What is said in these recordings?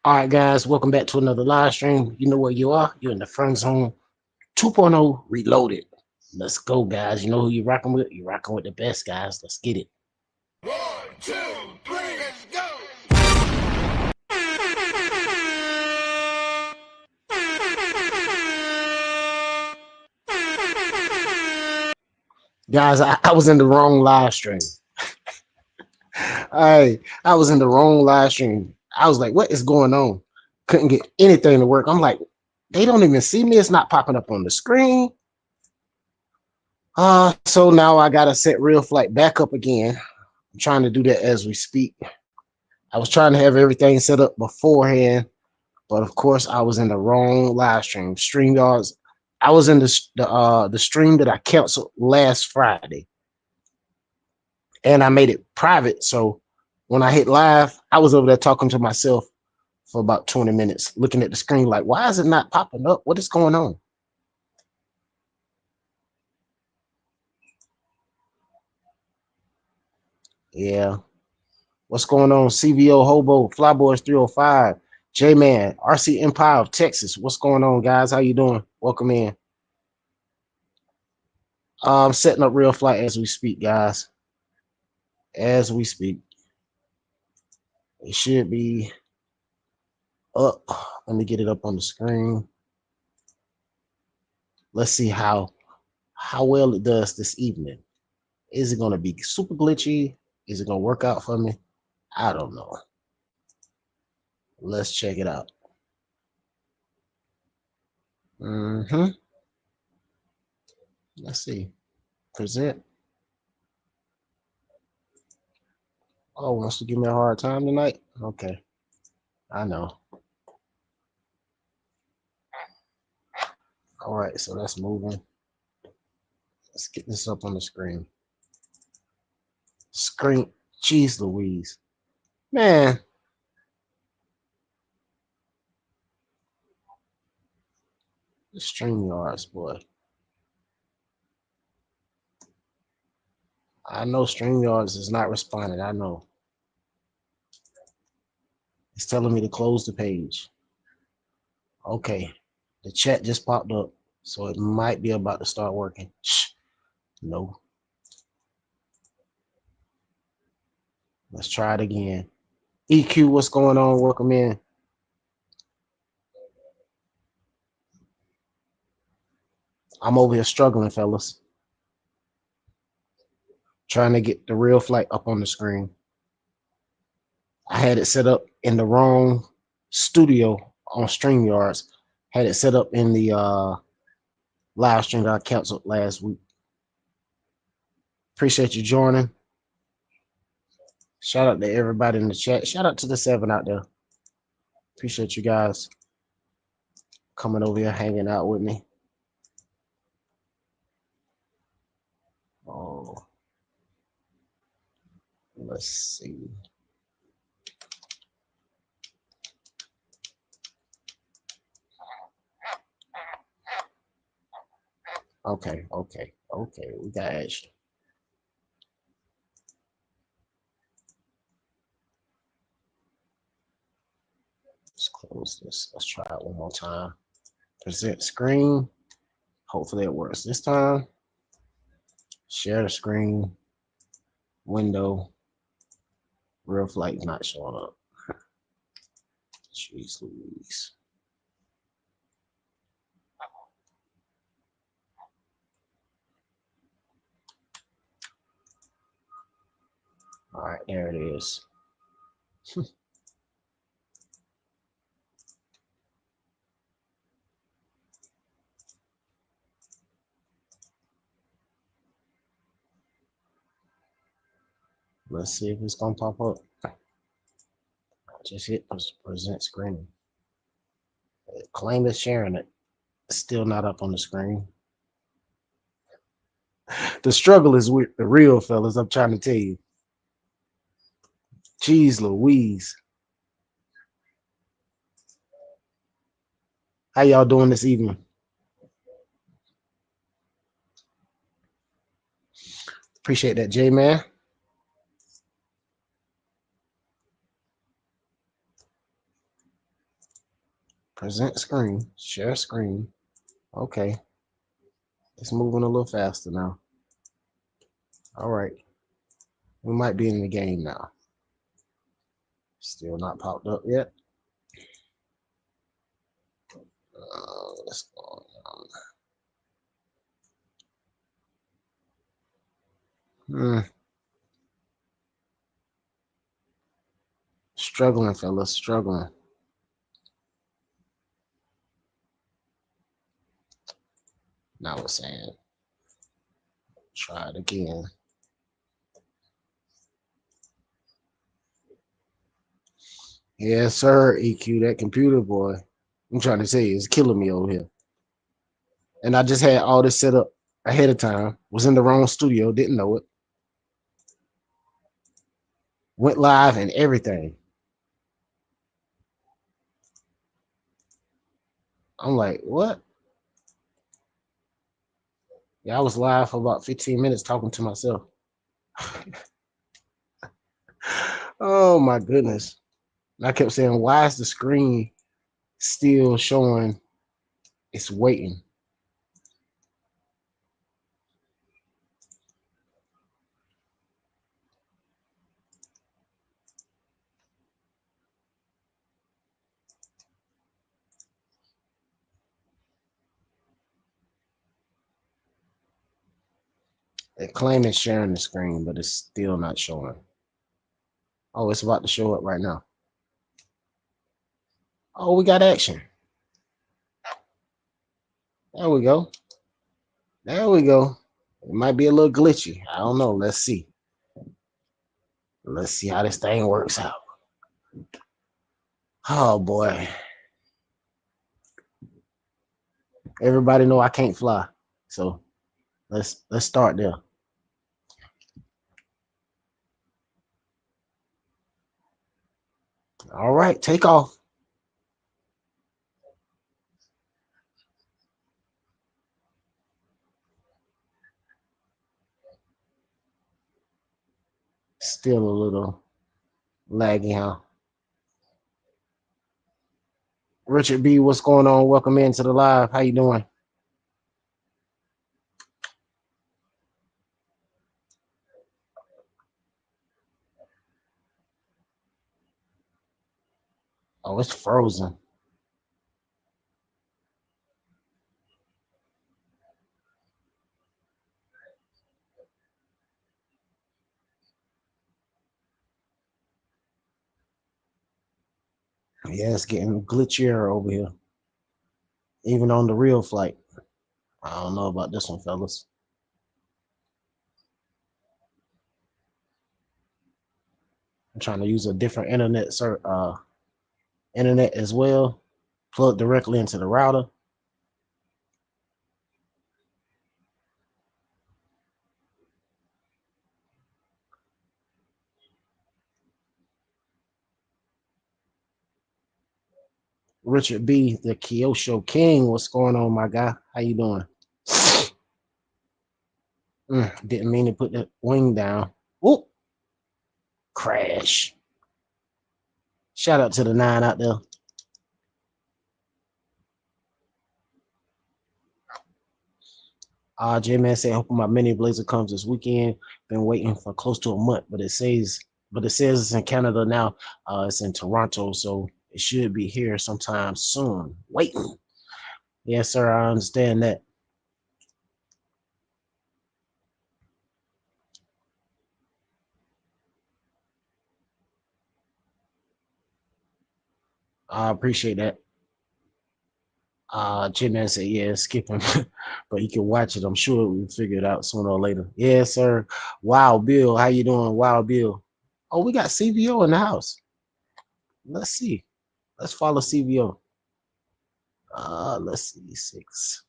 All right, guys, welcome back to another live stream. You know where you are. You're in the Friend Zone 2.0 Reloaded. Let's go, guys. You know who you're rocking with? You're rocking with the best, guys. Let's get it. 1, 2, 3, let's go! Guys, I was in the wrong live stream. I was in the wrong live stream. I was like, what is going on? Couldn't get anything to work. I'm like, they don't even see me. It's not popping up on the screen. So now I gotta set Real Flight back up again. I'm trying to do that as we speak. I was trying to have everything set up beforehand, but of course I was in the wrong live stream. StreamYards. I was in the stream that I canceled last Friday, and I made it private. So when I hit live, I was over there talking to myself for about 20 minutes, looking at the screen like, why is it not popping up? What is going on? Yeah. What's going on? CVO Hobo, Flyboys 305, J-Man, RC Empire of Texas. What's going on, guys? How you doing? Welcome in. I'm setting up Real Flight as we speak, guys. As we speak. It should be up. Let me get it up on the screen. Let's see how well it does this evening. Is it going to be super glitchy? Is it going to work out for me? I don't know. Let's check it out. Let's see. Present. Oh, wants to give me a hard time tonight? Okay. I know. All right, so that's moving. Let's get this up on the screen. Screen. Jeez Louise. Man. The StreamYards, boy. I know StreamYards is not responding. I know. It's telling me to close the page. Okay. The chat just popped up, so it might be about to start working. Shh. No. Let's try it again. EQ, what's going on? Welcome in. I'm over here struggling, fellas. Trying to get the Real Flight up on the screen. I had it set up in the wrong studio on StreamYards. Had it set up in the live stream that I canceled last week. Appreciate you joining. Shout out to everybody in the chat. Shout out to the 7 out there. Appreciate you guys coming over here, hanging out with me. Oh, let's see. Okay. We got action. Let's close this. Let's try it one more time. Present screen. Hopefully it works this time. Share the screen. Window. Real Flight not showing up. Jeez Louise. All right, there it is. Let's see if it's gonna pop up. Just hit present screen. Claim it's sharing it. It's still not up on the screen. The struggle is with the real, fellas. I'm trying to tell you. Jeez Louise. How y'all doing this evening? Appreciate that, J-Man. Present screen. Share screen. Okay. It's moving a little faster now. All right. We might be in the game now. Still not popped up yet. Let's go. Struggling, fellas. Struggling. Now it's saying, try it again. Yes, sir, EQ, that computer boy. I'm trying to tell you, it's killing me over here. And I just had all this set up ahead of time. Was in the wrong studio, didn't know it. Went live and everything. I'm like, what? Yeah, I was live for about 15 minutes talking to myself. Oh my goodness. And I kept saying, why is the screen still showing it's waiting? It claims it's sharing the screen, but it's still not showing. Oh, it's about to show up right now. Oh, we got action. There we go. There we go. It might be a little glitchy. I don't know. Let's see. Let's see how this thing works out. Oh boy. Everybody know I can't fly. So let's start there. All right, take off. Still a little laggy, huh? Richard B, what's going on? Welcome into the live. How you doing? Oh, it's frozen. Yeah, it's getting glitchier over here. Even on the real flight. I don't know about this one, fellas. I'm trying to use a different internet as well. Plug directly into the router. Richard B, the Kyosho King. What's going on, my guy? How you doing? Didn't mean to put the wing down. Whoop! Crash. Shout out to the 9 out there. J-Man said, hoping my mini blazer comes this weekend. Been waiting for close to a month, but it says it's in Canada now. It's in Toronto, so it should be here sometime soon. Waiting. Yes, sir. I understand that. I appreciate that. J-Man said, yeah, skip him, but he can watch it. I'm sure we'll figure it out sooner or later. Yes, sir. Wow, Bill. How you doing? Wow, Bill. Oh, we got CVO in the house. Let's see. Let's follow CVO. Let's see. 6.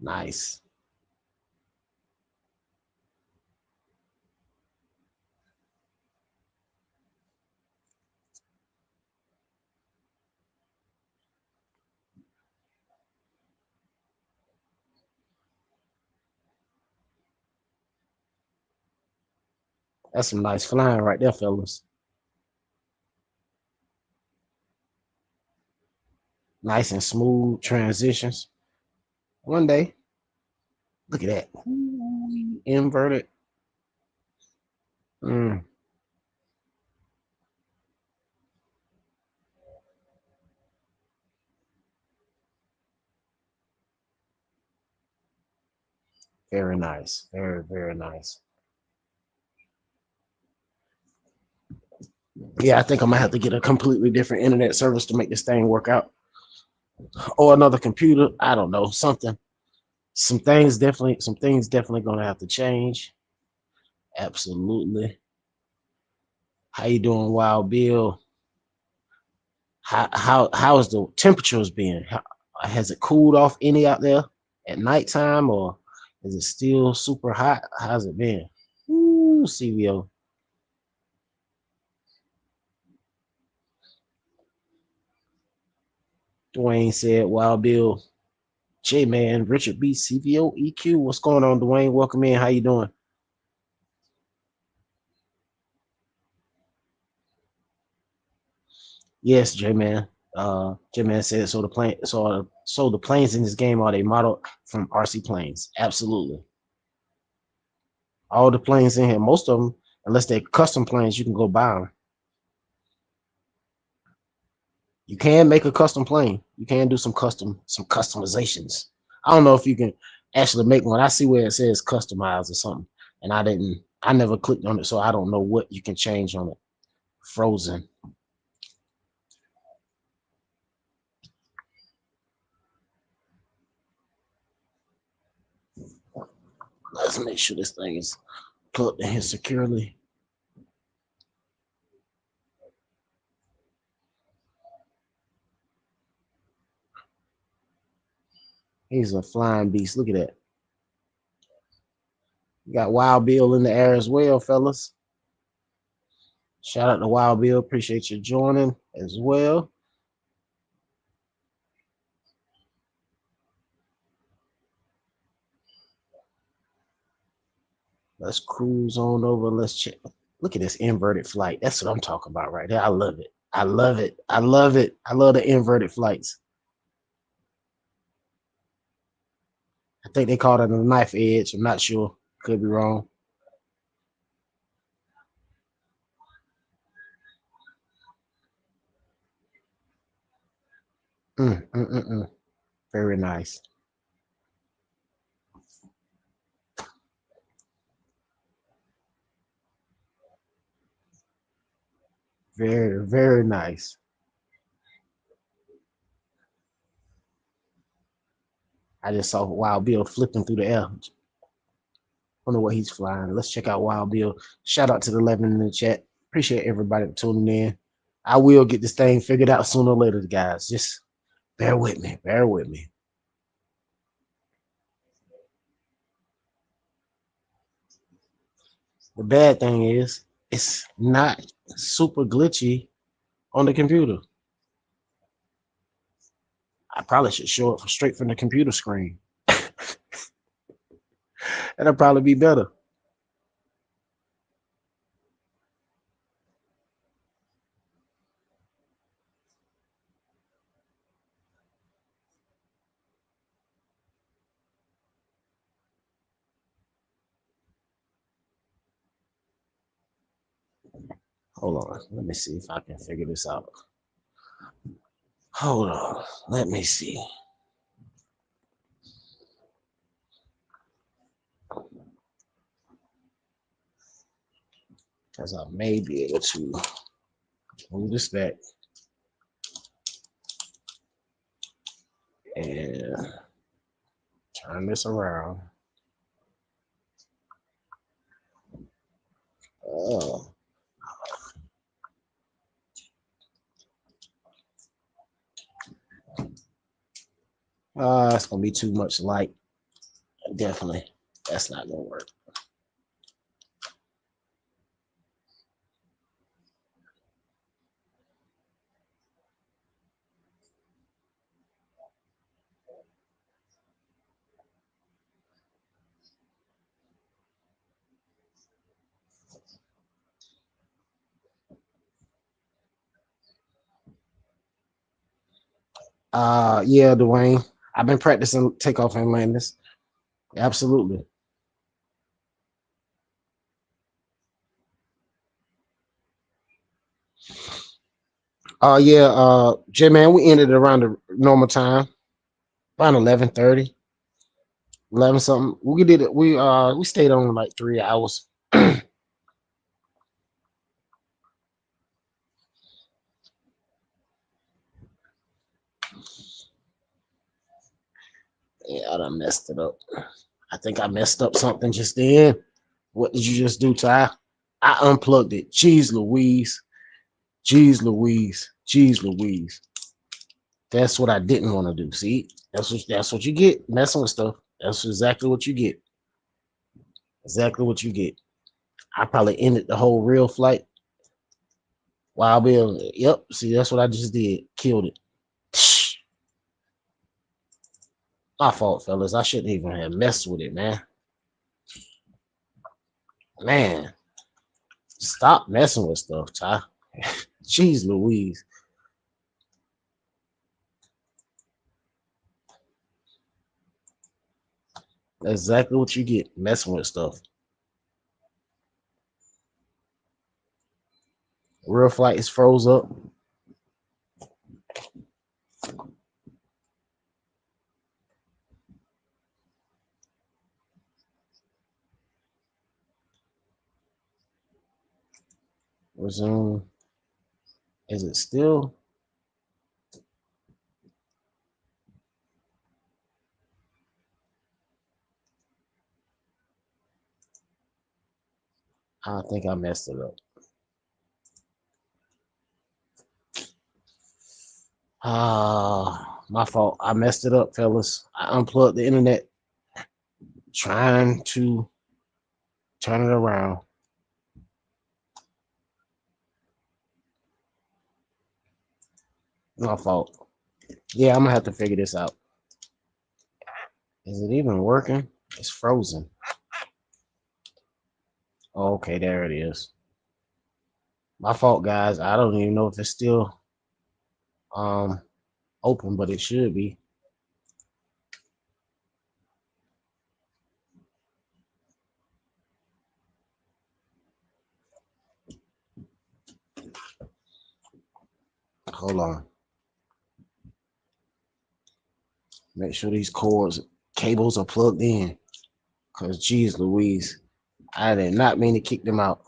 Nice. That's some nice flying right there, fellas. Nice and smooth transitions. One day, look at that. Ooh, inverted. Mm, very nice. Very, very nice. Yeah, I think I might have to get a completely different internet service to make this thing work out. Or another computer. I don't know. Something. Some things definitely gonna have to change. Absolutely. How you doing, Wild Bill? How is the temperatures been? Has it cooled off any out there at nighttime, or is it still super hot? How's it been? Ooh, CVO. Dwayne said, Wild Bill, J Man, Richard B, CVO, EQ. What's going on, Dwayne? Welcome in. How you doing? Yes, J Man. J Man said so the planes in this game are they modeled from RC planes? Absolutely. All the planes in here, most of them, unless they're custom planes, you can go buy them. You can make a custom plane. You can do some customizations. I don't know if you can actually make one. I see where it says customize or something, and I never clicked on it, so I don't know what you can change on it. Frozen. Let's make sure this thing is plugged in here securely. He's a flying beast. Look at that. You got Wild Bill in the air as well, fellas. Shout out to Wild Bill. Appreciate you joining as well. Let's cruise on over. Let's check. Look at this inverted flight. That's what I'm talking about right there. I love it. I love it. I love it. I love the inverted flights. I think they call it a knife edge. I'm not sure. Could be wrong. Mm, mm, mm, mm. Very nice. Very, very nice. I just saw Wild Bill flipping through the air. Wonder what he's flying. Let's check out Wild Bill. Shout out to the 11 in the chat. Appreciate everybody for tuning in. I will get this thing figured out sooner or later, guys. Just bear with me. Bear with me. The bad thing is, it's not super glitchy on the computer. I probably should show it straight from the computer screen. That'll probably be better. Hold on. Let me see if I can figure this out. Hold on. Let me see. Because I may be able to move this back and turn this around. Oh, it's gonna be too much light. Definitely, that's not gonna work. Yeah, Dwayne. I've been practicing takeoff and landings. Absolutely. Yeah, J man, we ended around the normal time, around 11:30, 11 something. We did it. We stayed on like 3 hours. Yeah, I done messed it up. I think I messed up something just then. What did you just do, Ty? I unplugged it. Jeez Louise. Jeez Louise. Jeez Louise. That's what I didn't want to do. See? That's what you get messing with stuff. That's exactly what you get. Exactly what you get. I probably ended the whole real flight while being yep. See, that's what I just did. Killed it. My fault, fellas. I shouldn't even have messed with it, man. Man, stop messing with stuff, Ty. Jeez Louise. That's exactly what you get messing with stuff. Real flight is froze up. Resume. Is it still? I think I messed it up. My fault. I messed it up, fellas. I unplugged the internet trying to turn it around. My fault. Yeah, I'm gonna have to figure this out. Is it even working? It's frozen. Oh, okay, there it is. My fault, guys. I don't even know if it's still um open, but it should be. Hold on. Make sure these cables are plugged in. Cause geez Louise, I did not mean to kick them out.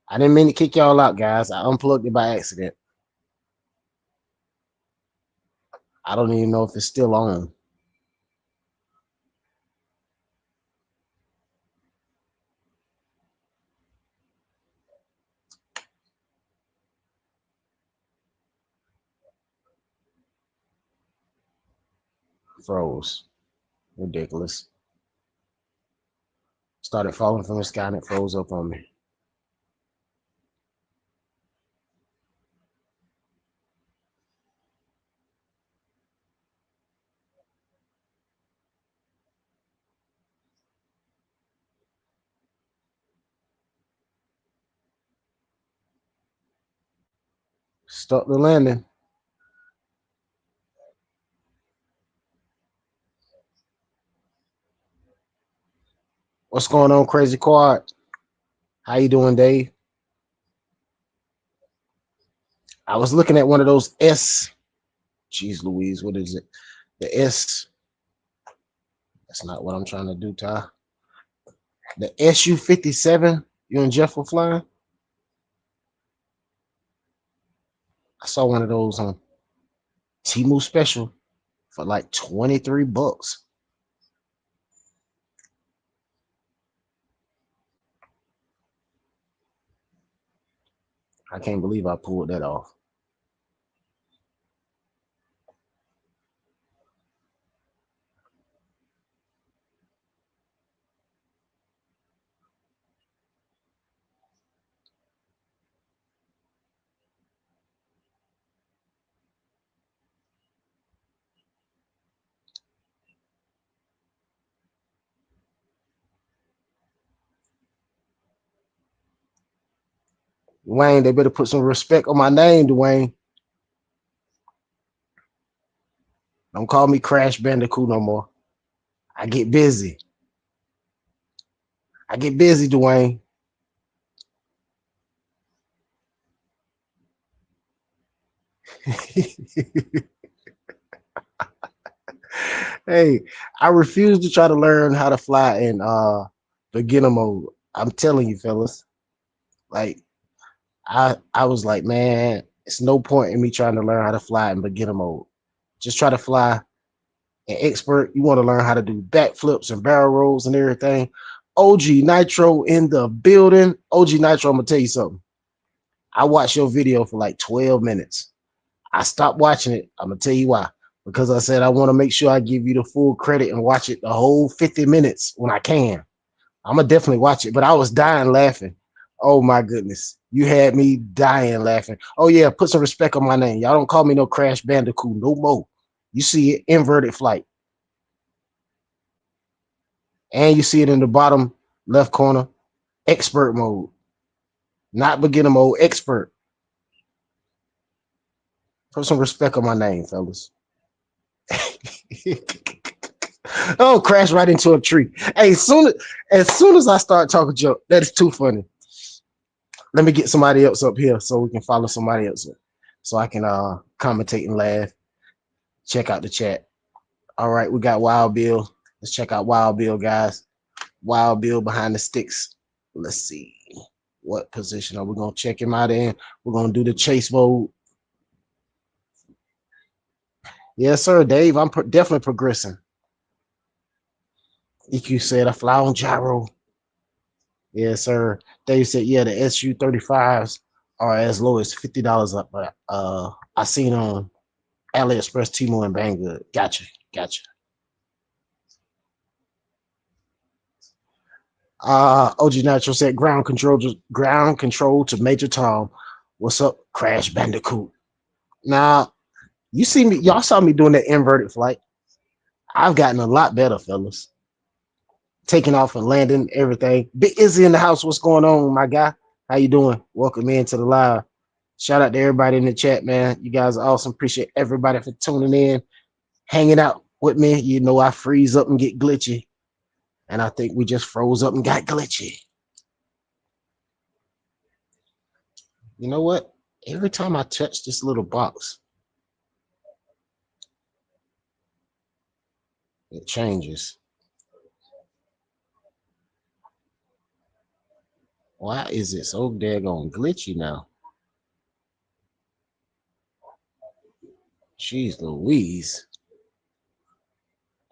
I didn't mean to kick y'all out, guys. I unplugged it by accident. I don't even know if it's still on. Froze. Ridiculous. Started falling from the sky and it froze up on me. Stuck the landing. What's going on, Crazy Quad? How you doing, Dave? I was looking at one of those S. Jeez Louise, what is it? The S. That's not what I'm trying to do, Ty. The SU-57. You and Jeff were flying. I saw one of those on Temu Special for like 23 bucks. I can't believe I pulled that off. Dwayne, they better put some respect on my name, Dwayne. Don't call me Crash Bandicoot no more. I get busy. I get busy, Dwayne. Hey, I refuse to try to learn how to fly in beginner mode. I'm telling you, fellas. Like I was like, man, it's no point in me trying to learn how to fly in beginner mode. Just try to fly an expert. You want to learn how to do backflips and barrel rolls and everything. OG Nitro in the building. OG Nitro, I'm gonna tell you something. I watched your video for like 12 minutes. I stopped watching it. I'm gonna tell you why. Because I said I want to make sure I give you the full credit and watch it the whole 50 minutes when I can. I'm gonna definitely watch it, but I was dying laughing. Oh my goodness. You had me dying laughing. Oh yeah, put some respect on my name. Y'all don't call me no Crash Bandicoot no more. You see it, inverted flight. And you see it in the bottom left corner, expert mode. Not beginner mode, expert. Put some respect on my name, fellas. Oh, crash right into a tree. Hey, as soon as I start talking joke, that is too funny. Let me get somebody else up here so we can follow somebody else up, so I can commentate and laugh. Check out the chat. All right, we got Wild Bill. Let's check out Wild Bill, guys. Wild Bill behind the sticks. Let's see what position are we gonna check him out in. We're gonna do the chase mode. Yes, sir, Dave. I'm definitely progressing. EQ said I fly on gyro. Yes, sir. Dave said, yeah, the SU-35s are as low as $50 up. But I seen on AliExpress, Timo, and Banggood. Gotcha, gotcha. OG Natural said ground control to Major Tom. What's up, Crash Bandicoot? Now, you see me, y'all saw me doing that inverted flight. I've gotten a lot better, fellas. Taking off and landing, everything. Big Izzy in the house. What's going on, my guy? How you doing? Welcome into the live. Shout out to everybody in the chat, man. You guys are awesome. Appreciate everybody for tuning in, hanging out with me. You know, I freeze up and get glitchy. And I think we just froze up and got glitchy. You know what? Every time I touch this little box, it changes. Why is it so daggone glitchy now? Jeez Louise.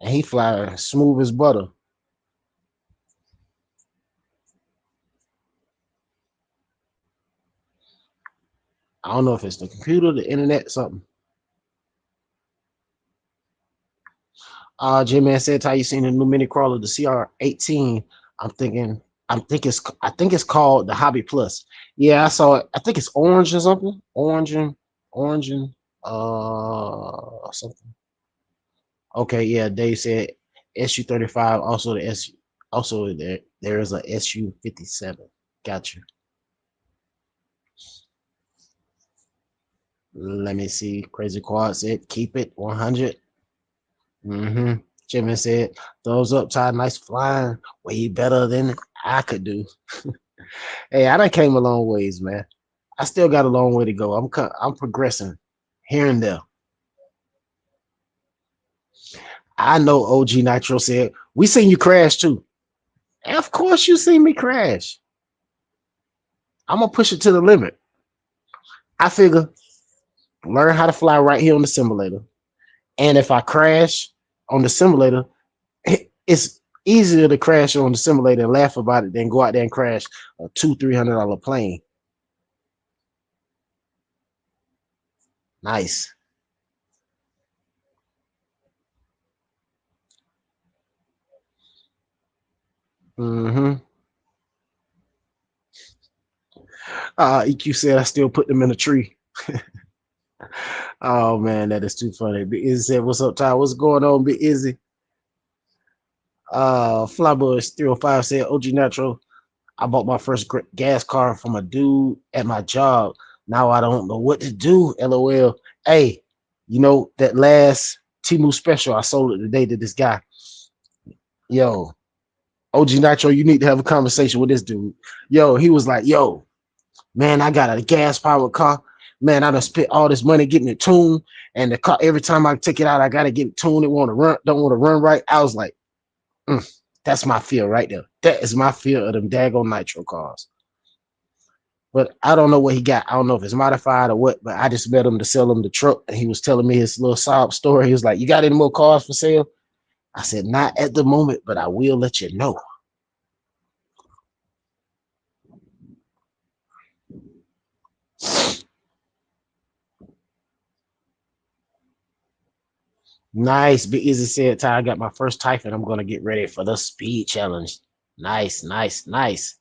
And he fly smooth as butter. I don't know if it's the computer, the internet, something. J-Man said, "How you seen the new mini crawler, the CR18?" I'm thinking, I think it's called the Hobby Plus. Yeah, I saw it. I think it's orange or something. Orange and something. Okay, yeah. Dave said SU-35. Also the SU. Also there is a SU-57. Gotcha. Let me see. Crazy Quad said, "Keep it 100." Mm-hmm. Jimmy said, "Thumbs up, Ty. Nice flying. Way better than I could do." Hey, I done came a long ways, man. I still got a long way to go. I'm progressing here and there. I know OG Nitro said, "We seen you crash too." And of course you seen me crash. I'm gonna push it to the limit. I figure learn how to fly right here on the simulator. And if I crash on the simulator, it's easier to crash on the simulator and laugh about it than go out there and crash a $200-300 plane. Nice. Mm-hmm. EQ said I still put them in a tree. Oh man, that is too funny. Big Izzy said, "What's up, Ty? What's going on, Big Izzy?" Flyboys 305 said, "OG Natural, I bought my first gas car from a dude at my job. Now I don't know what to do. LOL." Hey, you know that last Timu special. I sold it today to this guy. Yo, OG Nitro, you need to have a conversation with this dude. Yo, he was like, yo, man, I got a gas powered car. Man, I done spent all this money getting it tuned. And the car, every time I take it out, I gotta get it tuned. It don't want to run right. I was like, that's my fear right there. That is my fear of them daggone nitro cars. But I don't know what he got. I don't know if it's modified or what, but I just met him to sell him the truck. And he was telling me his little sob story. He was like, you got any more cars for sale? I said, not at the moment, but I will let you know. Nice. Big Easy said, Ty, I got my first typing. I'm going to get ready for the speed challenge. Nice, nice, nice.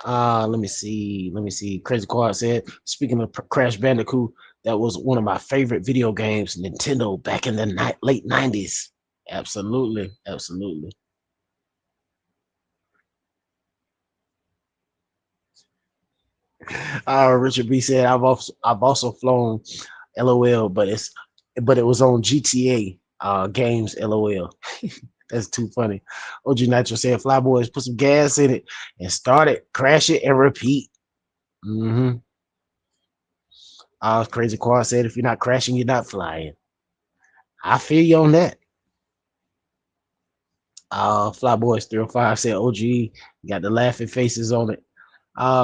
Let me see. Let me see. Crazy Quad said, speaking of Crash Bandicoot, that was one of my favorite video games, Nintendo, back in the late 90s. Absolutely. Absolutely. Richard B said, I've also flown LOL, but it was on GTA games LOL. That's too funny. OG Nitro said, Flyboys, put some gas in it and start it, crash it, and repeat. Mm-hmm. Crazy Quad said, if you're not crashing, you're not flying. I feel you on that. Flyboys 305 said, OG, got the laughing faces on it.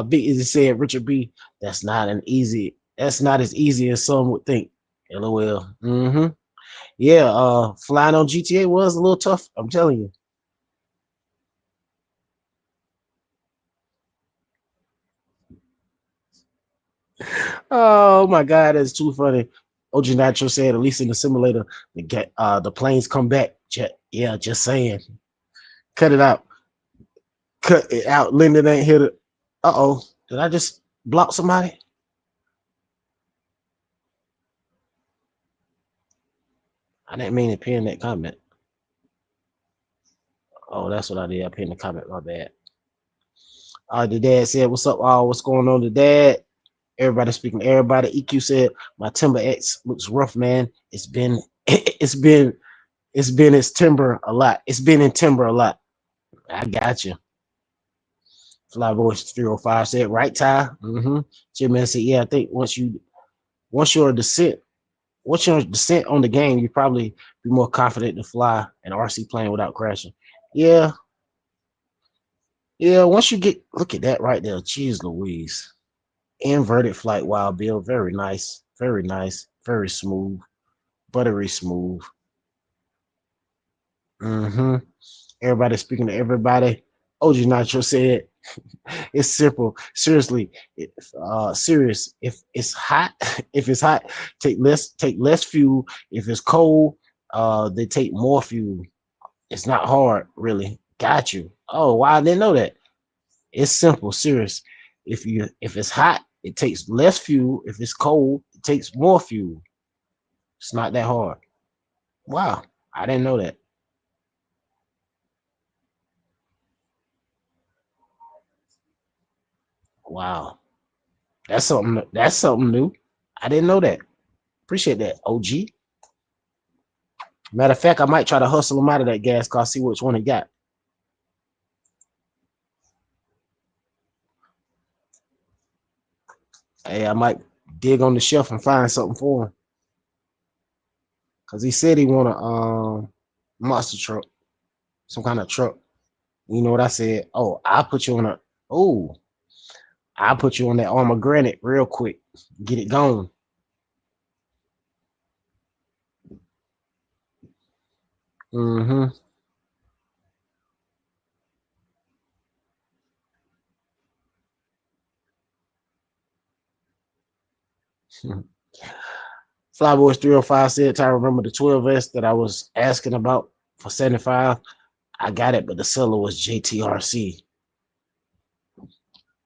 Big Easy said, Richard B, that's not as easy as some would think. LOL. Mm-hmm. Yeah, flying on GTA was a little tough, I'm telling you. Oh my god, that's too funny. OG Nitro said, at least in the simulator, the planes come back. Yeah, just saying. Cut it out. Cut it out. Lyndon ain't hit it. Uh-oh. Did I just block somebody? I didn't mean to pin that comment. Oh, that's what I did. I pinned the comment. My bad. The dad said, what's up, all? What's going on, the dad? Everybody speaking to everybody. EQ said, my Timber X looks rough, man. It's been its timber a lot. It's been in timber a lot. I got you. Flyboy 305 said, right, Ty? Mm-hmm. Jim Man said, yeah, I think once you're a descent, once you're a descent on the game, you probably be more confident to fly an RC plane without crashing. Yeah, yeah. Once you get look at that right there, jeez Louise. Inverted flight, Wild Bill. Very nice. Very nice. Very smooth. Buttery smooth. Mm-hmm. Everybody speaking to everybody. OG Nitro said, it's simple. Seriously, serious. If it's hot, if it's hot, take less fuel. If it's cold, they take more fuel. It's not hard, really. Got you. Oh, wow, I didn't know that. It's simple, serious. If it's hot, it takes less fuel. If it's cold, it takes more fuel. It's not that hard. Wow, I didn't know that. Wow, that's something new. I didn't know that. Appreciate that, OG. Matter of fact, I might try to hustle him out of that gas car, see which one he got. Hey, I might dig on the shelf and find something for him. Cause he said he want a monster truck, some kind of truck. You know what I said? Oh, oh, I'll put you on that armor granite real quick. Get it going. Mm-hmm. Flyboys 305 said, I remember the 12S that I was asking about for 75. I got it, but the seller was JTRC.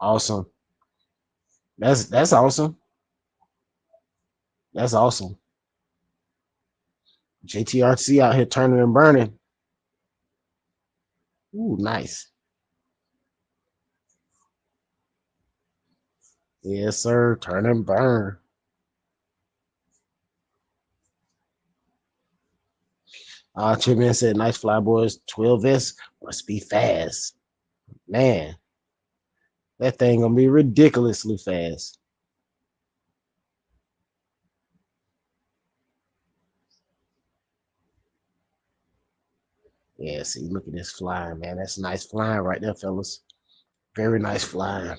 Awesome. That's awesome. That's awesome. JTRC out here turning and burning. Ooh, nice. Yes, sir. Turn and burn. Chipman said, nice fly, boys. 12S must be fast. Man, that thing gonna be ridiculously fast. Yeah, see, look at this flying, man. That's nice flying right there, fellas. Very nice flying.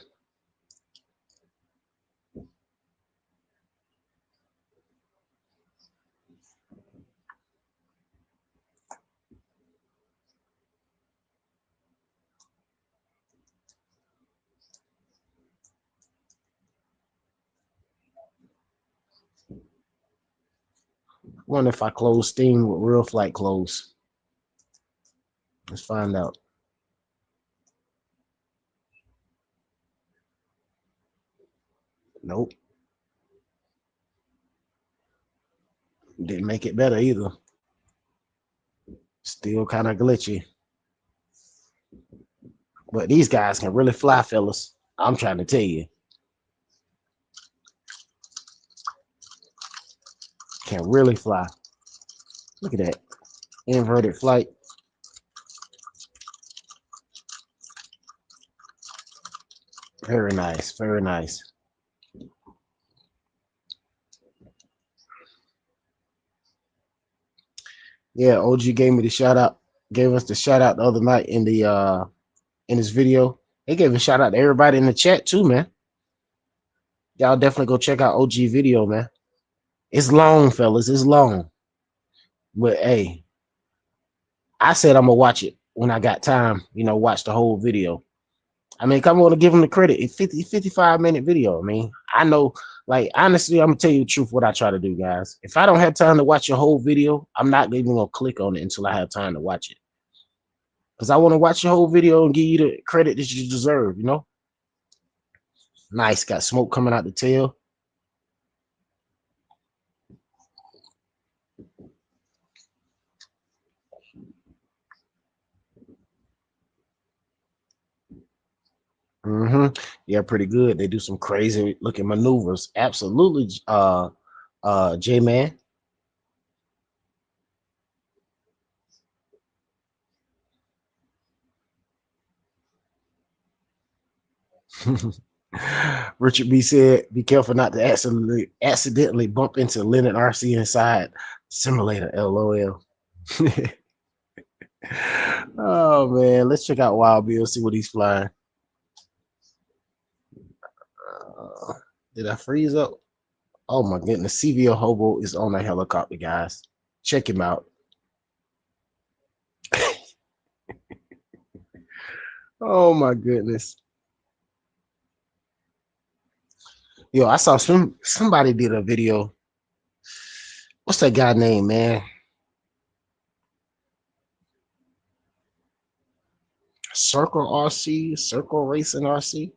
I wonder if I close Steam with Real Flight close. Let's find out. Nope. Didn't make it better either. Still kind of glitchy. But these guys can really fly, fellas. I'm trying to tell you. Can really fly. Look at that. Inverted flight. Very nice. Very nice. Yeah, OG gave me the shout out. Gave us the shout out the other night in this video. They gave a shout out to everybody in the chat too, man. Y'all definitely go check out OG video, man. It's long, fellas. It's long. But hey, I said I'm gonna watch it when I got time, watch the whole video. I mean, come on to give him the credit. It's 55-minute video. I mean, I know, like, honestly, I'm gonna tell you the truth what I try to do, guys. If I don't have time to watch your whole video, I'm not even gonna click on it until I have time to watch it. Because I want to watch your whole video and give you the credit that you deserve. Nice, got smoke coming out the tail. Yeah, pretty good. They do some crazy looking maneuvers. Absolutely, J-Man. Richard B said, "Be careful not to accidentally bump into Leonard RC inside simulator." LOL. Oh man, let's check out Wild Bill. See what he's flying. Uh, did I freeze up? Oh my goodness, CVO Hobo is on a helicopter, guys. Check him out. Oh my goodness. Yo, I saw somebody did a video. What's that guy name, man? Circle RC, Circle Racing RC.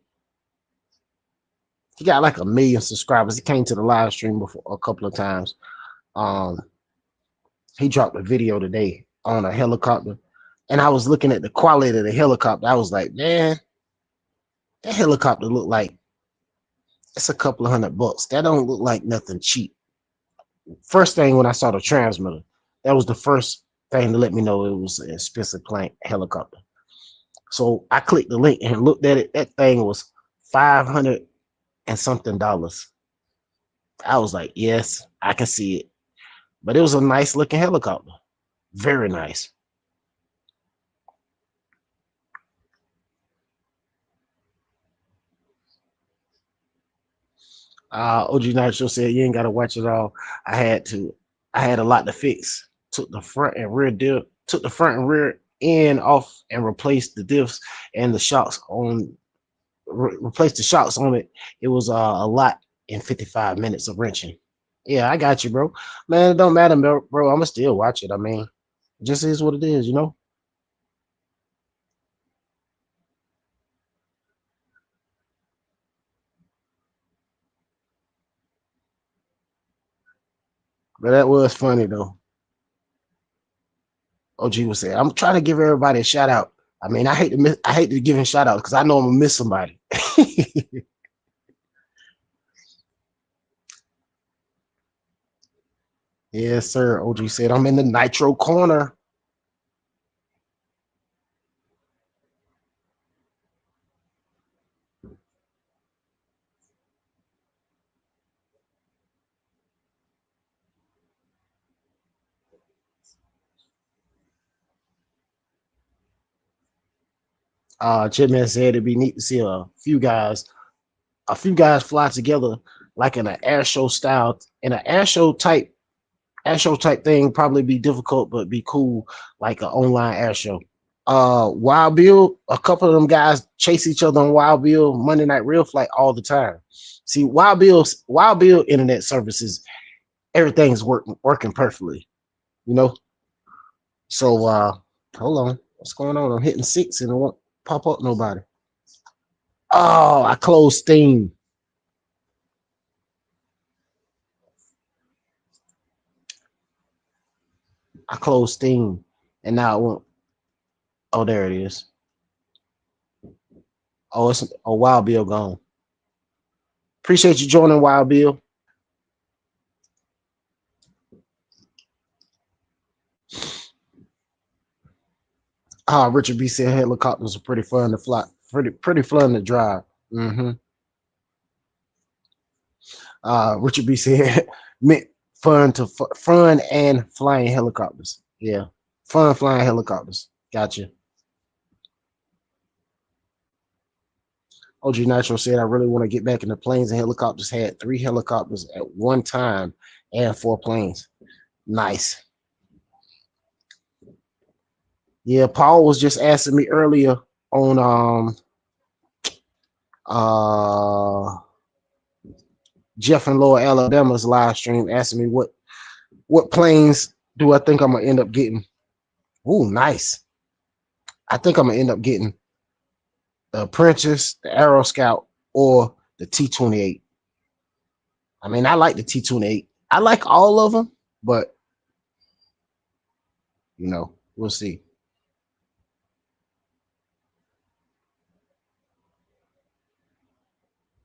He got like 1 million subscribers. He came to the live stream before a couple of times. Um, he dropped a video today on a helicopter, and I was looking at the quality of the helicopter. I was like, man, that helicopter looked like it's a couple of $100. That don't look like nothing cheap. First thing when I saw the transmitter, that was the first thing to let me know it was an expensive plane helicopter. So I clicked the link and looked at it. That thing was 500 and something dollars. I was like, yes, I can see it. But it was a nice looking helicopter. Very nice. OG Nitro said you ain't gotta watch it all. I had to. I had a lot to fix. Took the front and rear end off and replaced the diffs and the shocks on replaced the shocks on it. It was a lot in 55 minutes of wrenching. Yeah, I got you, bro. Man, it don't matter, bro. I'ma still watch it. I mean, it just is what it is. But that was funny though. OG was saying, I'm trying to give everybody a shout out. I mean, I hate to give him shout out because I know I'm gonna miss somebody. Yes, sir. OG said, I'm in the nitro corner. Chipman said it'd be neat to see a few guys fly together like in an air show style, in an air show type thing. Probably be difficult, but be cool like an online air show. Wild Bill, a couple of them guys chase each other on Wild Bill Monday Night Real Flight all the time. See, Wild Bill internet services, everything's working perfectly, you know. So hold on, what's going on? I'm hitting six and it won't pop up nobody. Oh, I closed Steam. I closed Steam, and now it won't. Oh, there it is. Oh, it's Wild Bill gone. Appreciate you joining, Wild Bill. Richard B said helicopters are pretty fun to fly, pretty fun to drive. hmm Richard B said meant fun and flying helicopters. Yeah, fun flying helicopters. Gotcha. OG Nitro said I really want to get back into planes and helicopters. Had 3 helicopters at one time and 4 planes. Nice. Yeah, Paul was just asking me earlier on uh Jeff and Lower Alabama's live stream, asking me what planes do I think I'm gonna end up getting. Ooh, nice. I think I'm gonna end up getting the Apprentice, the Aero Scout, or the T-28. I mean, I like the T-28. I like all of them, but we'll see.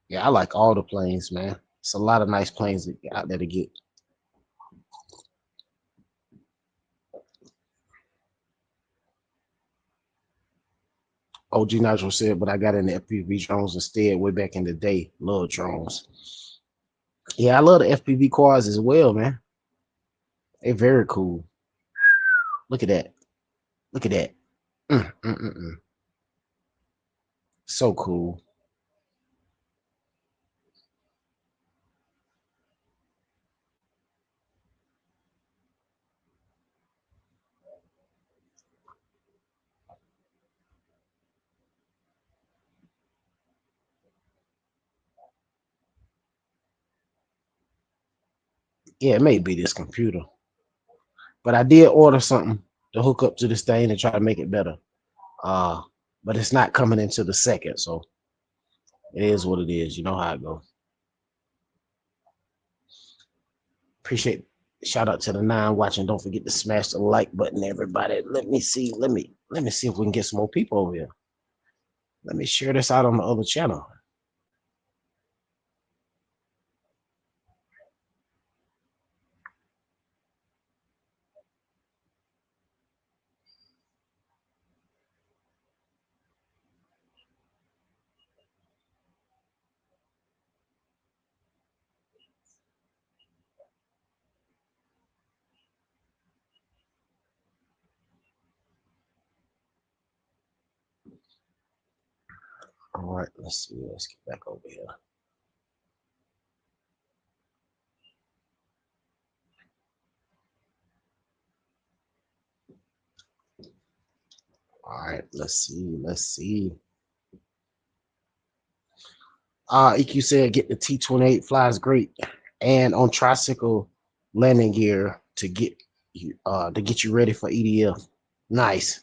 Yeah, I like all the planes, man. It's a lot of nice planes out there to get. OG Nitro said, but I got in the FPV drones instead way back in the day. Love drones. Yeah, I love the FPV quads as well, man. They're very cool. Look at that. Look at that. Mm, mm, mm, mm. So cool. Yeah, it may be this computer, but I did order something to hook up to this thing and try to make it better. Uh, but it's not coming into the second, so it is what it is. You know how it goes. Appreciate Shout out to the 9 watching. Don't forget to smash the like button, everybody. Let me see if we can get some more people over here. Let me share this out on the other channel. All right, let's see. Let's get back over here. All right, let's see. Let's see. EQ said get the T-28 flies great, and on tricycle landing gear to get you ready for EDF. Nice.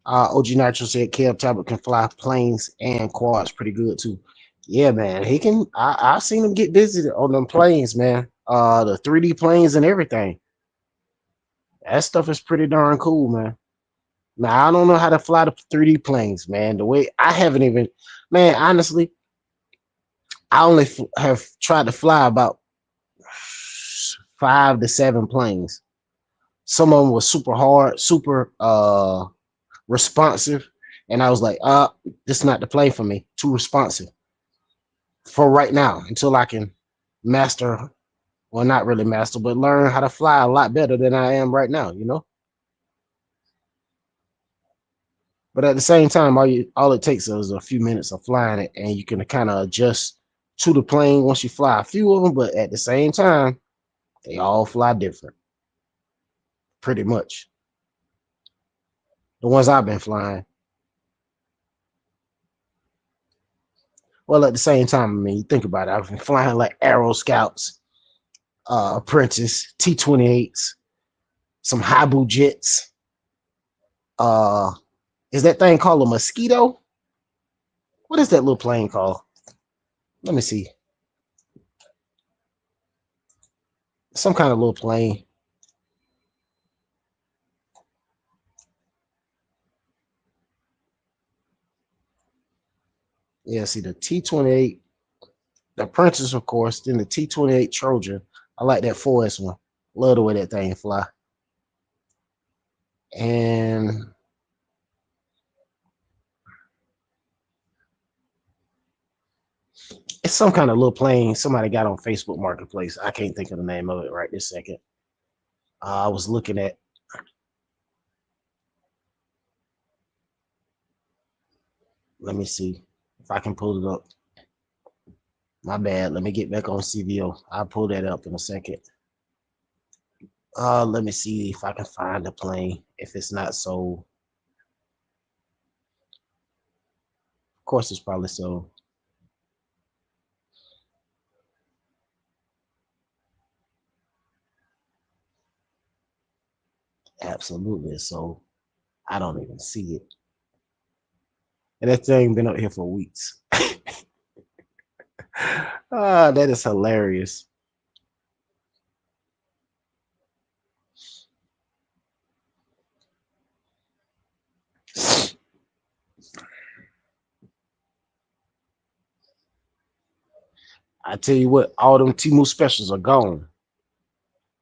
OG Nitro said Kev Talbot can fly planes and quads pretty good too. Yeah, man, he can. I've seen him get busy on them planes, man. The 3D planes and everything. That stuff is pretty darn cool, man. Now I don't know how to fly the 3D planes, man. The way I haven't even, man. Honestly, I only have tried to fly about 5 to 7 planes. Some of them were super hard, super responsive, and I was like, this is not the plane for me. Too responsive for right now until I can master, well, not really master, but learn how to fly a lot better than I am right now. But at the same time, all it takes is a few minutes of flying it, and you can kind of adjust to the plane once you fly a few of them. But at the same time, they all fly different, pretty much. The ones I've been flying. Well, at the same time, I mean, you think about it. I've been flying like Aero Scouts, Apprentice, T-28s, some Habu jets. Uh, is that thing called a Mosquito? What is that little plane called? Let me see. Some kind of little plane. Yeah, see the T-28, the Apprentice, of course, then the T-28 Trojan. I like that 4S one. Love the way that thing fly. And it's some kind of little plane somebody got on Facebook Marketplace. I can't think of the name of it right this second. I was looking at. Let me see if I can pull it up. My bad. Let me get back on CVO. I'll pull that up in a second. Let me see if I can find the plane. If it's not sold, of course it's probably sold. Absolutely. So I don't even see it. And that thing been up here for weeks. Ah, that is hilarious. I tell you what, all them Timu specials are gone.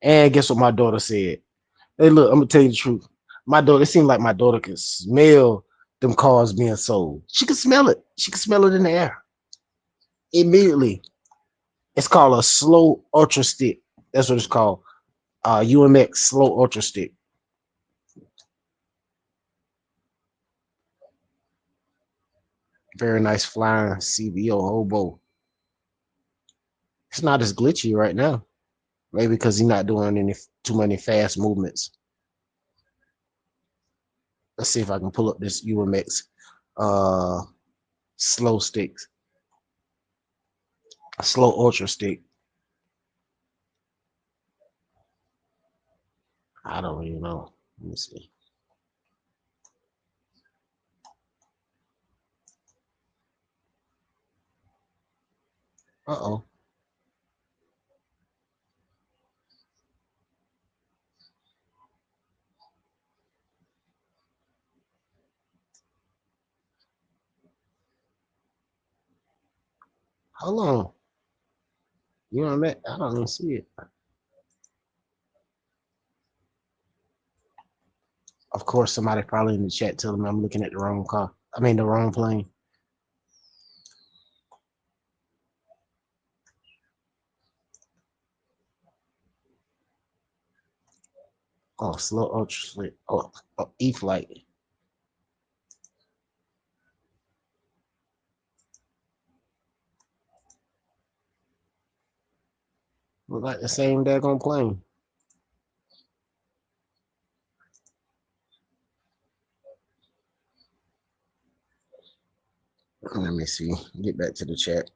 And guess what my daughter said? Hey, look, I'm gonna tell you the truth. My daughter, it seemed like my daughter could smell them cars being sold. She could smell it. She could smell it in the air immediately. It's called a slow ultra stick. That's what it's called. UMX slow ultra stick. Very nice flying CVO hobo. It's not as glitchy right now. Maybe because he's not doing any too many fast movements. Let's see if I can pull up this UMX slow sticks, a slow ultra stick. I don't even know. Let me see. Uh-oh. Hold on. You know what I don't even see it. Of course, somebody probably in the chat telling me I'm looking at the wrong car. I mean, the wrong plane. Oh, slow ultra slick. Oh, E-flight. Look like the same daggone plane. Let me see. Get back to the chat.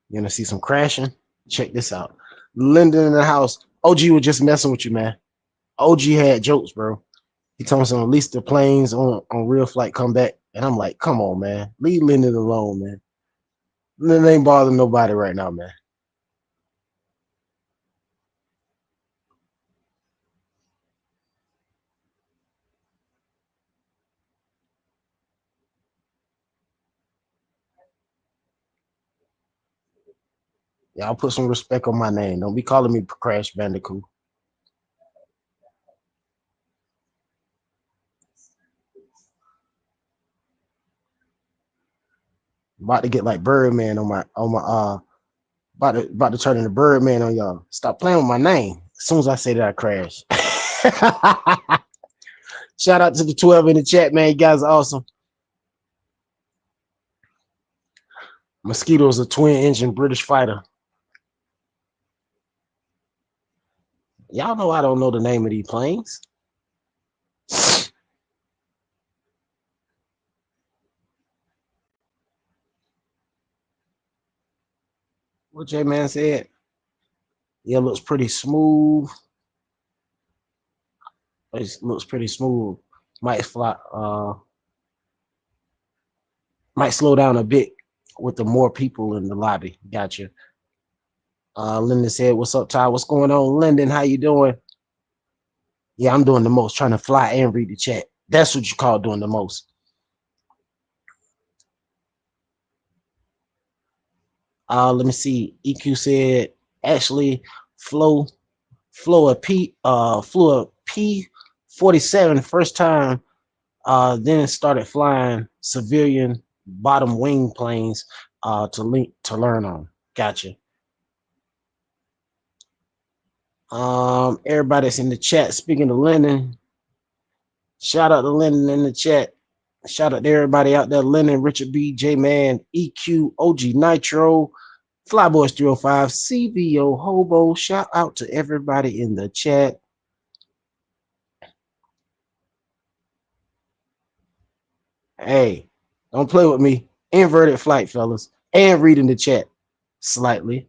You're gonna see some crashing. Check this out. Lyndon in the house. OG was just messing with you, man. OG had jokes, bro. He told me some at least the planes on real flight come back. And I'm like, come on, man. Leave Lyndon alone, man. Lyndon ain't bothering nobody right now, man. Y'all put some respect on my name. Don't be calling me Crash Bandicoot. I'm about to get like Birdman on my about to turn into Birdman on y'all. Stop playing with my name. As soon as I say that I crash. Shout out to the 12 in the chat, man. You guys are awesome. Mosquito's a twin engine British fighter. Y'all know I don't know the name of these planes. What J-Man said? Yeah, it looks pretty smooth. It looks pretty smooth. Might fly, might slow down a bit with the more people in the lobby. Gotcha. Lyndon said, "What's up, Ty? What's going on, Lyndon? How you doing?" Yeah, I'm doing the most, trying to fly and read the chat. That's what you call doing the most. Let me see. EQ said, actually, Flo a P-47 first time, then started flying civilian bottom wing planes to learn on. Gotcha. Everybody that's in the chat, speaking to Lennon, shout out to Lennon in the chat. Shout out to everybody out there, Lennon, Richard B, J-Man, EQ, OG Nitro, Flyboys 305, CVO Hobo. Shout out to everybody in the chat. Hey, don't play with me. Inverted flight, fellas. And reading the chat slightly.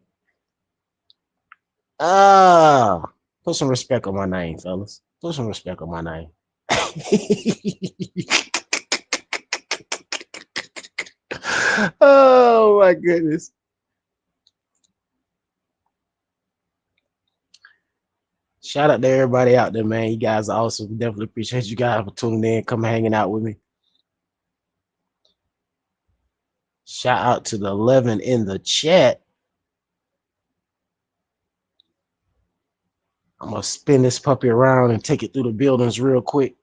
Put some respect on my name, fellas. Put some respect on my name. Oh my goodness. Shout out to everybody out there, man. You guys are awesome. Definitely appreciate you guys for tuning in, coming hanging out with me. Shout out to the 11 in the chat. I'm gonna spin this puppy around and take it through the buildings real quick.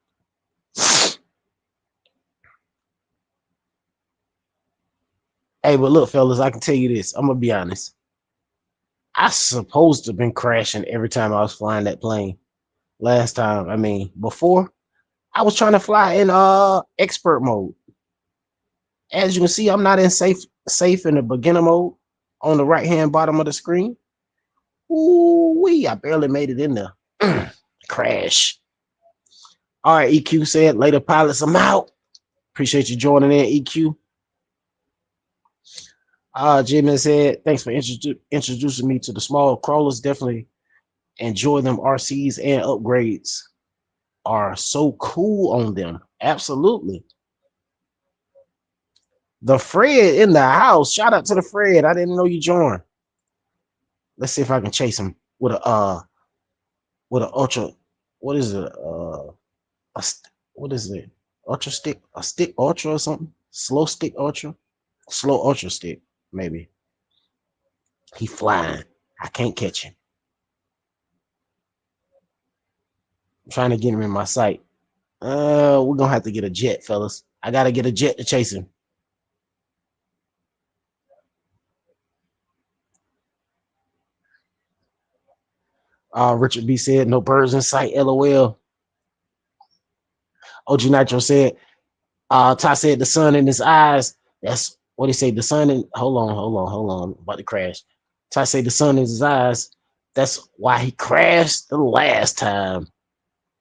Hey, but look, fellas, I can tell you this. I'm gonna be honest. I supposed to have been crashing every time I was flying that plane. Last time, I mean, before I was trying to fly in expert mode. As you can see, I'm not in safe in the beginner mode on the right hand bottom of the screen. Ooh wee, I barely made it in there. Crash. All right, EQ said later pilots, I'm out. Appreciate you joining in, EQ. Jimmy said, thanks for introducing me to the small crawlers. Definitely enjoy them. RCs and upgrades are so cool on them. Absolutely. The Fred in the house. Shout out to the Fred. I didn't know you joined. Let's see if I can chase him with a ultra. What is it? What is it? Ultra stick? A stick ultra or something? Slow stick ultra? Slow ultra stick, maybe. He flying. I can't catch him. I'm trying to get him in my sight. We're gonna have to get a jet, fellas. I gotta get a jet to chase him. Richard B said, no birds in sight, LOL. OG Nitro said, Ty said the sun in his eyes. That's what he said. The sun in, hold on. I'm about to crash. Ty said the sun in his eyes. That's why he crashed the last time.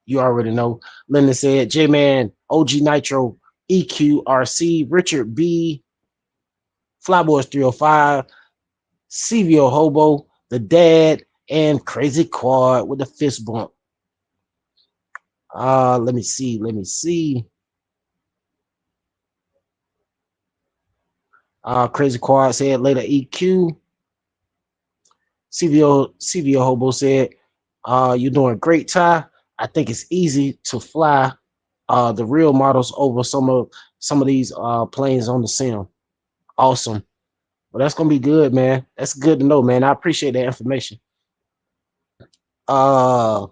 You already know. Lyndon said, J-Man, OG Nitro, EQ, RC, Richard B, Flyboys 305, CVO Hobo, the dad, and Crazy Quad with the fist bump. Let me see. Crazy Quad said later EQ. CVO Hobo said, you're doing great, Ty. I think it's easy to fly the real models over some of these planes on the sim. Awesome. Well, that's gonna be good, man. That's good to know, man. I appreciate that information. CVO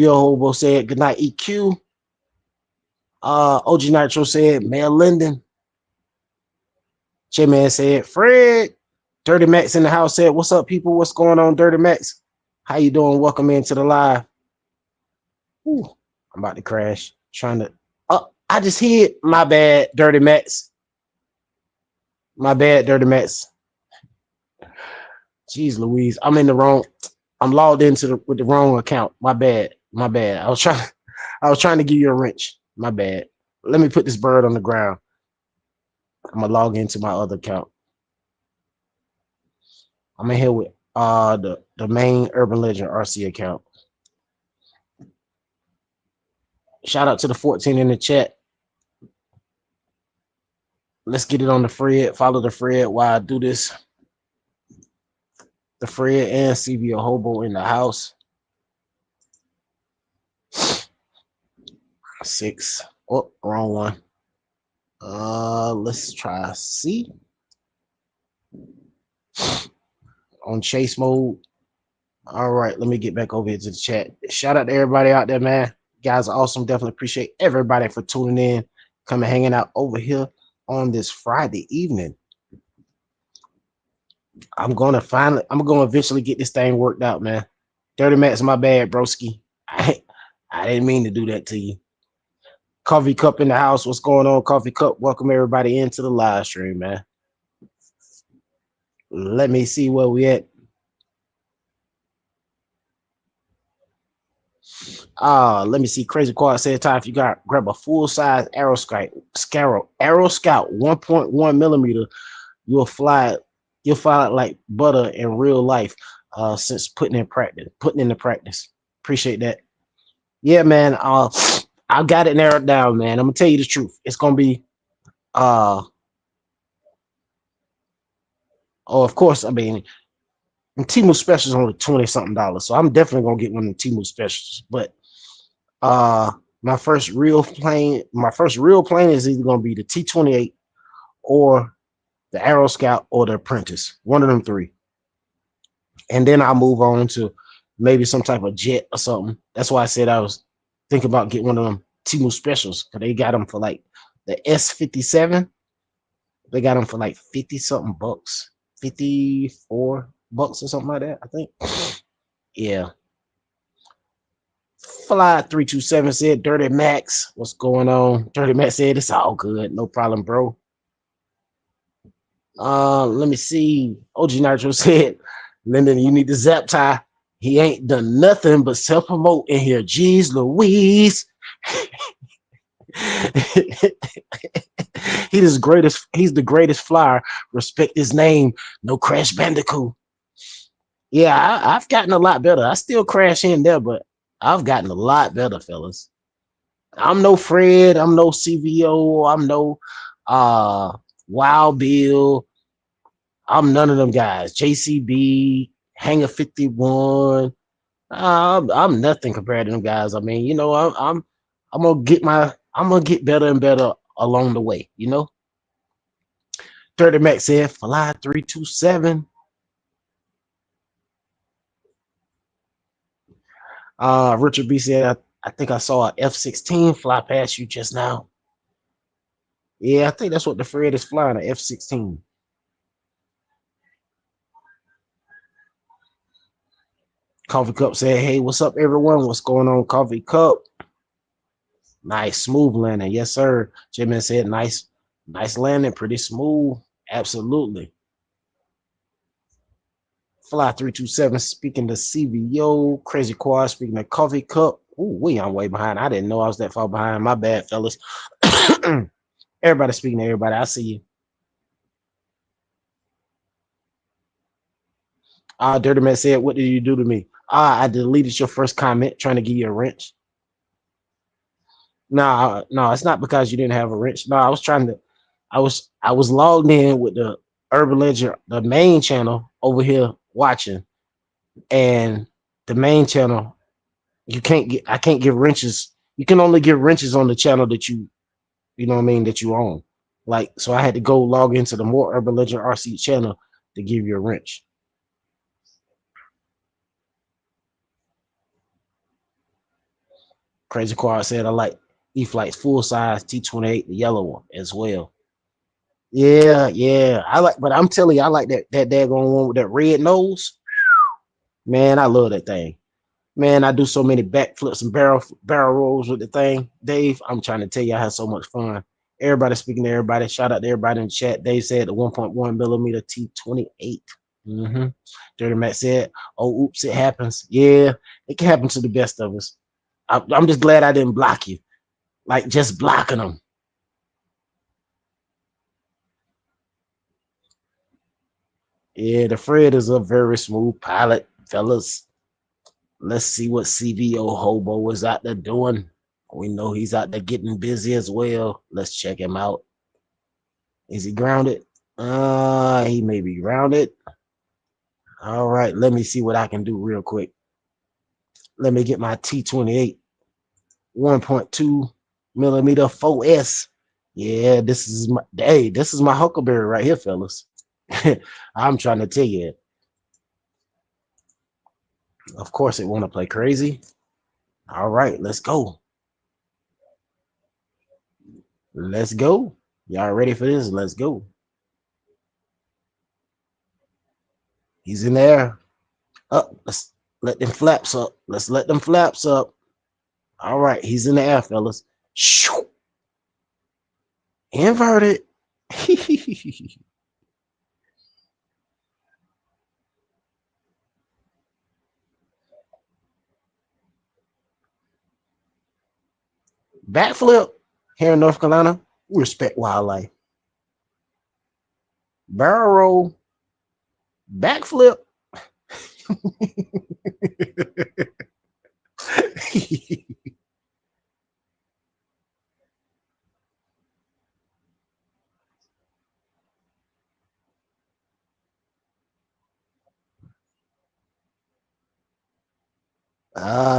Hobo said, good night, EQ. OG Nitro said, Mel Linden. J-Man said, Fred. Dirty Max in the house said, what's up, people? What's going on, Dirty Max? How you doing? Welcome into the live. Ooh, I'm about to crash. Trying to. Oh, I just hit. My bad, Dirty Max. My bad, Dirty Max. Jeez, Louise, I'm in the wrong. I'm logged into with the wrong account. My bad. My bad. I was trying. I was trying to give you a wrench. My bad. Let me put this bird on the ground. I'm gonna log into my other account. I'm in here with the main Urban Legend RC account. Shout out to the 14 in the chat. Let's get it on the Fred. Follow the Fred while I do this. The Fred and CB Hobo in the house. 6. Oh, wrong one. Let's try C. On chase mode. All right, let me get back over here to the chat. Shout out to everybody out there, man. You guys are awesome. Definitely appreciate everybody for tuning in, coming hanging out over here on this Friday evening. I'm gonna eventually get this thing worked out, man. 30 minutes, my bad, broski. I didn't mean to do that to you. Coffee Cup in the house. What's going on, Coffee Cup? Welcome everybody into the live stream, man. Let me see where we at. Let me see. Crazy Quad said, Ty, if you grab a full size Aero Scout 1.1 millimeter, you'll fly it like butter in real life. Since putting in the practice. Appreciate that. Yeah, man. I got it narrowed down, man. I'm gonna tell you the truth. It's gonna be oh, of course. I mean, Temu specials only $20-something, so I'm definitely gonna get one of the Temu specials. But my first real plane is either gonna be the T28 or the Aero Scout or the Apprentice, one of them three. And then I'll move on to maybe some type of jet or something. That's why I said I was thinking about getting one of them Temu specials, because they got them for like the S57. They got them for like 50-something bucks, 54 bucks or something like that, I think. Yeah. Fly 327 said, Dirty Max, what's going on? Dirty Max said, it's all good. No problem, bro. Let me see. OG Nitro said, Lyndon, you need the zap tie. He ain't done nothing but self-promote in here. Jeez Louise. He's the greatest flyer. Respect his name. No Crash Bandicoot. Yeah, I've gotten a lot better. I still crash in there, but I've gotten a lot better, fellas. I'm no Fred. I'm no CVO. I'm no Wild Bill. I'm none of them guys. JCB, Hanger 51. I'm nothing compared to them guys. I mean, you know, I'm gonna get better and better along the way, you know. 30 Max said, Fly 327. Richard B said, I think I saw a F-16 fly past you just now. Yeah, I think that's what the Fred is flying, an F-16. Coffee Cup said, hey, what's up, everyone? What's going on, Coffee Cup? Nice, smooth landing. Yes, sir. J-Man said, nice landing, pretty smooth. Absolutely. Fly 327 speaking to CVO. Crazy Quad speaking to Coffee Cup. Ooh, I'm way behind. I didn't know I was that far behind. My bad, fellas. Everybody speaking to everybody. I see you. Dirty Man said, what did you do to me? I deleted your first comment trying to give you a wrench. No, it's not because you didn't have a wrench. No, I was logged in with the Urban Legend, the main channel over here watching. And the main channel, I can't give wrenches. You can only give wrenches on the channel that you know what I mean, that you own. Like, so I had to go log into the More Urban Legend RC channel to give you a wrench. Crazy Quad said, I like E-Flight's full size T28, the yellow one as well. Yeah. But I'm telling you, I like that daggone one with that red nose. Man, I love that thing. Man, I do so many backflips and barrel rolls with the thing. Dave, I'm trying to tell you, I had so much fun. Everybody speaking to everybody. Shout out to everybody in the chat. Dave said the 1.1 millimeter T28. Mm-hmm. Dirty Matt said, "Oh, oops, it happens. Yeah, it can happen to the best of us. I'm just glad I didn't block you. Like just blocking them. Yeah, the Fred is a very smooth pilot, fellas. Let's see what CVO Hobo is out there doing. We know he's out there getting busy as well. Let's check him out. Is he grounded? He may be grounded. All right, let me see what I can do real quick. Let me get my T28 1.2 millimeter 4S. Yeah, this is my Huckleberry right here, fellas. I'm trying to tell you. Of course, it want to play crazy. All right, let's go. Let's go. Y'all ready for this? Let's go. He's in there. Up. Let's let them flaps up. Let's let them flaps up. All right, he's in the air, fellas. Shoo. Inverted. Backflip here in North Carolina. We respect wildlife. Barrel roll. Backflip.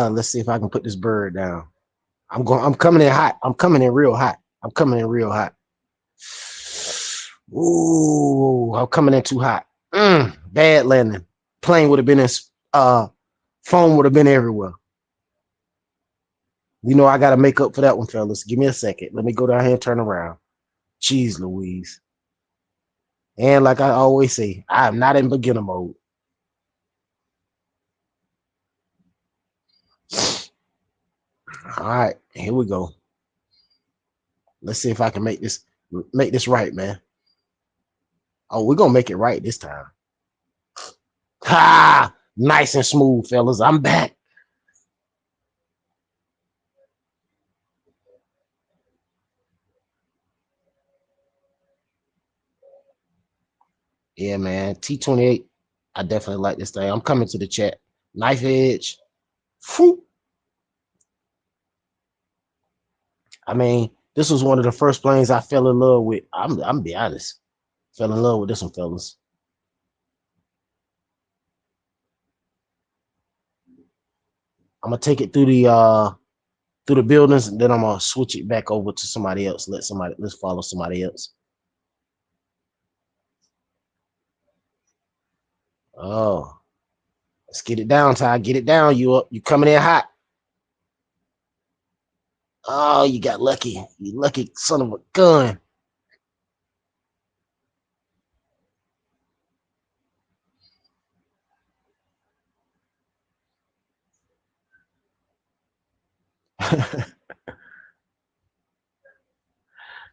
Let's see if I can put this bird down. I'm coming in hot. I'm coming in real hot. I'm coming in real hot. Ooh, I'm coming in too hot. Bad landing. Plane would have been in phone would have been everywhere. You know, I gotta make up for that one, fellas. Give me a second. Let me go down here and turn around. Jeez Louise. And like I always say, I am not in beginner mode. All right, here we go. Let's see if I can make this right, man. Oh, we're gonna make it right this time. Ha! Nice and smooth, fellas. I'm back. Yeah, man. T28. I definitely like this thing. I'm coming to the chat. Knife edge. Whew. I mean, this was one of the first planes I fell in love with. I'm be honest. Fell in love with this one, fellas. I'm gonna take it through the buildings, and then I'm gonna switch it back over to somebody else. Let's follow somebody else. Oh, let's get it down, Ty. Get it down. You up? You coming in hot? Oh, you got lucky. You lucky son of a gun.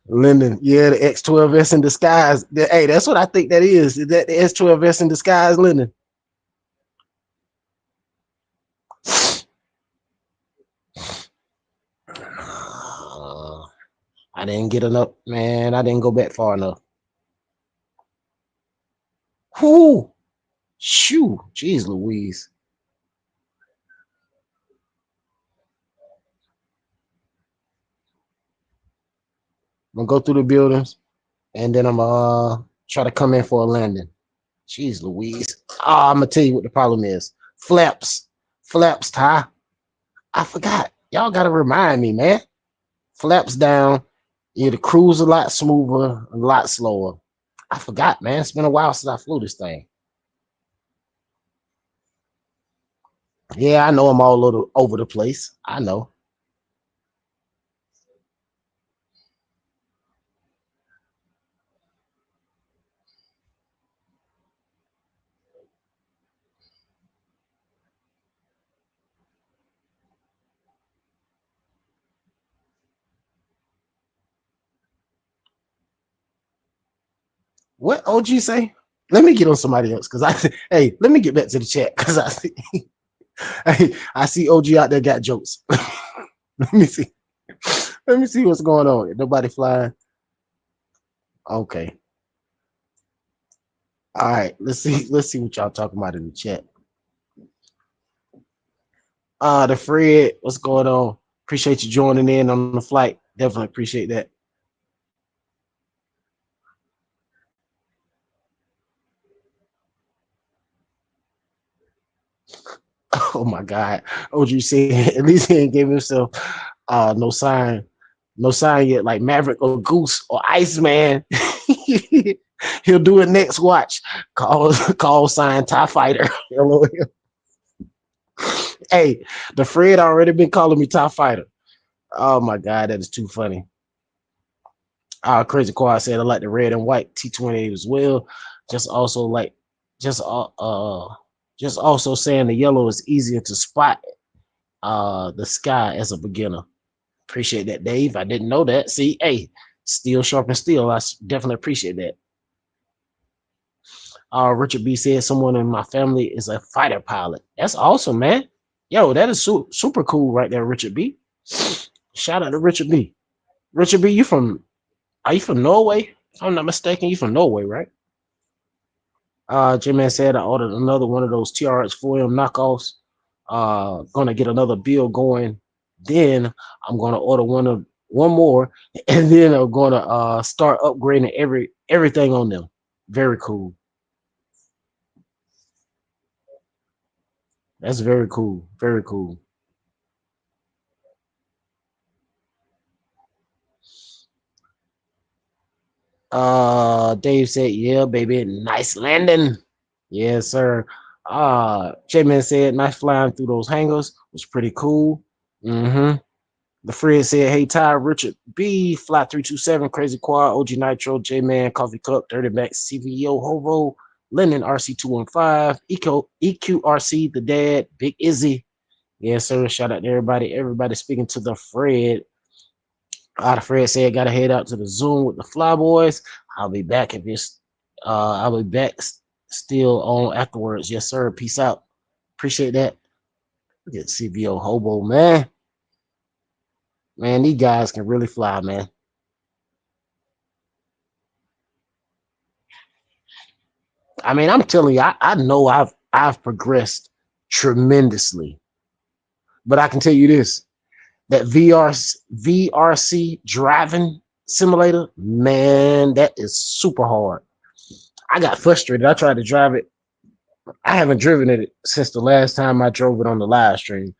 Lyndon, yeah, the X12S in disguise. Hey, that's what I think that is. Is that the S12S in disguise, Lyndon? I didn't get enough, man. I didn't go back far enough. Whoo! Shoo! Jeez Louise. I'm gonna go through the buildings and then I'm try to come in for a landing. Jeez Louise. I'm gonna tell you what the problem is. Flaps. Flaps, Ty. I forgot. Y'all gotta remind me, man. Flaps down. Yeah, the cruise a lot smoother, a lot slower. I forgot, man. It's been a while since I flew this thing. Yeah, I know I'm all over the place. I know. What OG say? Let me get on somebody else because hey, let me get back to the chat because I see hey, I see OG out there got jokes. Let me see. Let me see what's going on. Nobody flying. Okay. All right. Let's see. Let's see what y'all talking about in the chat. The Fred, what's going on? Appreciate you joining in on the flight. Definitely appreciate that. Oh my God. OG said at least he ain't gave himself no sign, no sign yet, like Maverick or Goose or Iceman. He'll do it next. Watch. Call sign TIE Fighter. LOL. Hey, the Fred already been calling me TIE Fighter. Oh my God, that is too funny. Crazy Quad said I like the red and white T28 as well. Just also like just just also saying the yellow is easier to spot the sky as a beginner. Appreciate that, Dave. I didn't know that. See, hey, steel sharp and steel. Definitely appreciate that. Richard B said someone in my family is a fighter pilot. That's awesome, man. Yo, that is super cool right there, Richard B. Shout out to Richard B. Richard B, are you from Norway? If I'm not mistaken, you from Norway, right? J-Man said I ordered another one of those TRX-4M knockoffs. Gonna get another bill going. Then I'm gonna order one more, and then I'm gonna start upgrading everything on them. Very cool. That's very cool. Very cool. Dave said, "Yeah, baby, nice landing." Yes, sir. J-Man said, "Nice flying through those hangars. Was pretty cool." Mm-hmm. The Fred said, "Hey, Ty, Richard B, Fly 327, Crazy Quad, OG Nitro, J Man, Coffee Cup, Dirty Back, CVO, Hovo, Lennon, RC215, EQRC, The Dad, Big Izzy." Yes, sir. Shout out to everybody. Everybody speaking to the Fred. The Fred said, "Got to head out to the Zoom with the Fly Boys. I'll be back if it's, I'll be back still on afterwards." Yes, sir. Peace out. Appreciate that. Look at CVO Hobo, man. Man, these guys can really fly, man. I mean, I'm telling you, I know I've progressed tremendously. But I can tell you this: that VRC driving simulator, man, that is super hard. I got frustrated. I tried to drive it. I haven't driven it since the last time I drove it on the live stream.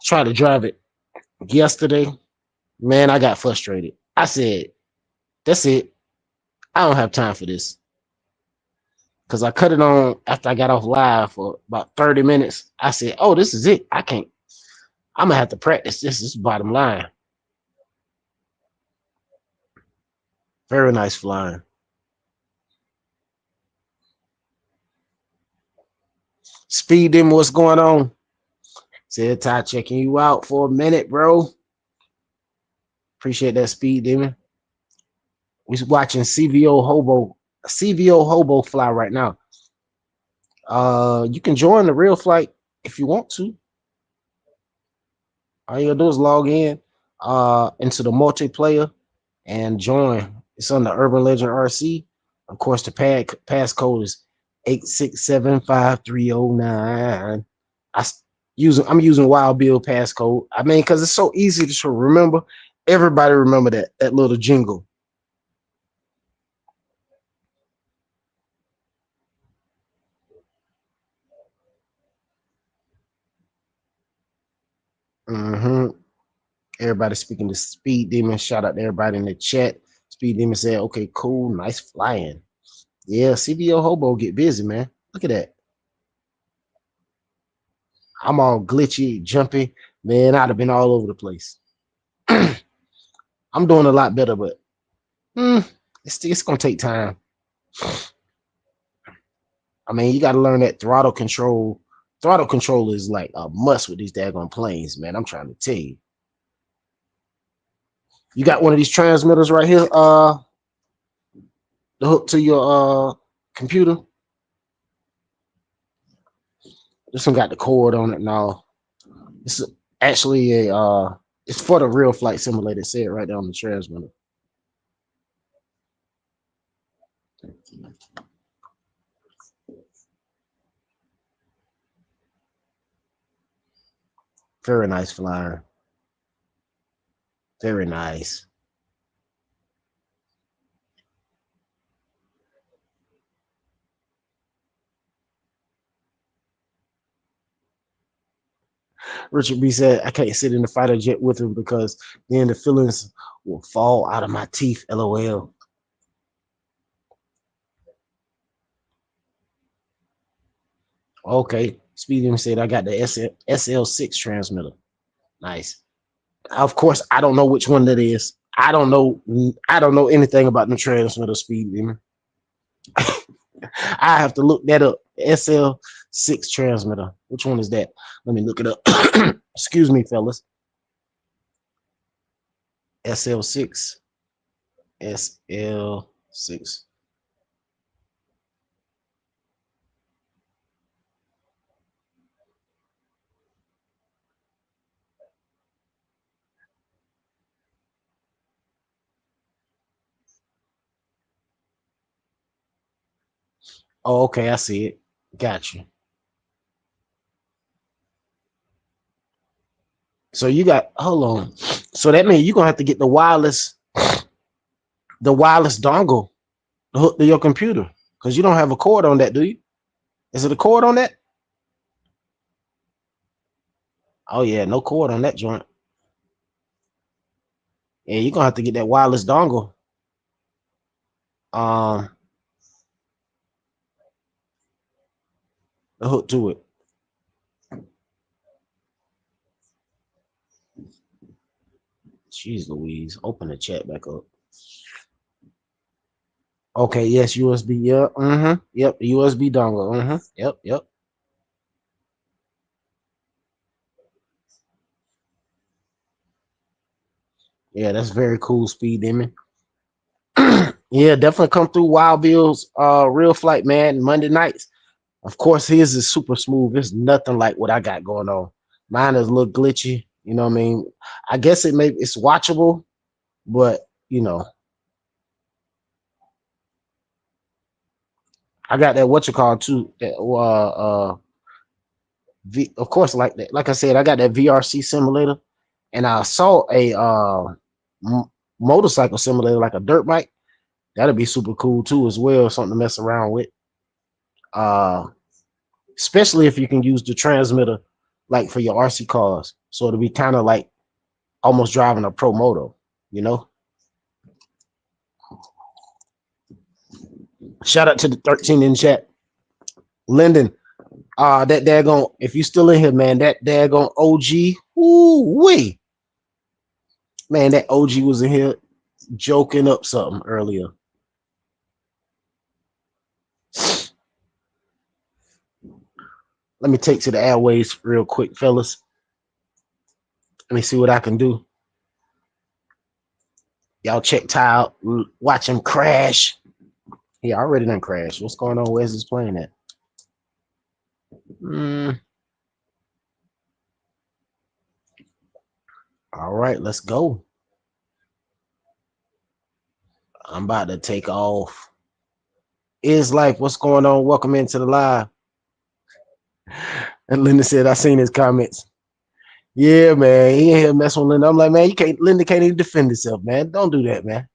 Tried to drive it yesterday. Man, I got frustrated. I said, "That's it. I don't have time for this." Because I cut it on after I got off live for about 30 minutes. I said, "Oh, this is it. I can't. I'm gonna have to practice this. This is bottom line." Very nice flying. Speed Demon, what's going on? Said Ty checking you out for a minute, bro. Appreciate that, Speed Demon. We watching CVO Hobo fly right now. You can join the real flight if you want to. All you gotta do is log in into the multiplayer and join. It's on the Urban Legend RC. Of course, the passcode is 8675309. I'm using Wild Bill passcode. I mean, because it's so easy to remember. Everybody remember that little jingle. Mm-hmm. Everybody speaking to Speed Demon. Shout out to everybody in the chat. Speed Demon said, "Okay, cool, nice flying." Yeah, CBO Hobo get busy, man. Look at that. I'm all glitchy, jumpy. Man, I'd have been all over the place. I'm doing a lot better, but it's gonna take time. I mean, you got to learn that throttle control. Throttle control is like a must with these daggone planes, man. I'm trying to tell you. You got one of these transmitters right here, The hook to your computer. This one got the cord on it now. This is actually a it's for the real flight simulator. It said right there on the transmitter. Very nice flyer. Very nice. Richard B said, I can't sit in the fighter jet with him because then the feelings will fall out of my teeth. LOL. Okay. Speedy said, I got the SL6 transmitter. Nice. Of course, I don't know which one that is. I don't know anything about the transmitter speed limit. I have to look that up. SL6 transmitter. Which one is that? Let me look it up. Excuse me, fellas. SL6. SL6. Oh, okay, I see it. Got you. So you got, hold on. So that means you're gonna have to get the wireless dongle to hook to your computer. Because you don't have a cord on that, do you? Is it a cord on that? Oh yeah, no cord on that joint. Yeah, you're gonna have to get that wireless dongle. Um hook to it. Jeez Louise. Open the chat back up. Okay, yes, USB. Yeah. Yep, USB dongle. Yep, yep. Yeah, that's very cool, Speed Demon. Yeah, definitely come through Wild Bill's real flight, man, Monday nights. Of course, his is super smooth. It's nothing like what I got going on. Mine is a little glitchy, you know what I mean? I guess it's watchable, but you know, I got that what you call too. That of course, like that. Like I said, I got that VRC simulator, and I saw a motorcycle simulator, like a dirt bike. That'd be super cool too, as well. Something to mess around with. Uh, Especially if you can use the transmitter, like for your RC cars. So it'll be kind of like almost driving a pro moto, you know. Shout out to the 13 in chat, Lyndon. That daggone, if you still in here, man, that daggone OG, ooh wee, man, that OG was in here joking up something earlier. Let me take to the airways real quick, fellas. Let me see what I can do. Y'all check Ty out, watch him crash. He already done crashed. What's going on? Where's this playing at? All right, let's go. I'm about to take off. Is life? What's going on? Welcome into the live. And Linda said, I seen his comments. Yeah, man. He ain't here messing with Linda. I'm like, man, Linda can't even defend herself, man. Don't do that, man.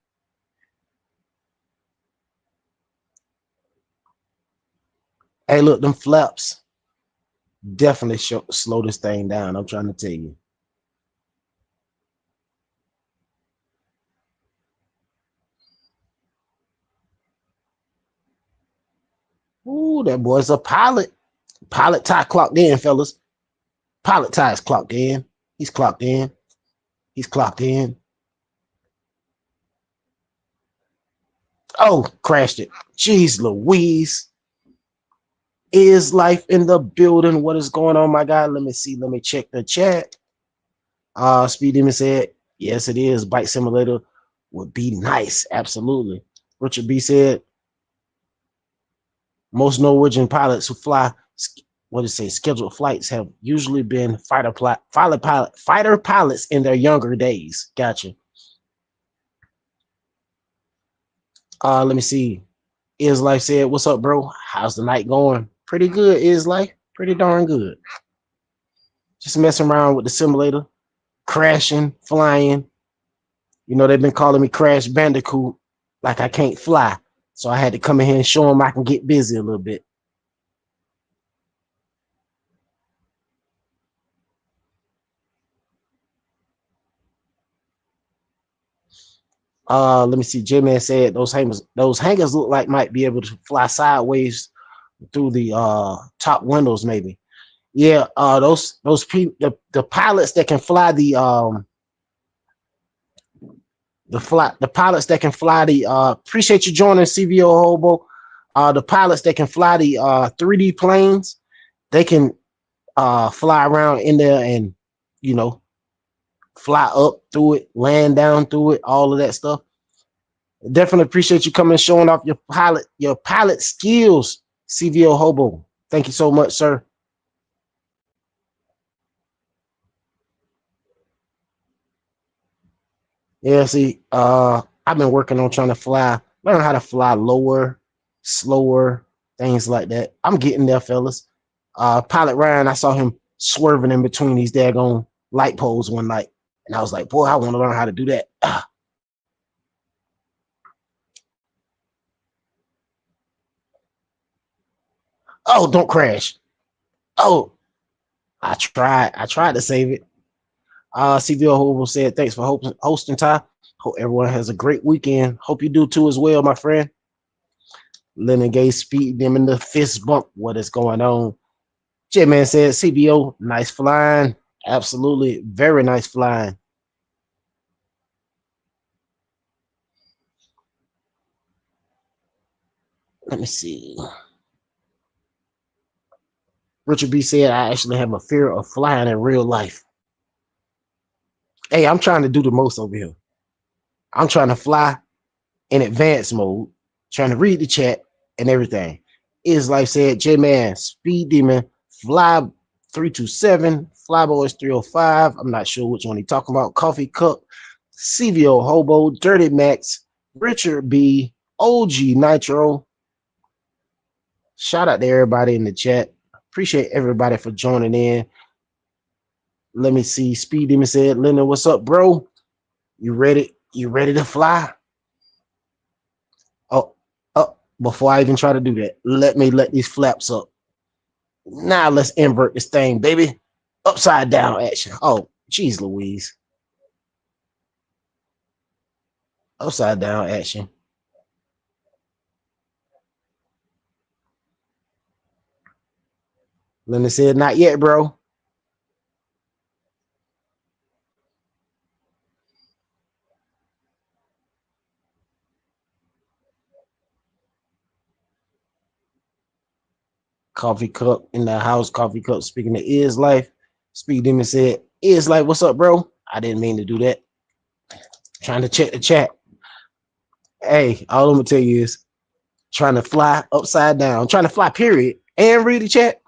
Hey, look, them flaps definitely slow this thing down. I'm trying to tell you. Ooh, that boy's a pilot. Pilot Ty clocked in, fellas. Pilot Ty is clocked in. He's clocked in. He's clocked in. Oh, crashed it. Jeez Louise. Is life in the building? What is going on, my guy? Let me see. Let me check the chat. Speed Demon said, yes, it is. Bike simulator would be nice. Absolutely. Richard B said, Most Norwegian pilots who fly, what did it say, scheduled flights have usually been fighter pilots in their younger days. Gotcha. Let me see. Is Life said, "What's up, bro? How's the night going?" Pretty good, Is Life. Pretty darn good. Just messing around with the simulator, crashing, flying. You know, they've been calling me Crash Bandicoot, like I can't fly. So I had to come in here and show them I can get busy a little bit. Let me see. J-Man said those hangers look like might be able to fly sideways through the top windows, maybe. Yeah, the pilots that can fly the pilots that can fly the appreciate you joining CVO Hobo. The pilots that can fly the 3D planes, they can fly around in there and you know fly up through it, land down through it, all of that stuff. Definitely appreciate you coming and showing off your pilot skills, CVO Hobo. Thank you so much, sir. Yeah, see, I've been working on trying to learn how to fly lower, slower, things like that. I'm getting there, fellas. Pilot Ryan, I saw him swerving in between these daggone light poles one night, and I was like, boy, I want to learn how to do that. Oh, don't crash. Oh, I tried to save it. CVO Hobo said, thanks for hosting, Ty. Hope everyone has a great weekend. Hope you do too as well, my friend. Lennon Gay speed them in the fist bump. What is going on? J-Man said, CBO, nice flying. Absolutely, very nice flying. Let me see. Richard B said, I actually have a fear of flying in real life. Hey, I'm trying to do the most over here. I'm trying to fly in advanced mode, trying to read the chat and everything. Is Life said, J-Man, Speed Demon, Fly 327, Flyboys 305. I'm not sure which one he's talking about. Coffee Cup, CVO Hobo, Dirty Max, Richard B, OG Nitro. Shout out to everybody in the chat. Appreciate everybody for joining in. Let me see. Speed Demon said, Leonard, what's up, bro? You ready? You ready to fly? Oh, before I even try to do that, let me let these flaps up. Now let's invert this thing, baby. Upside down action. Oh, geez, Louise. Upside down action. Leonard said, not yet, bro. Coffee Cup in the house. Coffee Cup speaking to Is Life. Speed Demon said, Is Life, what's up, bro? I didn't mean to do that. Trying to check the chat. Hey, all I'm gonna tell you is trying to fly upside down, trying to fly, period, and read the chat.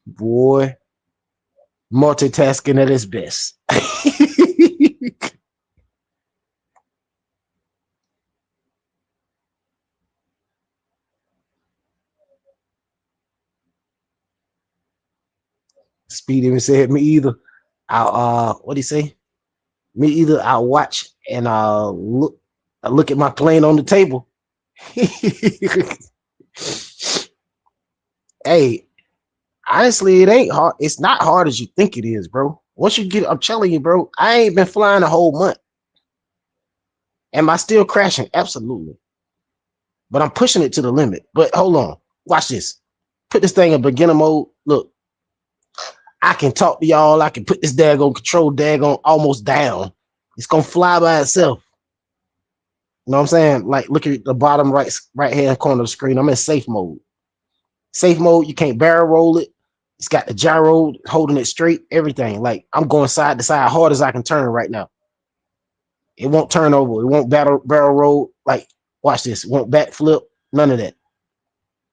Boy, multitasking at its best. Speed even said, me either. I'll what do you say? Me either. I'll watch and I'll look at my plane on the table. Hey, honestly, it ain't hard. It's not hard as you think it is, bro. Once you get, I'm telling you, bro, I ain't been flying a whole month. Am I still crashing? Absolutely. But I'm pushing it to the limit. But hold on. Watch this. Put this thing in beginner mode. Look, I can talk to y'all. I can put this daggone control daggone almost down. It's gonna fly by itself. You know what I'm saying? Like, look at the bottom right hand corner of the screen. I'm in safe mode. Safe mode, you can't barrel roll it. It's got the gyro holding it straight, everything. Like, I'm going side to side hard as I can turn right now. It won't turn over. It won't barrel roll. Like, watch this. It won't backflip. None of that.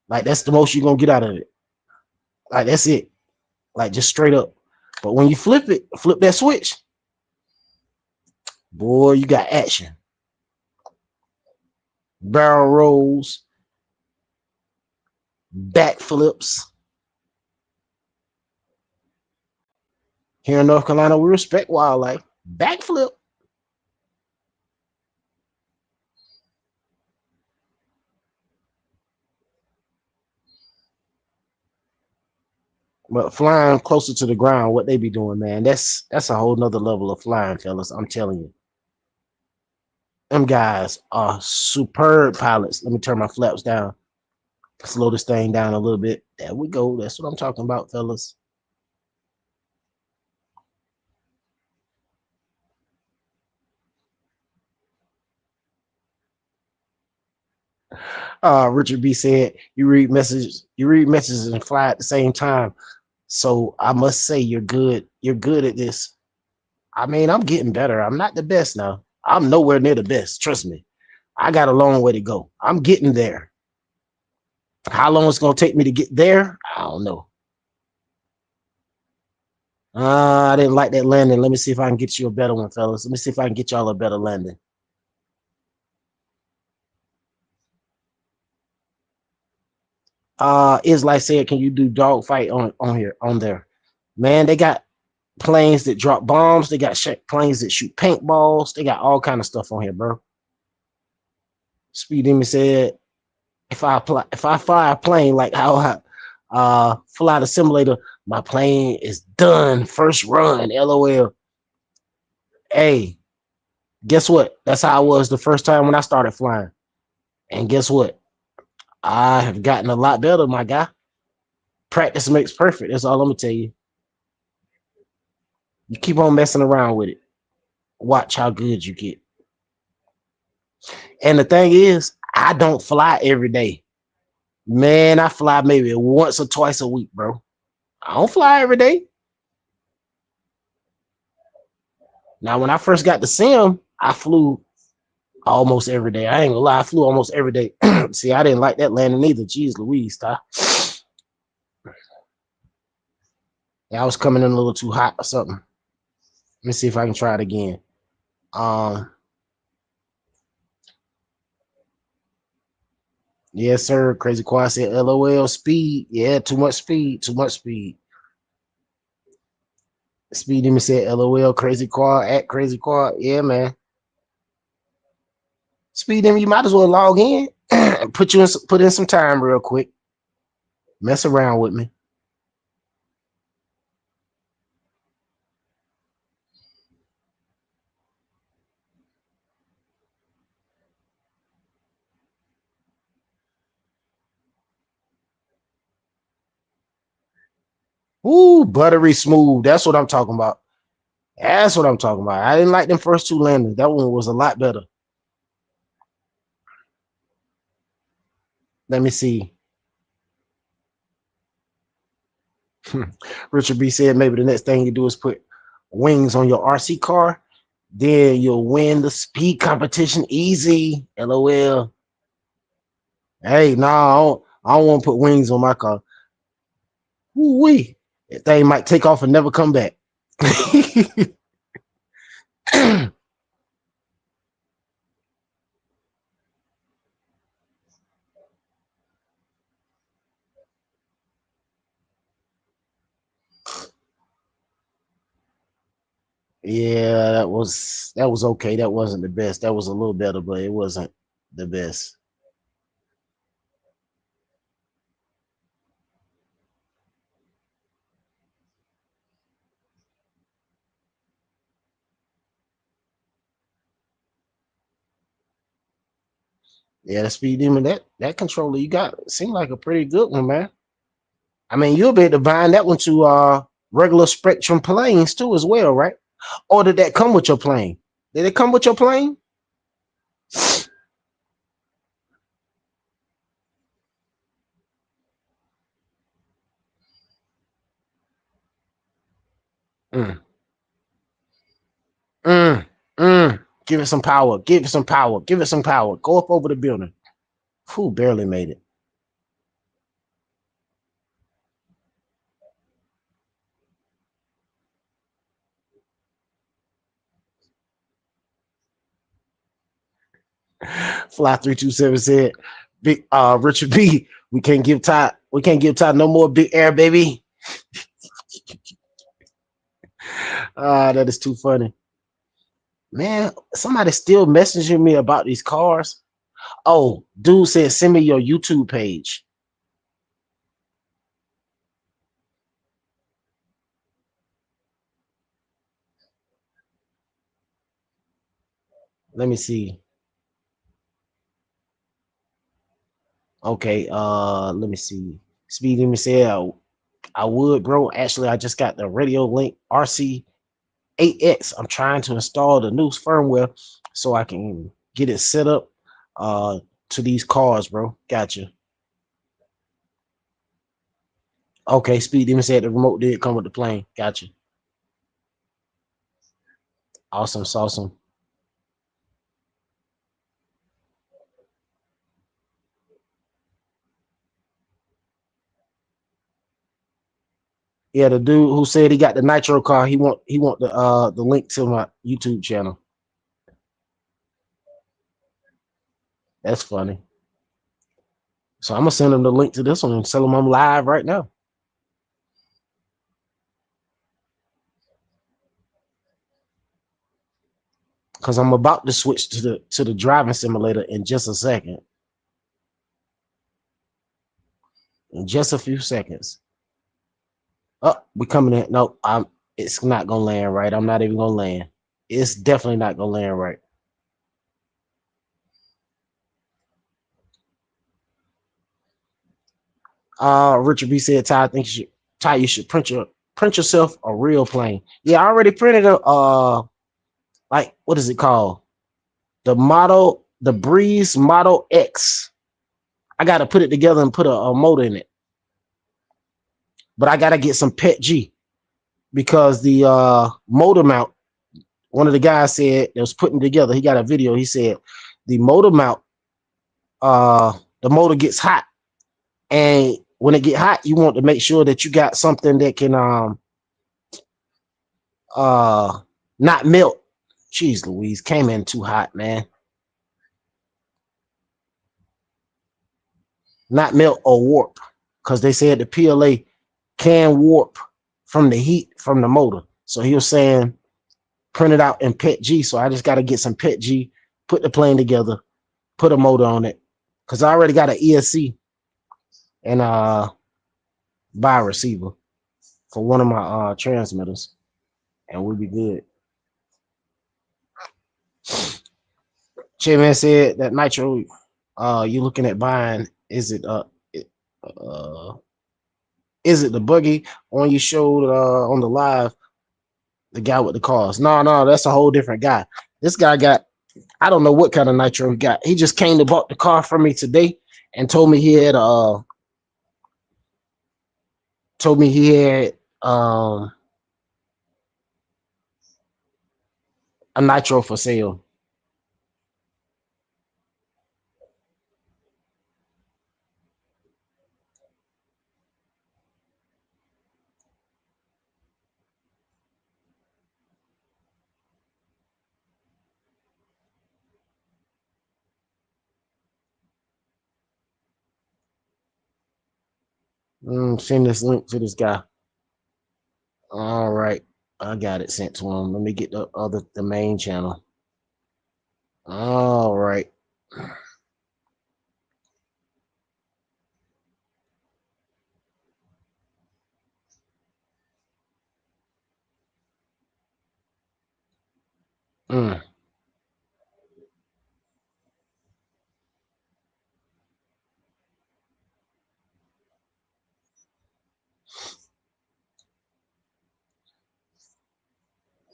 Like that's the most you're gonna get out of it. Like that's it. Like just straight up. But when you flip it, flip that switch, boy, you got action. Barrel rolls, backflips. Here in North Carolina, we respect wildlife. Backflip. But flying closer to the ground, what they be doing, man, that's a whole nother level of flying, fellas. I'm telling you. Them guys are superb pilots. Let me turn my flaps down. Slow this thing down a little bit. There we go. That's what I'm talking about, fellas. Richard B said, you read messages and fly at the same time. So I must say you're good. You're good at this. I mean, I'm getting better. I'm not the best now. I'm nowhere near the best. Trust me. I got a long way to go. I'm getting there. How long it's gonna take me to get there? I don't know. I didn't like that landing. Let me see if I can get you a better one, fellas. Let me see if I can get y'all a better landing. Islight said, can you do dogfight on here on there? Man, they got planes that drop bombs. They got planes that shoot paintballs. They got all kind of stuff on here, bro. Speed Demon said, if I fly a plane like how I fly the simulator, my plane is done. First run, LOL. Hey, guess what? That's how I was the first time when I started flying. And guess what? I have gotten a lot better, my guy. Practice makes perfect. That's all I'm gonna tell you. You keep on messing around with it. Watch how good you get. And the thing is, I don't fly every day. Man, I fly maybe once or twice a week, bro. I don't fly every day. Now, when I first got the sim, I flew almost every day. I ain't gonna lie, I flew almost every day. See, I didn't like that landing either. Jeez Louise, Ty. Yeah, I was coming in a little too hot or something. Let me see if I can try it again. Um, yes, sir. Crazy Quad said, LOL, speed. Yeah, too much speed. Too much speed. Speed Demon said, LOL, Crazy Quad at Crazy Quad. Yeah, man. Speed Demon, you might as well log in and put in some time real quick. Mess around with me. Ooh, buttery smooth. That's what I'm talking about. That's what I'm talking about. I didn't like them first two landings. That one was a lot better. Let me see. Richard B said maybe the next thing you do is put wings on your RC car. Then you'll win the speed competition easy. LOL. Hey, no, I don't want to put wings on my car. Woo-wee. That thing might take off and never come back. Yeah, that was okay. That wasn't the best. That was a little better, but it wasn't the best. Yeah, the speed demon, that controller you got seemed like a pretty good one, man. I mean, you'll be able to bind that one to regular Spectrum planes too, as well, right? Or did that come with your plane? Did it come with your plane? Mm, mm, Give it some power. Give it some power. Give it some power. Go up over the building. Whew, barely made it. Fly 327 said, "Big Richard B, we can't give Ty no more big air, baby." That is too funny. Man, somebody still messaging me about these cars. Oh, dude said, "Send me your YouTube page." Let me see. Okay, let me see. Speed me said, I would, bro. Actually, I just got the Radio Link RC8X. I'm trying to install the new firmware so I can get it set up to these cars, bro. Gotcha. Okay, Speed Demon said the remote did come with the plane. Gotcha. Awesome, awesome. Yeah, the dude who said he got the nitro car, he want the link to my YouTube channel. That's funny. So I'm gonna send him the link to this one and tell him I'm live right now. Cause I'm about to switch to the driving simulator in just a second. In just a few seconds. Oh, we coming in. No, it's not gonna land right. I'm not even gonna land. It's definitely not gonna land right. Richard B said, Ty, you should print yourself a real plane. Yeah, I already printed a like what is it called? The Breeze Model X. I gotta put it together and put a motor in it. But I gotta get some PET G because the motor mount, one of the guys said that was putting together, he got a video, he said the motor mount, the motor gets hot. And when it get hot, you want to make sure that you got something that can uh not melt. Jeez Louise, came in too hot, man. Not melt or warp. Because they said the PLA can warp from the heat from the motor. So he was saying print it out in PET G. So I just gotta get some PET G, put the plane together, put a motor on it. Cause I already got an ESC and buy a receiver for one of my transmitters, and we'll be good. J-Man said that nitro you looking at buying, uh is it the buggy on you showed on the live, the guy with the cars? No, that's a whole different guy. This guy got, I don't know what kind of nitro he got. He just came to bought the car from me today and told me he had a nitro for sale. Send this link to this guy. All right, I got it sent to him. Let me get the main channel. All right. Mm.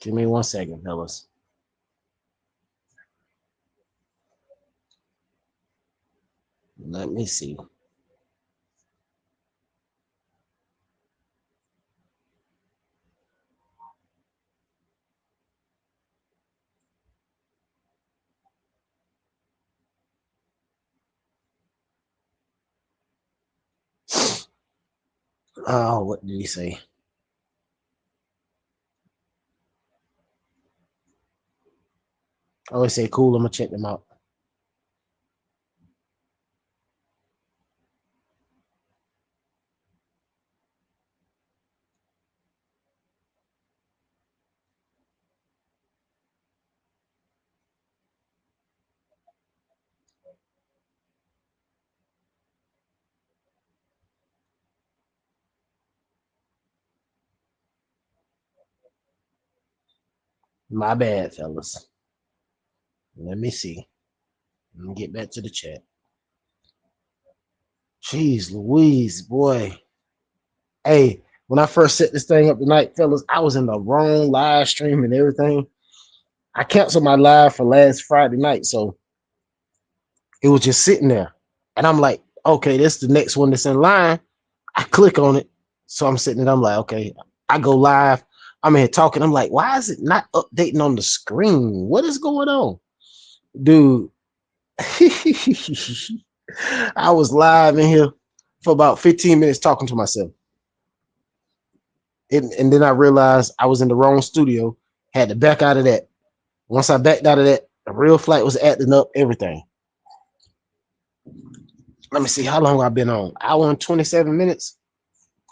Give me 1 second, fellas. Let me see. Oh, what did he say? Oh, he said, cool, I'm gonna check them out. My bad, fellas. Let me see. Let me get back to the chat. Jeez Louise, boy. Hey, when I first set this thing up tonight, fellas, I was in the wrong live stream and everything. I canceled my live for last Friday night, so it was just sitting there. And I'm like, okay, this is the next one that's in line. I click on it. So I'm sitting there, I'm like, okay, I go live. I'm in here talking. I'm like, why is it not updating on the screen? What is going on? Dude, I was live in here for about 15 minutes talking to myself. And then I realized I was in the wrong studio, had to back out of that. Once I backed out of that, the real flight was acting up, everything. Let me see how long I've been on. Hour and 27 minutes.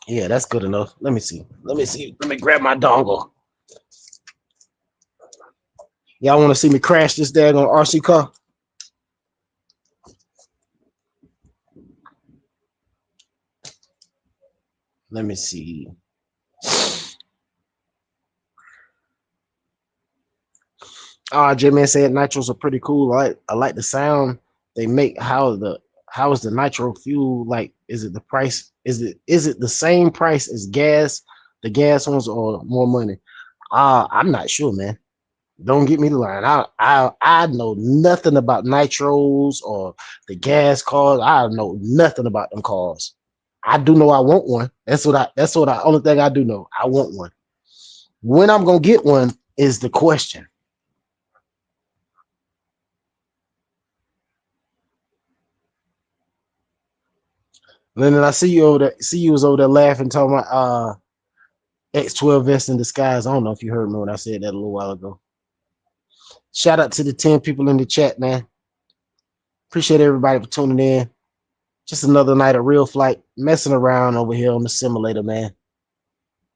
Yeah, that's good enough. Let me see. Let me see. Let me grab my dongle. Y'all want to see me crash this daggone RC car? Let me see. J-Man said nitros are pretty cool. I like the sound they make. How is the nitro fuel like? Is it the price? Is it the same price as gas, the gas ones, or more money? I'm not sure, man. Don't get me the line. I know nothing about nitros or the gas cars. I know nothing about them cars. I do know I want one. That's what I only thing I do know. I want one. When I'm gonna get one is the question. Lennon, I see you over there. See you was over there laughing, talking about X12 vest in disguise. I don't know if you heard me when I said that a little while ago. Shout out to the 10 people in the chat, man. Appreciate everybody for tuning in. Just another night of real flight, messing around over here on the simulator, man.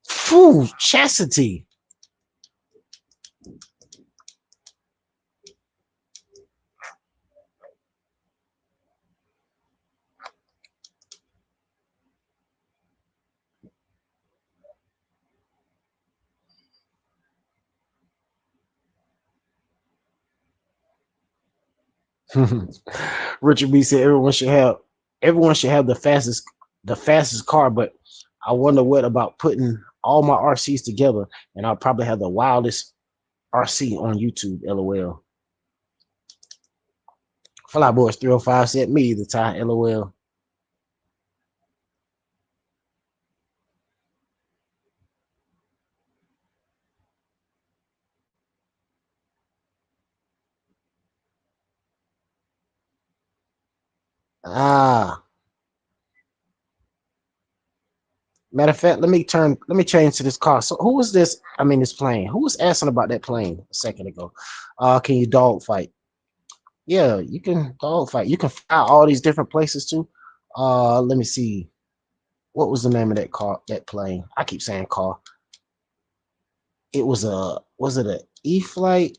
Phew, chastity. Richard B said everyone should have the fastest car, but I wonder what about putting all my RCs together, and I'll probably have the wildest RC on YouTube. LOL. Fly Boys 305 said me the time. LOL. Ah, matter of fact, let me change to this car. So who was this? I mean, this plane. Who was asking about that plane a second ago? Can you dog fight? Yeah, you can dog fight. You can fly all these different places too. Let me see. What was the name of that car? That plane? I keep saying car. It was was it a E flight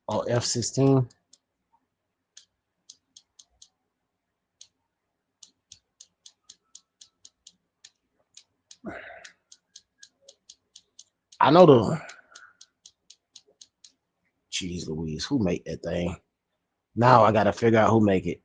or F-16? I know the. Jeez Louise, who made that thing? Now I gotta figure out who make it.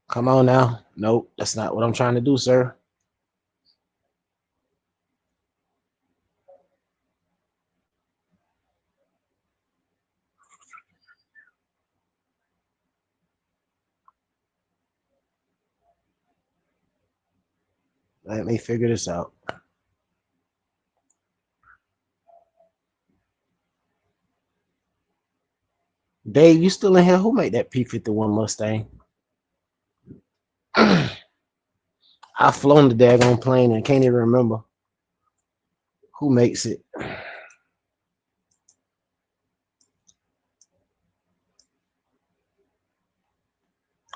Come on now. Nope, that's not what I'm trying to do, sir. Let me figure this out. Dave, you still in here? Who made that P-51 Mustang? I've flown the daggone plane and can't even remember who makes it.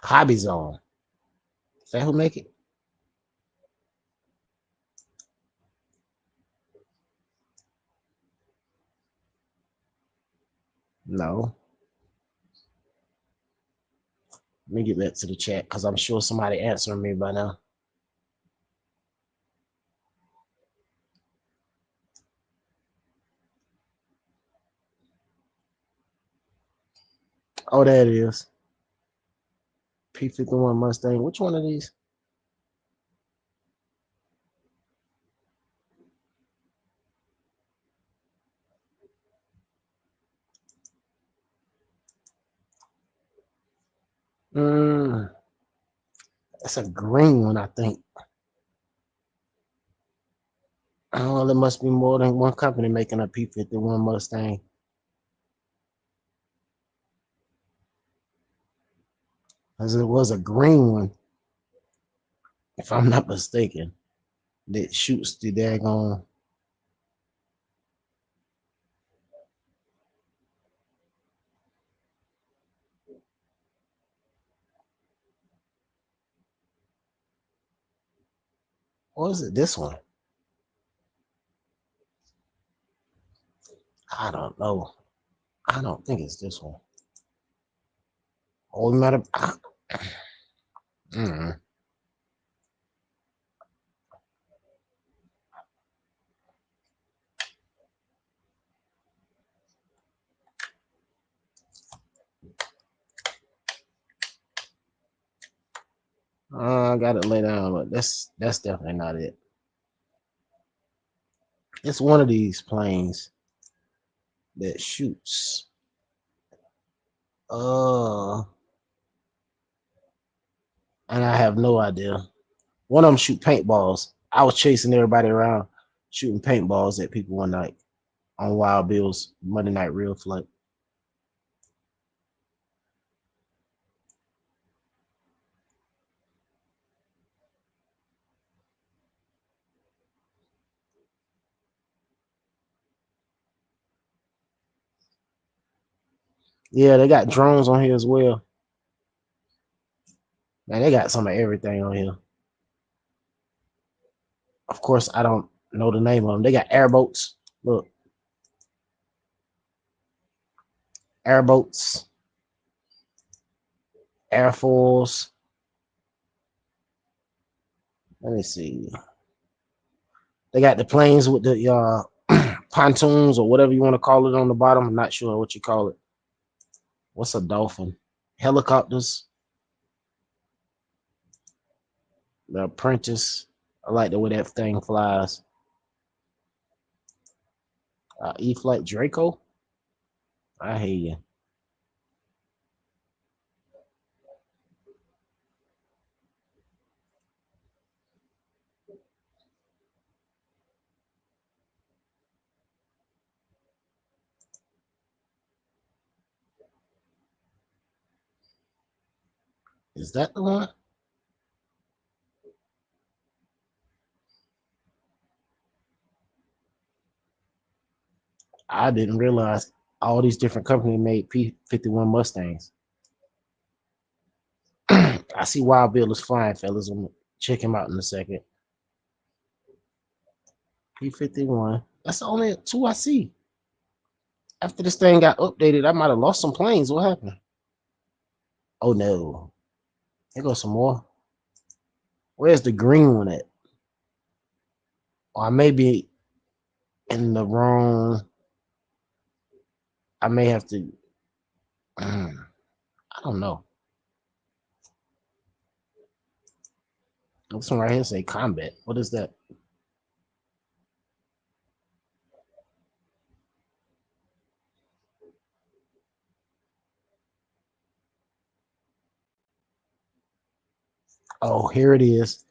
Hobby Zone. Is that who make it? No. Let me get back to the chat because I'm sure somebody answering me by now. Oh, there it is. P-51 Mustang. Which one of these? Mm, that's a green one, I think. Oh, there must be more than one company making a P-51 Mustang. Because it was a green one, if I'm not mistaken, that shoots the daggone. Or is it this one? I don't know. I don't think it's this one. Oh, matter. Mm, I got it laid down, but that's definitely not it. It's one of these planes that shoots. Uh, and I have no idea. One of them shoot paintballs. I was chasing everybody around shooting paintballs at people one night on Wild Bill's Monday Night Real Flight. Yeah, they got drones on here as well. Man, they got some of everything on here. Of course, I don't know the name of them. They got airboats. Look, airboats, Air Force. Let me see. They got the planes with the pontoons or whatever you want to call it on the bottom. I'm not sure what you call it. What's a dolphin? Helicopters. The Apprentice. I like the way that thing flies. E-Flight Draco. I hear you. Is that the one? I didn't realize all these different companies made P-51 Mustangs. I see Wild Bill is flying, fellas. I'm gonna check him out in a second. P-51. That's the only two I see. After this thing got updated, I might have lost some planes. What happened? Oh no. Here goes some more. Where's the green one at? Or I may be in the wrong. I may have to. I don't know. This one right here say combat. What is that? Oh, here it is.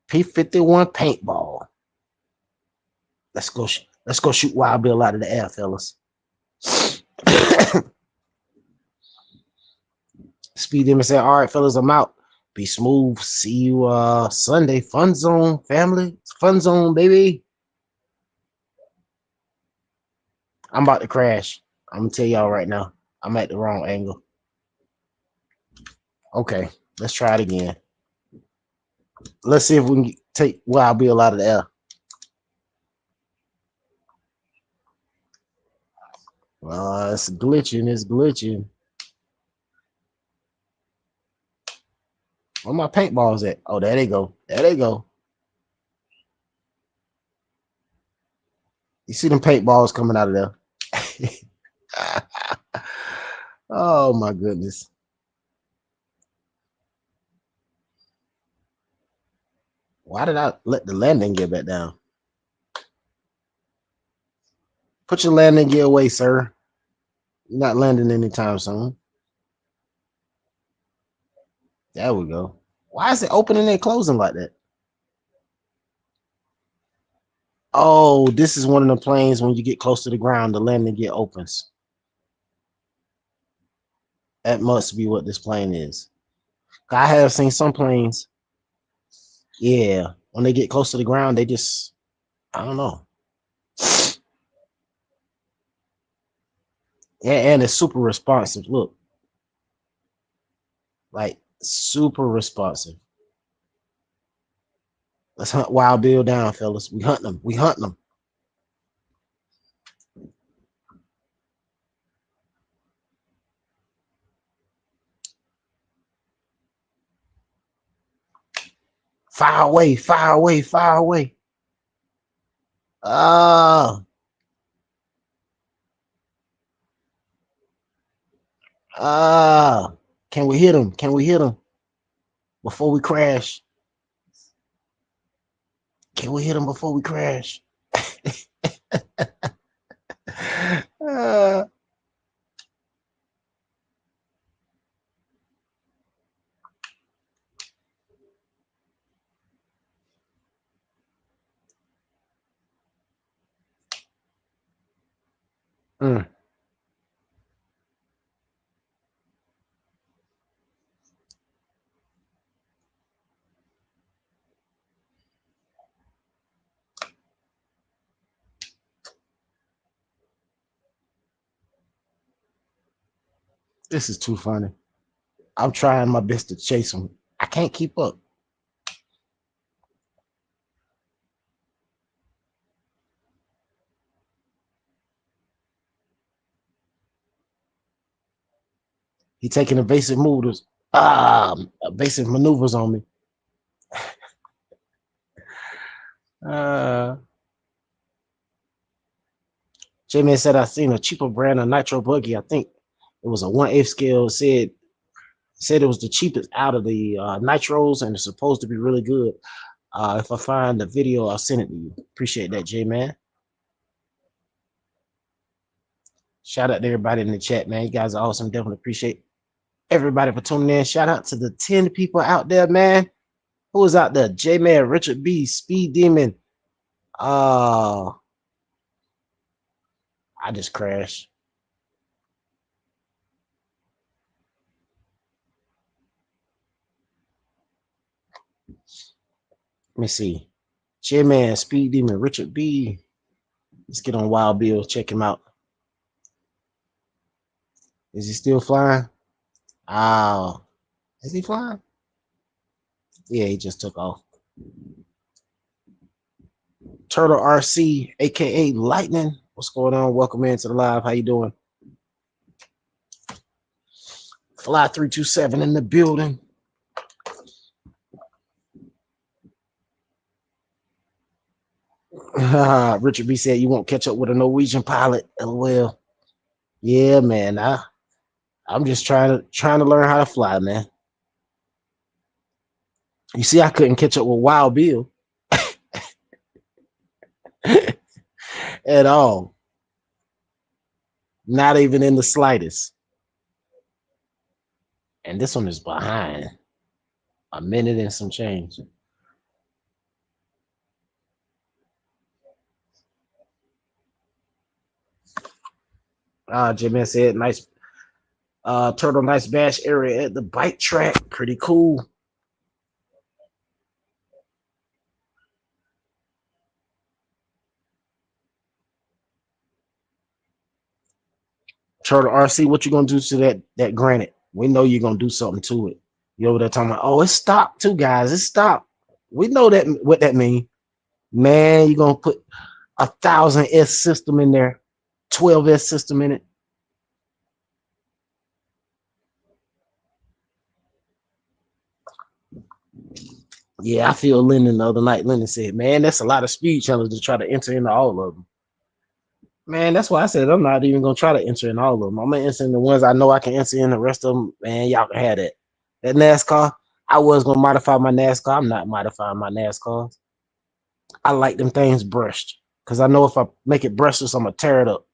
P-51 paintball. Let's go. Let's go shoot Wild Bill out of the air, fellas. Speed Demon said, all right, fellas, I'm out. Be smooth. See you Sunday. Fun zone, family. It's fun zone, baby. I'm about to crash. I'm gonna tell y'all right now. I'm at the wrong angle. Okay, let's try it again. Let's see if we can take Wild Bill out of the air. It's glitching. It's glitching. Where my paintballs at? Oh, there they go. There they go. You see them paintballs coming out of there? Oh my goodness. Why did I let the landing gear back down? Put your landing gear away, sir. You're not landing anytime soon. There we go. Why is it opening and closing like that? Oh, this is one of the planes when you get close to the ground, the landing gear opens. That must be what this plane is. I have seen some planes, yeah, when they get close to the ground, they just, I don't know. Yeah, and it's super responsive. Look, like super responsive. Let's hunt Wild Bill down, fellas. We hunting them. We hunting them. Fire away, fire away, fire away. Ah, ah. Can we hit him? Can we hit him before we crash? Can we hit him before we crash? uh, mm. This is too funny. I'm trying my best to chase him. I can't keep up. He taking evasive moves. Evasive maneuvers on me. Uh, J-Man said I seen a cheaper brand of nitro buggy. I think it was a 1/8 scale. Said it was the cheapest out of the nitros, and it's supposed to be really good. If I find the video, I'll send it to you. Appreciate that, J-Man. Shout out to everybody in the chat, man. You guys are awesome. Definitely appreciate everybody for tuning in. Shout out to the 10 people out there, man. Who is out there? J-Man, Richard B, Speed Demon. Uh, I just crashed. Let me see. J-Man, Speed Demon, Richard B. Let's get on Wild Bill. Check him out. Is he still flying? Oh, is he flying? Yeah, he just took off. Turtle RC, aka Lightning. What's going on? Welcome into the live. How you doing? Fly 327 in the building. Richard B said you won't catch up with a Norwegian pilot. LOL. Yeah, man. I'm just trying to learn how to fly, man. You see, I couldn't catch up with Wild Bill at all. Not even in the slightest. And this one is behind a minute and some change. J-Man said, nice Turtle Nice Bash area at the bike track. Pretty cool. Turtle RC, what you gonna do to that granite? We know you're gonna do something to it. You over there talking about, oh, it's stopped too, guys. It's stopped. We know that what that means. Man, you're gonna put 1,000S system in there, 12S system in it. Yeah, I feel Lennon the other night. Lennon said, man, that's a lot of speed challenges to try to enter into all of them. Man, that's why I said I'm not even gonna try to enter in all of them. I'm gonna enter in the ones I know I can enter in. The rest of them, man, y'all can have that. That NASCAR, I was gonna modify my NASCAR. I'm not modifying my NASCAR. I like them things brushed because I know if I make it brushless, I'm gonna tear it up.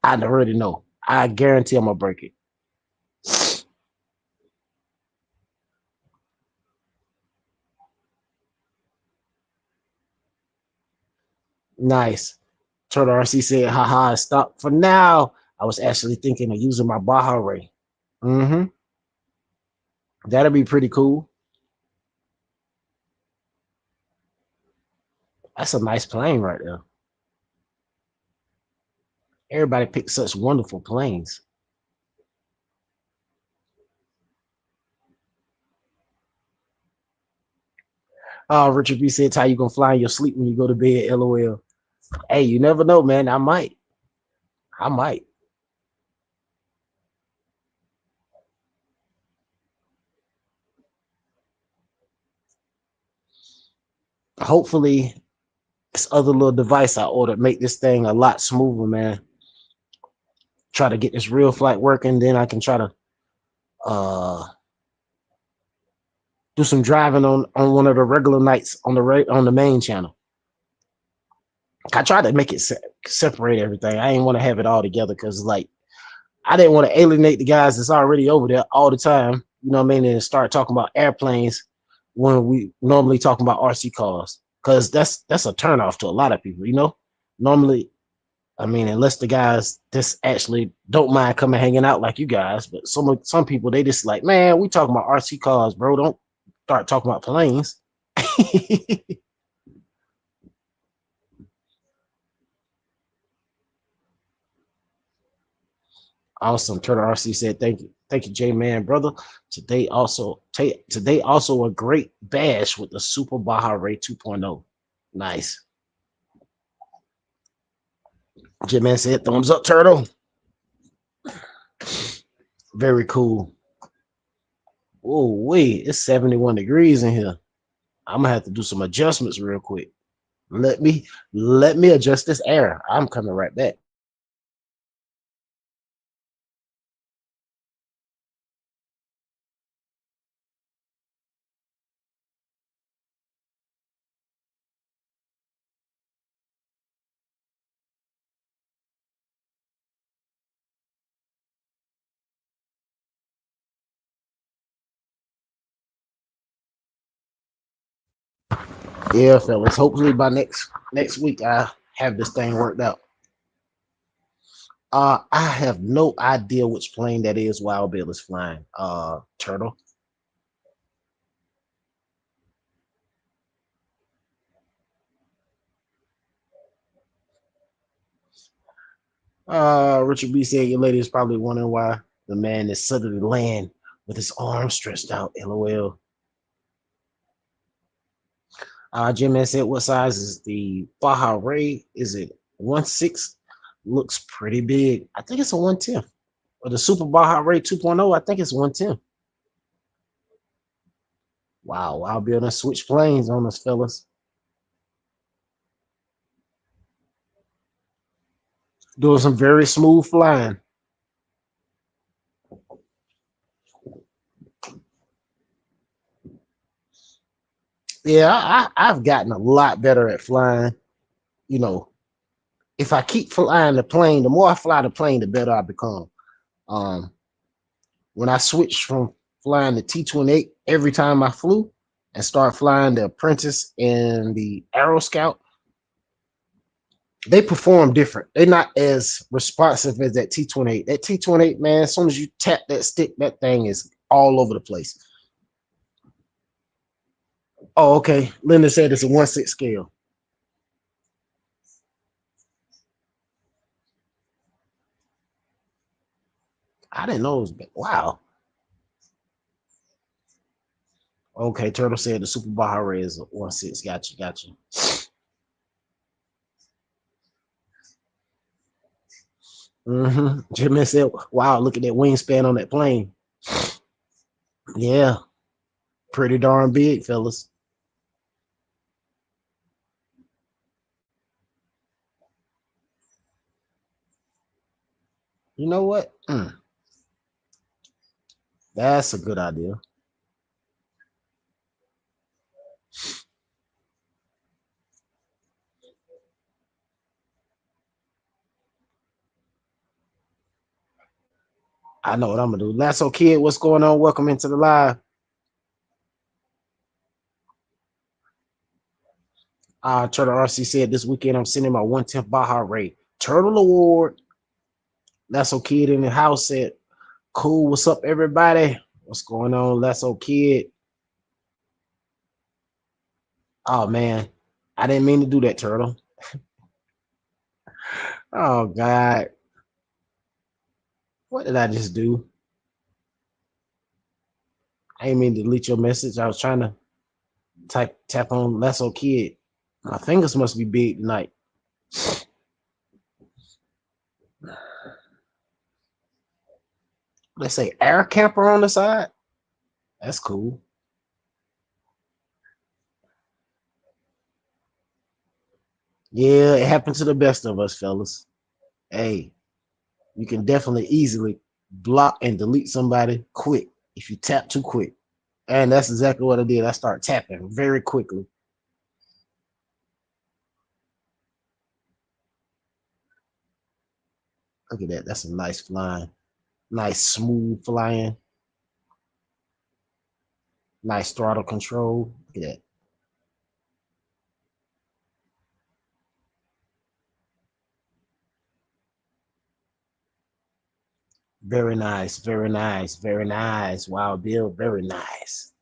I already know. I guarantee I'm gonna break it. Nice. Turtle RC said, haha, stop for now. I was actually thinking of using my Baja Ray. Mm-hmm. That'll be pretty cool. That's a nice plane right there. Everybody picked such wonderful planes. Richard B said, how you gonna fly in your sleep when you go to bed? LOL. Hey, you never know, man. I might. I might. Hopefully, this other little device I ordered make this thing a lot smoother, man. Try to get this real flight working, then I can try to uh do some driving on one of the regular nights on the main channel. I tried to make it separate everything. I didn't want to have it all together because like I didn't want to alienate the guys that's already over there all the time. You know what I mean? And start talking about airplanes when we normally talking about RC cars because that's a turnoff to a lot of people. You know, normally, I mean, unless the guys just actually don't mind coming hanging out like you guys, but some people they just like, man, we talking about RC cars, bro. Don't start talking about planes. Awesome. Turtle RC said, thank you, J Man, brother. Today also a great bash with the Super Baja Ray 2.0. Nice. J Man said, thumbs up, Turtle. Very cool. Oh, wait, it's 71 degrees in here. I'm gonna have to do some adjustments real quick. Let me adjust this air. I'm coming right back. Yeah, fellas. Hopefully by next week I have this thing worked out. I have no idea which plane that is Wild Bill is flying. Turtle. Richard B said your lady is probably wondering why the man is suddenly land with his arms stretched out. LOL. Jim Man said, what size is the Baja Ray? Is it 1/6? Looks pretty big. I think it's a 110. Or the Super Baja Ray 2.0, I think it's 110. Wow, I'll be able to switch planes on us, fellas. Doing some very smooth flying. Yeah, I've gotten a lot better at flying. You know, if I keep flying the plane, the more I fly the plane, the better I become. Um, when I switched from flying the T-28 every time I flew and start flying the Apprentice and the Aero Scout, They perform different. They're not as responsive as that T28. That T28, man, as soon as you tap that stick, that thing is all over the place. Oh, okay. Linda said it's a 1/6 scale. I didn't know it was big. Wow. Okay, Turtle said the Super Baja Ray is a 1/6. Gotcha, gotcha. Jimmy said, wow, look at that wingspan on that plane. Yeah, pretty darn big, fellas. You know what? That's a good idea. I know what I'm gonna do. Lasso Kid, what's going on? Welcome into the live. Turtle RC said this weekend I'm sending my 1/10 Baja Ray. Turtle Award. Lasso Kid in the house said, cool, what's up, everybody? What's going on, Lasso Kid? Oh man, I didn't mean to do that, Turtle. Oh God. What did I just do? I didn't mean to delete your message. I was trying to tap on Lasso Kid. My fingers must be big tonight. Let's say air camper on the side. That's cool. Yeah, it happened to the best of us, fellas. Hey, you can definitely easily block and delete somebody quick if you tap too quick. And that's exactly what I did. I started tapping very quickly. Look at that. That's a nice flying. Nice smooth flying. Nice throttle control. Look at that. Very nice. Very nice. Very nice. Wow, Bill. Very nice.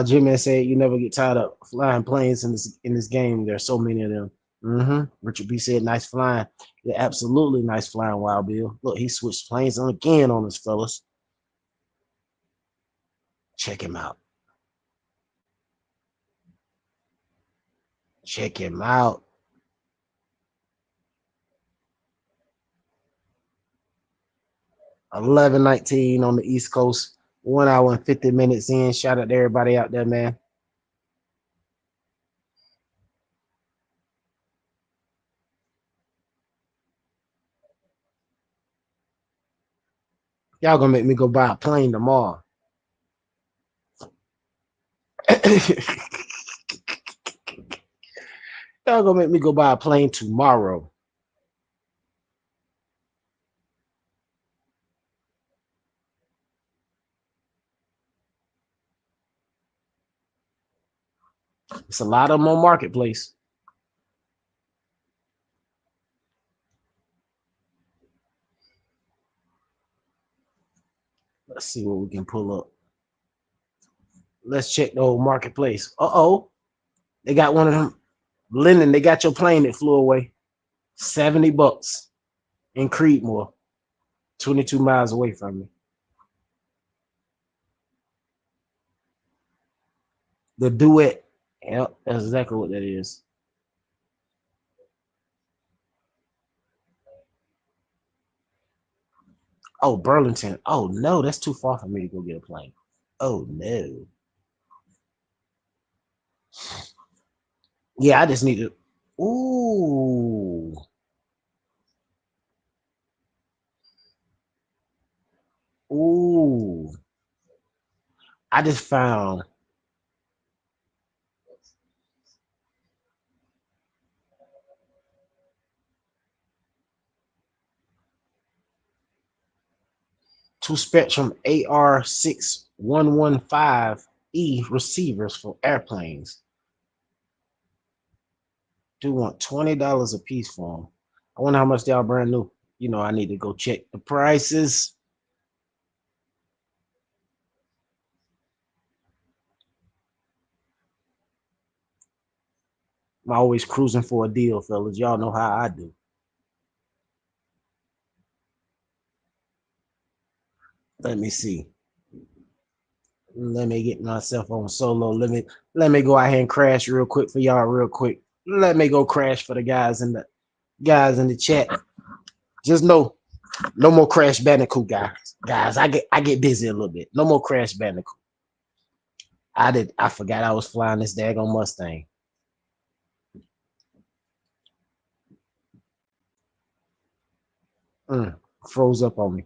Jimmy said you never get tired of flying planes in this game. There's so many of them. Richard B said nice flying. Yeah, absolutely nice flying, Wild Bill. Look, he switched planes on again on us, fellas. Check him out. Check him out. 11:19 on the East Coast. 1 hour and 50 minutes in. Shout out to everybody out there, man. Y'all gonna make me go buy a plane tomorrow. Y'all gonna make me go buy a plane tomorrow. It's a lot of them on Marketplace. Let's see what we can pull up. Let's check the old Marketplace. Uh-oh. They got one of them. Linden, they got your plane that flew away. $70 in Creedmoor, 22 miles away from me. The Duet. Yep, that's exactly what that is. Oh, Burlington. Oh no, that's too far for me to go get a plane. Oh no. Yeah, I just need to. Ooh. Ooh. I just found. Two Spectrum AR6115E receivers for airplanes. Do want $20 a piece for them. I wonder how much they are brand new. You know, I need to go check the prices. I'm always cruising for a deal, fellas. Y'all know how I do. Let me see. Let me get myself on solo. Let me go out here and crash real quick for y'all real quick. Let me go crash for the guys in the chat. Just know, no more Crash Bandicoot, guys. Guys, I get busy a little bit. No more Crash Bandicoot. I forgot I was flying this daggone Mustang. Froze up on me.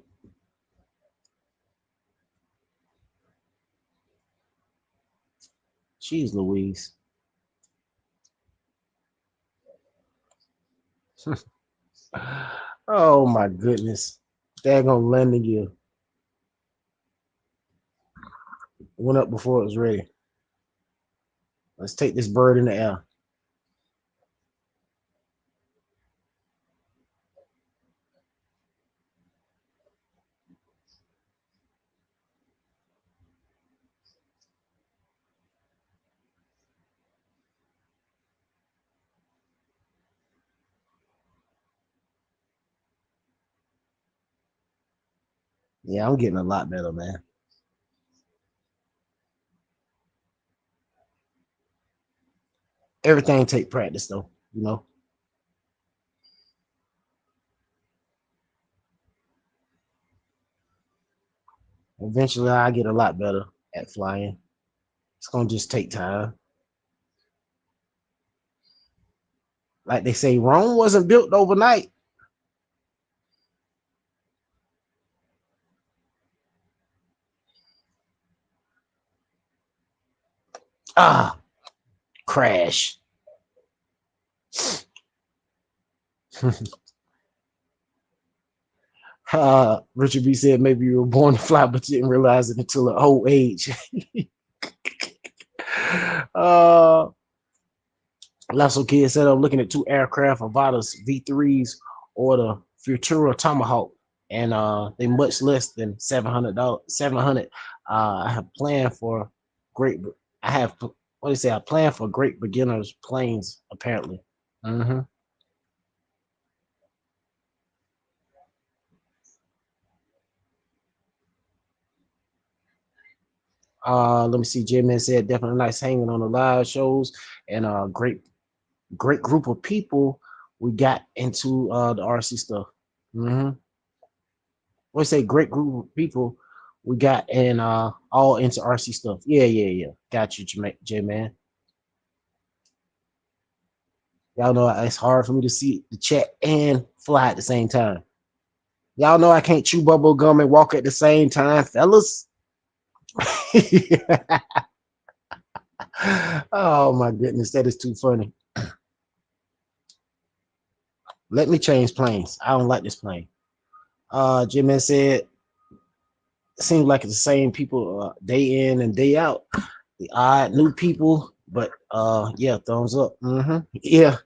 Jeez Louise. Oh my goodness. Daggone landing gear. Went up before it was ready. Let's take this bird in the air. Yeah, I'm getting a lot better, man. Everything take practice though, you know. Eventually I get a lot better at flying. It's gonna just take time. Like they say, Rome wasn't built overnight. Ah, crash. Richard B said maybe you were born to fly, but you didn't realize it until an old age. uh, Lasso Kid said I'm looking at two aircraft, Avadas V3s or the Futura Tomahawk, and they much less than $700. 700. I have planned for great. I have what do you say? I plan for great beginners planes apparently. Mm-hmm. Let me see. J-Man said definitely nice hanging on the live shows and great group of people we got into the RC stuff. Mm-hmm. What say great group of people we got and all into RC stuff. Yeah. Got you, J-Man. Y'all know it's hard for me to see the chat and fly at the same time. Y'all know I can't chew bubble gum and walk at the same time, fellas. Oh my goodness, that is too funny. Let me change planes. I don't like this plane. Jim said it seems like it's the same people day in and day out. The odd new people, but yeah, thumbs up. Yeah.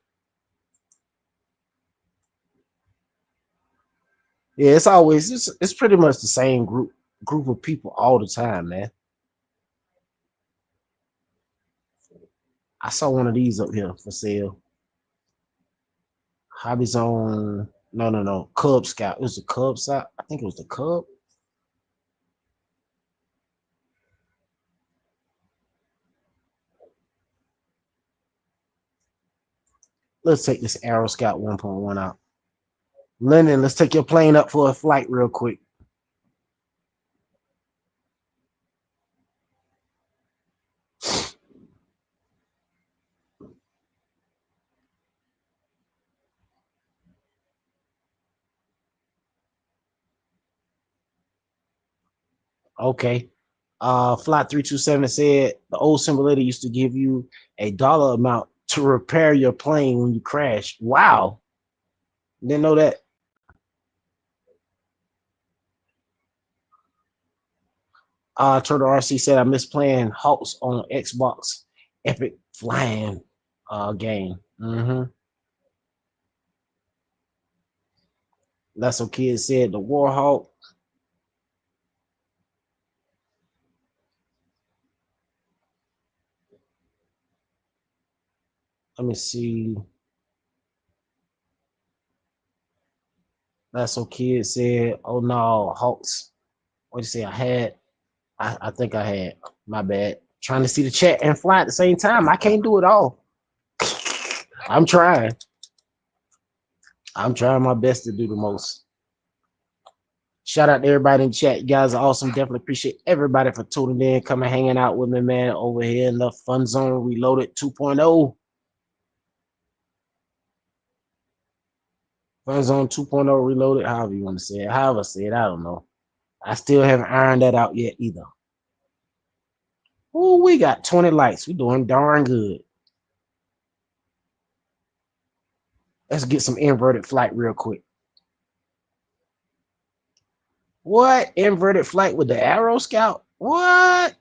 Yeah, it's pretty much the same group of people all the time, man. I saw one of these up here for sale. Hobby Zone. No. Cub Scout. It was the Cub Scout. I think it was the Cub. Let's take this Aero Scout 1.1 out. Lennon, let's take your plane up for a flight real quick. Okay. Flight 327 said the old simulator used to give you a dollar amount to repair your plane when you crash. Wow. Didn't know that. Turtle RC said I miss playing Hawks on Xbox Epic Flying game. That's what kids said. The Warhawk. Let me see. That's what kids said. Oh no, Hawks. What do you say? I think I had. My bad. Trying to see the chat and fly at the same time. I can't do it all. I'm trying. I'm trying my best to do the most. Shout out to everybody in the chat. You guys are awesome. Definitely appreciate everybody for tuning in, coming, hanging out with me, man, over here in the Fun Zone Reloaded 2.0. Fun Zone 2.0 Reloaded, however you want to say it. However I say it, I don't know. I still haven't ironed that out yet either. Oh, we got 20 likes. We're doing darn good. Let's get some inverted flight real quick. What? Inverted flight with the Arrow Scout? What?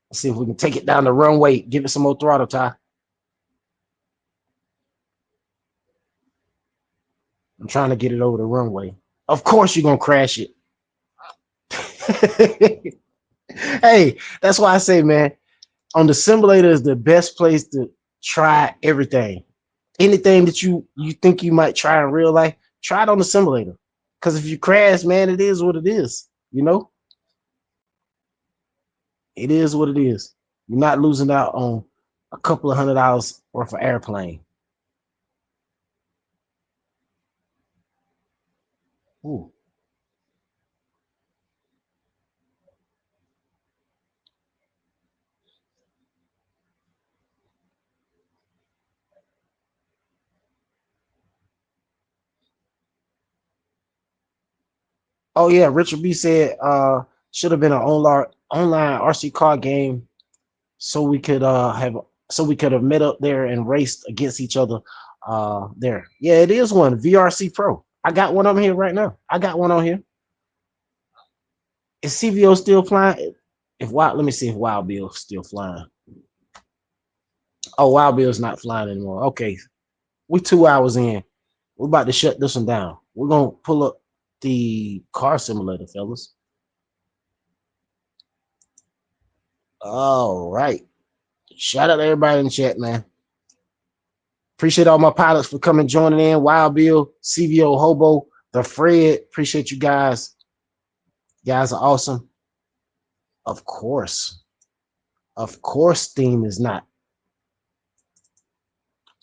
Let's see if we can take it down the runway. Give it some more throttle, Ty. I'm trying to get it over the runway. Of course you're going to crash it. Hey, that's why I say, man, on the simulator is the best place to try everything. Anything that you think you might try in real life, try it on the simulator. Because if you crash, man, it is what it is. You know? It is what it is. You're not losing out on a couple of $100 worth of airplane. Ooh. Oh yeah, Richard B said should have been an online RC car game so we could have met up there and raced against each other there. Yeah, it is one VRC Pro. I got one on here right now. I got one on here. Is CVO still flying? Let me see if Wild Bill's still flying. Oh, Wild Bill's not flying anymore. Okay, we're 2 hours in. We're about to shut this one down. We're gonna pull up the car simulator, fellas. All right. Shout out to everybody in the chat, man. Appreciate all my pilots for coming, joining in. Wild Bill, CVO Hobo, the Fred. Appreciate you guys. You guys are awesome. Of course. Of course, Steam is not.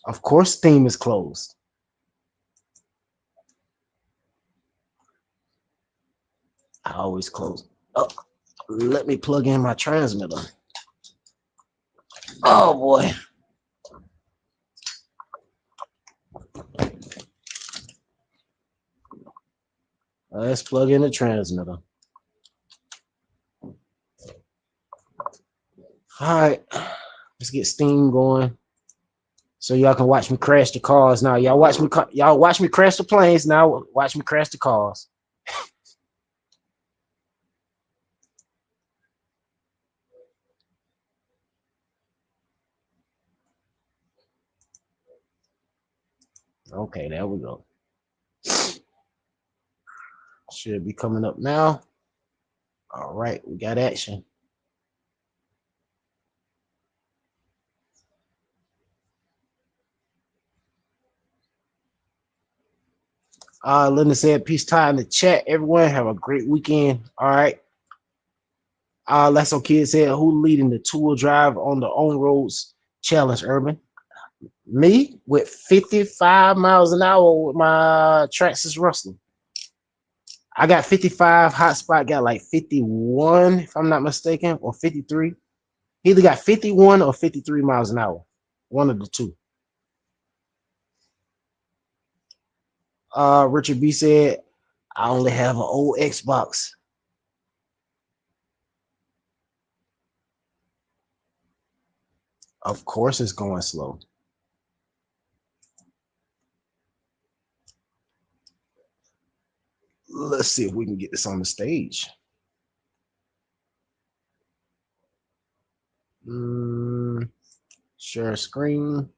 Of course, Steam is closed. I always close. Oh, let me plug in my transmitter. Oh boy. Let's plug in the transmitter. All right. Let's get Steam going. So y'all can watch me crash the cars now. Y'all watch me crash the planes now. Watch me crash the cars. Okay, there we go. Should be coming up now. All right, we got action. Linda said, peace time in the chat. Everyone have a great weekend. All right. Let's So Kid said, who leading the two-wheel drive on the on-roads challenge, Urban? Me with 55 miles an hour with my Traxxas Rustler. I got 55. Hotspot got like 51, if I'm not mistaken, or 53. He either got 51 or 53 miles an hour. One of the two. Richard B said, I only have an old Xbox. Of course it's going slow. Let's see if we can get this on the stage. Share screen.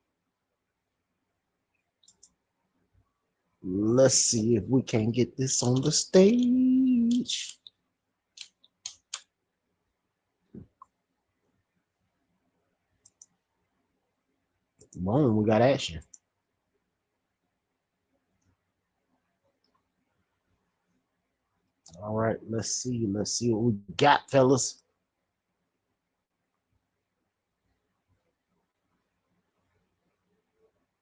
Let's see if we can get this on the stage. Boom, we got action. All right, let's see. Let's see what we got, fellas.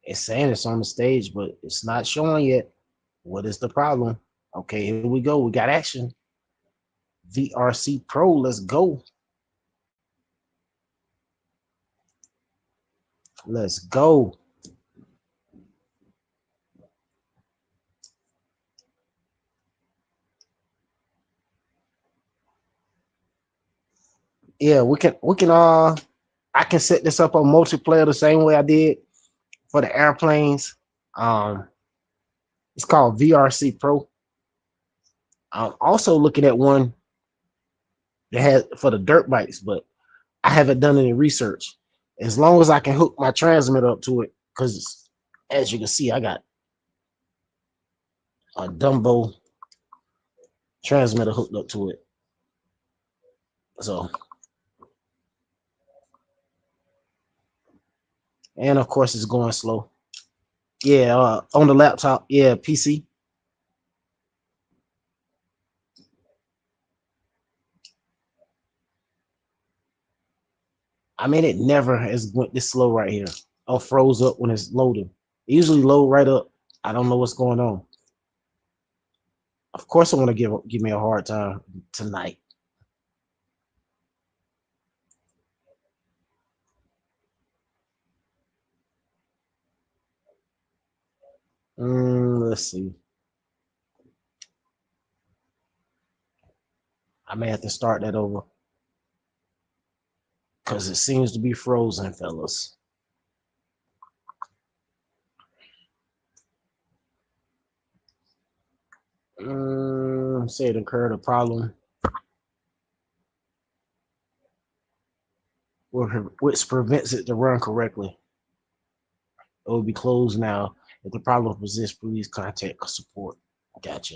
It's saying it's on the stage, but it's not showing yet. What is the problem? Okay, here we go. We got action. VRC Pro, let's go. Let's go. Yeah, we can I can set this up on multiplayer the same way I did for the airplanes. Um it's called VRC Pro. I'm also looking at one that has for the dirt bikes, but I haven't done any research. As long as I can hook my transmitter up to it, because as you can see, I got a Dumbo transmitter hooked up to it. So, and of course, it's going slow. Yeah, on the laptop. Yeah, PC. I mean, it never has went this slow right here or froze up when it's loading. It usually load right up. I don't know what's going on. Of course, I want to give me a hard time tonight. Let's see. I may have to start that over because it seems to be frozen, fellas. Say it occurred a problem which prevents it to run correctly. It will be closed now. If the problem persists, please contact support. Gotcha.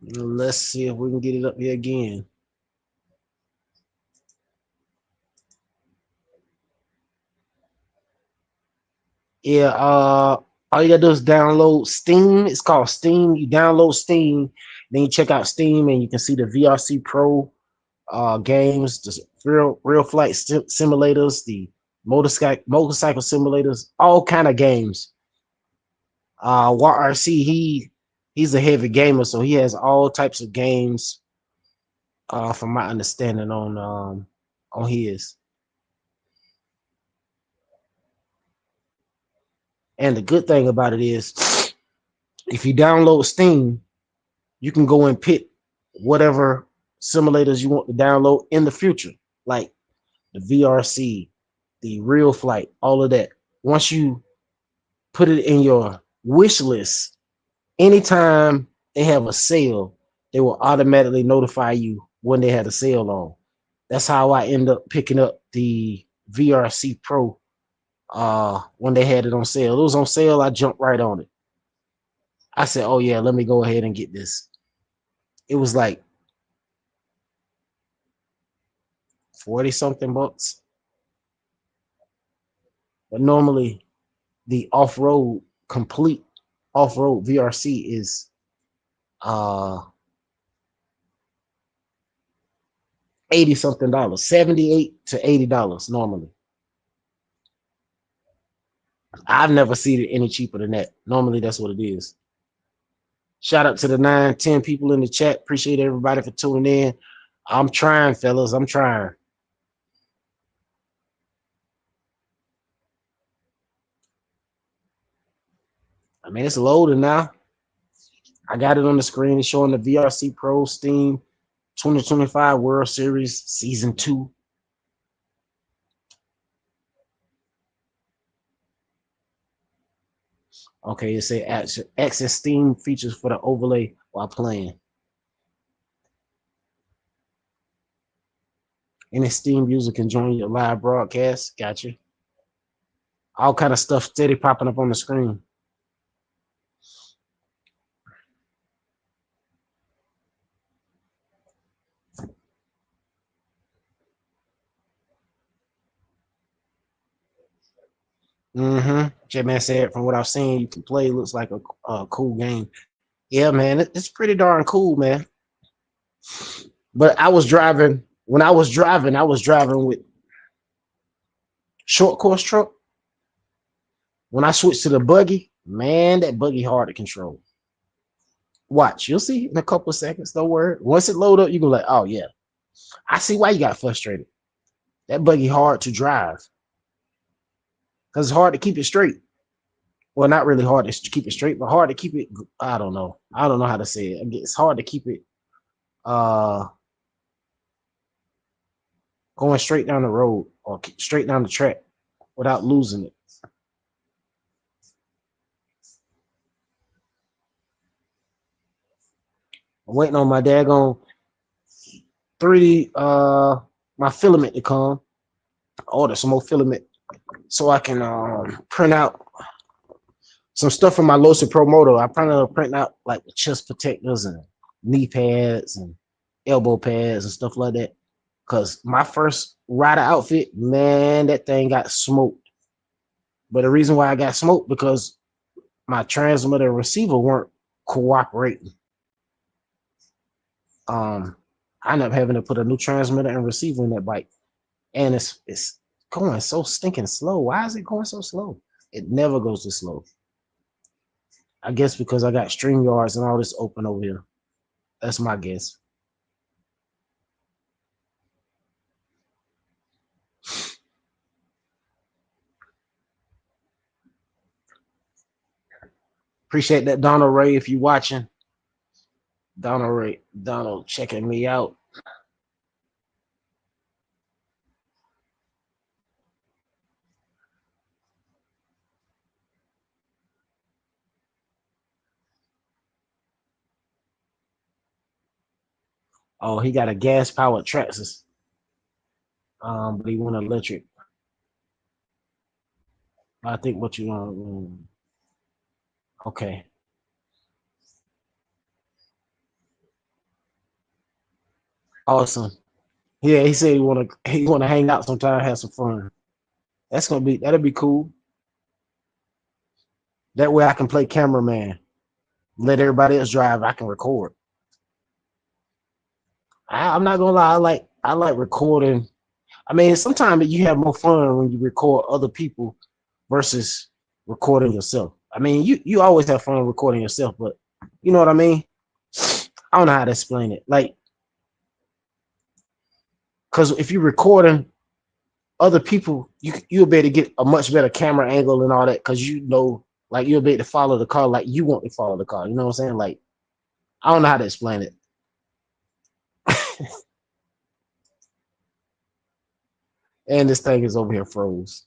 Let's see if we can get it up here again. Yeah, all you gotta do is download Steam. It's called Steam. You download Steam, then you check out Steam, and you can see the VRC Pro games, the real flight simulators, the motorcycle simulators, all kind of games. YRC, he's a heavy gamer, so he has all types of games. From my understanding on his. And the good thing about it is, if you download Steam, you can go and pick whatever simulators you want to download in the future, like the VRC, the Real Flight, all of that. Once you put it in your wish list, anytime they have a sale, they will automatically notify you when they had a sale on. That's how I end up picking up the VRC Pro when they had it on sale. It was on sale, I jumped right on it. I said, oh yeah, let me go ahead and get this. It was like 40 something bucks. But normally the off-road complete off-road VRC is uh 80 something dollars, 78 to $80 normally. I've never seen it any cheaper than that. Normally that's what it is. Shout out to the 9-10 people in the chat. Appreciate everybody for tuning in. I'm trying, fellas. I'm trying. I mean, it's loading now. I got it on the screen. It's showing the VRC Pro Steam 2025 World Series Season 2. Okay, it say access Steam features for the overlay while playing. Any Steam user can join your live broadcast. Gotcha. All kind of stuff steady popping up on the screen. J-Man said, from what I've seen, you can play. Looks like a cool game. Yeah, man, it's pretty darn cool, man. But I was driving. When I was driving with short course truck. When I switched to the buggy, man, that buggy hard to control. Watch, you'll see in a couple of seconds. Don't worry. Once it load up, you go like, oh yeah, I see why you got frustrated. That buggy hard to drive because it's hard to keep it straight. Well, not really hard to keep it straight, but hard to keep it. I don't know. I don't know how to say it. It's hard to keep it going straight down the road or straight down the track without losing it. I'm waiting on my daggone 3D my filament to come. Order some more filament so I can print out some stuff from my Losi Pro Moto. I plan on printing out like the chest protectors and knee pads and elbow pads and stuff like that. Cause my first rider outfit, man, that thing got smoked. But the reason why I got smoked because my transmitter and receiver weren't cooperating. I ended up having to put a new transmitter and receiver in that bike, and it's going so stinking slow. Why is it going so slow? It never goes this slow. I guess because I got StreamYards and all this open over here. That's my guess. Appreciate that, Donald Ray, if you're watching. Donald checking me out. Oh, he got a gas-powered Traxxas. But he went electric. I think what you want. Okay. Awesome. Yeah, he said he wanna hang out sometime, have some fun. That'll be cool. That way I can play cameraman. Let everybody else drive. I can record. I'm not gonna lie, I like recording. I mean, sometimes you have more fun when you record other people versus recording yourself. I mean, you always have fun recording yourself, but you know what I mean? I don't know how to explain it. Like, because if you're recording other people, you'll be able to get a much better camera angle and all that, because like you'll be able to follow the car like you want to follow the car. You know what I'm saying? Like, I don't know how to explain it. And this thing is over here froze.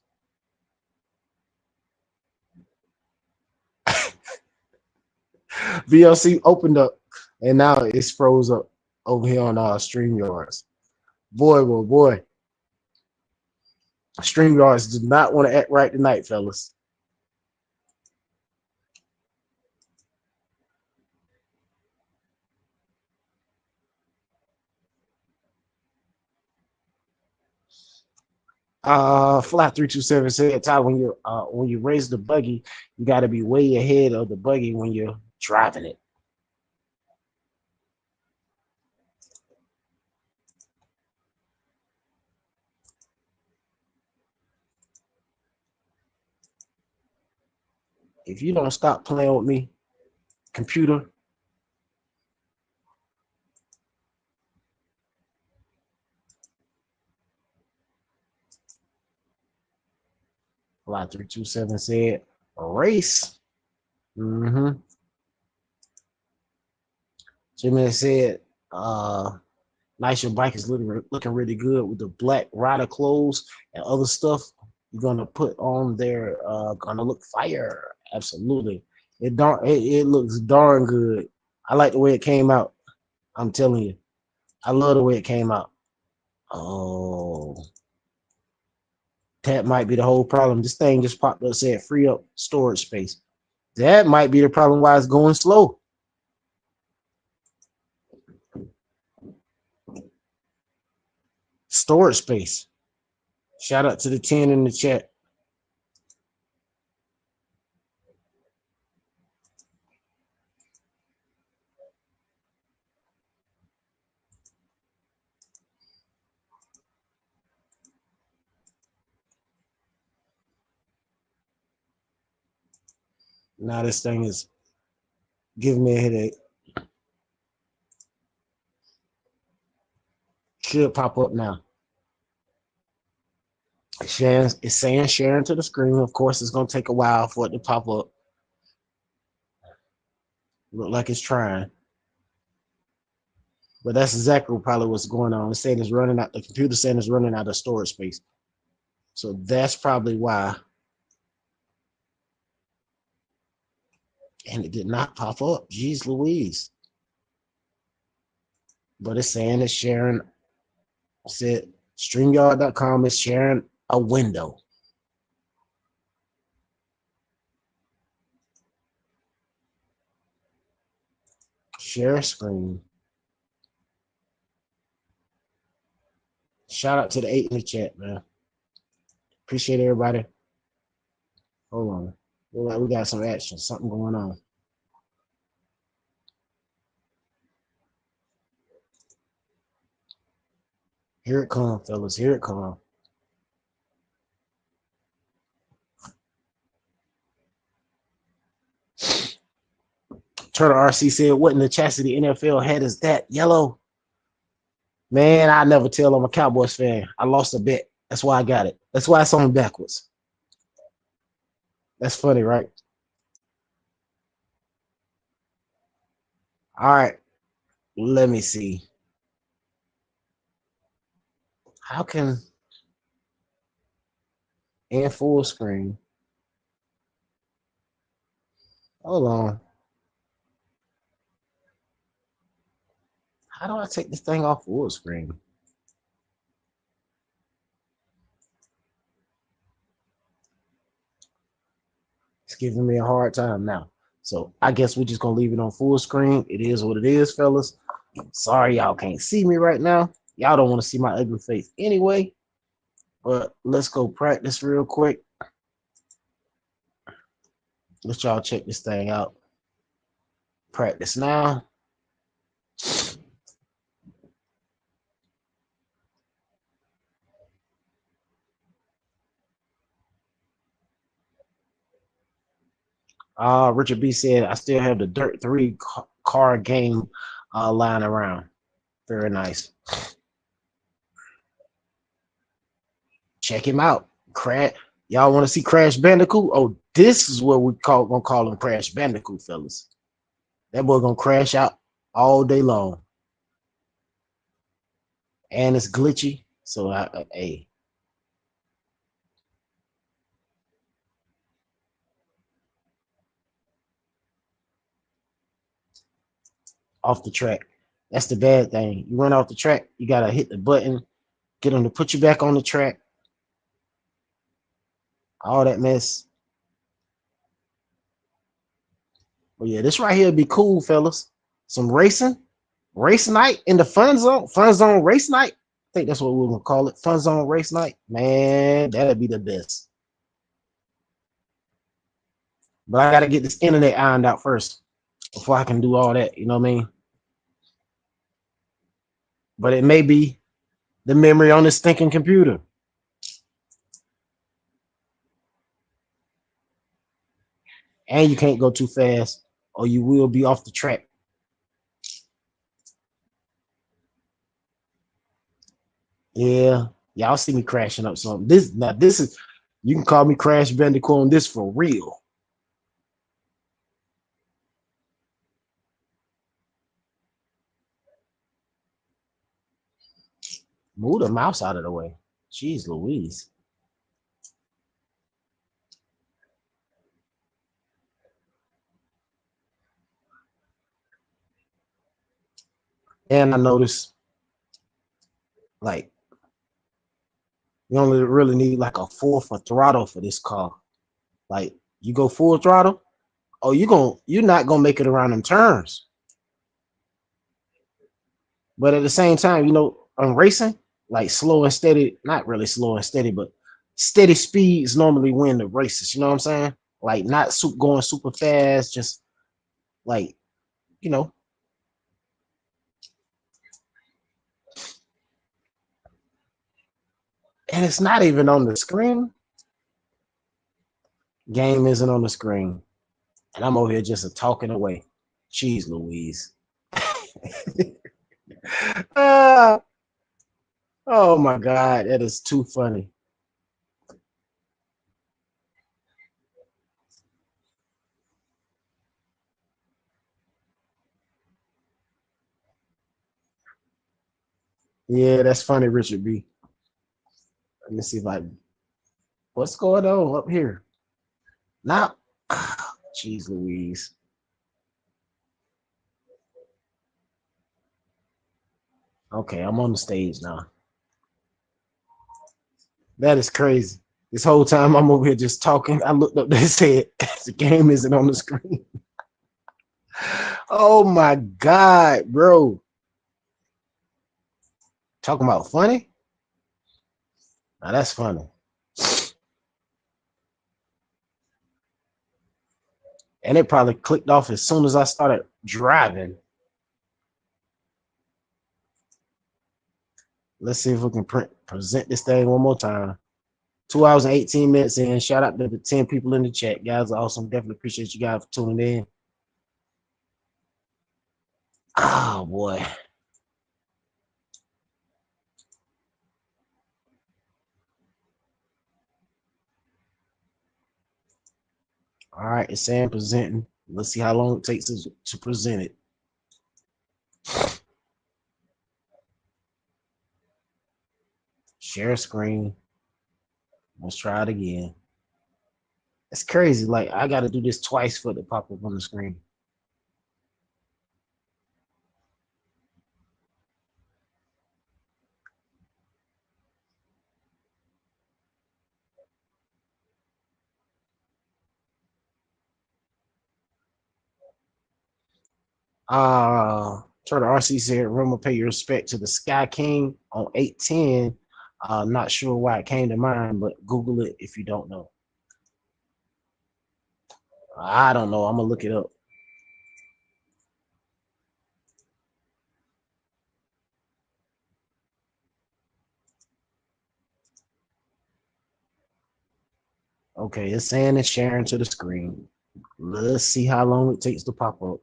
VLC opened up and now it's froze up over here on StreamYards. Boy, boy, boy. StreamYards do not want to act right tonight, fellas. Fly 327 said, Ty, when you raise the buggy, you got to be way ahead of the buggy when you're driving it. If you don't stop playing with me, computer. Fly 327 said, a race. Mm-hmm. Jimmy said, nice, your bike is looking really good with the black rider clothes and other stuff you're gonna put on there. Gonna look fire. Absolutely. It looks darn good. I like the way it came out. I'm telling you. I love the way it came out. Oh, that might be the whole problem. This thing just popped up, said free up storage space. That might be the problem why it's going slow. Storage space. Shout out to the 10 in the chat. Now this thing is giving me a headache. Should pop up now. It's saying sharing to the screen. Of course, it's going to take a while for it to pop up. Look like it's trying. But that's exactly probably what's going on. It's saying it's running out. The computer saying it's running out of storage space. So that's probably why. And it did not pop up. Jeez Louise. But it's saying it's sharing. I said StreamYard.com is sharing a window. Share screen. Shout out to the 8 in the chat, man. Appreciate everybody. Hold on. We got some action, something going on. Here it comes, fellas. Here it comes. Turtle RC said, what in the chastity NFL hat is that? Yellow? Man, I never tell I'm a Cowboys fan. I lost a bet. That's why I got it. That's why it's on backwards. That's funny, right? All right. Let me see. How can in full screen? Hold on. How do I take this thing off full screen? It's giving me a hard time now. So I guess we're just gonna leave it on full screen. It is what it is, fellas. Sorry y'all can't see me right now. Y'all don't want to see my ugly face anyway. But let's go practice real quick. Let y'all check this thing out. Practice now. Richard B said, I still have the Dirt 3 car game lying around. Very nice. Check him out. Y'all want to see Crash Bandicoot? Oh, this is what gonna call him Crash Bandicoot, fellas. That boy gonna crash out all day long. And it's glitchy. So hey. Off the track. That's the bad thing. You run off the track, you gotta hit the button, get them to put you back on the track. All that mess. But yeah, this right here would be cool, fellas. Some racing, race night in the fun zone race night. I think that's what we're gonna call it. Fun zone race night. Man, that'd be the best. But I gotta get this internet ironed out first before I can do all that. You know what I mean? But it may be the memory on this thinking computer. And you can't go too fast or you will be off the track. Yeah, y'all see me crashing up something. This is, you can call me Crash Bandicoot on this for real. Move the mouse out of the way. Jeez Louise. And I noticed, like, you only really need like a fourth of throttle for this car. Like, you go full throttle, oh, you're not gonna make it around them turns. But at the same time, on racing, like slow and steady, not really slow and steady, but steady speeds normally win the races. You know what I'm saying? Like not going super fast, just like, you know. And it's not even on the screen. Game isn't on the screen. And I'm over here just talking away. Jeez Louise. Ah, oh my God, that is too funny. Yeah, that's funny, Richard B. Let me see if what's going on up here? Now, jeez Louise. Okay, I'm on the stage now. That is crazy. This whole time I'm over here just talking. I looked up, they said the game isn't on the screen. Oh my God, bro. Talking about funny? Now that's funny. And it probably clicked off as soon as I started driving. Let's see if we can present this thing one more time. 2 hours and 18 minutes in. Shout out to the 10 people in the chat. Guys are awesome. Definitely appreciate you guys for tuning in. Oh boy. All right, it's saying presenting. Let's see how long it takes to present it. Share screen. Let's try it again. It's crazy. Like I got to do this twice for it to pop up on the screen. Turtle RC said, "Rumor, pay your respect to the Sky King on 810." Not sure why it came to mind, but Google it if you don't know. I don't know. I'm gonna look it up. Okay, it's saying it's sharing to the screen. Let's see how long it takes to pop up.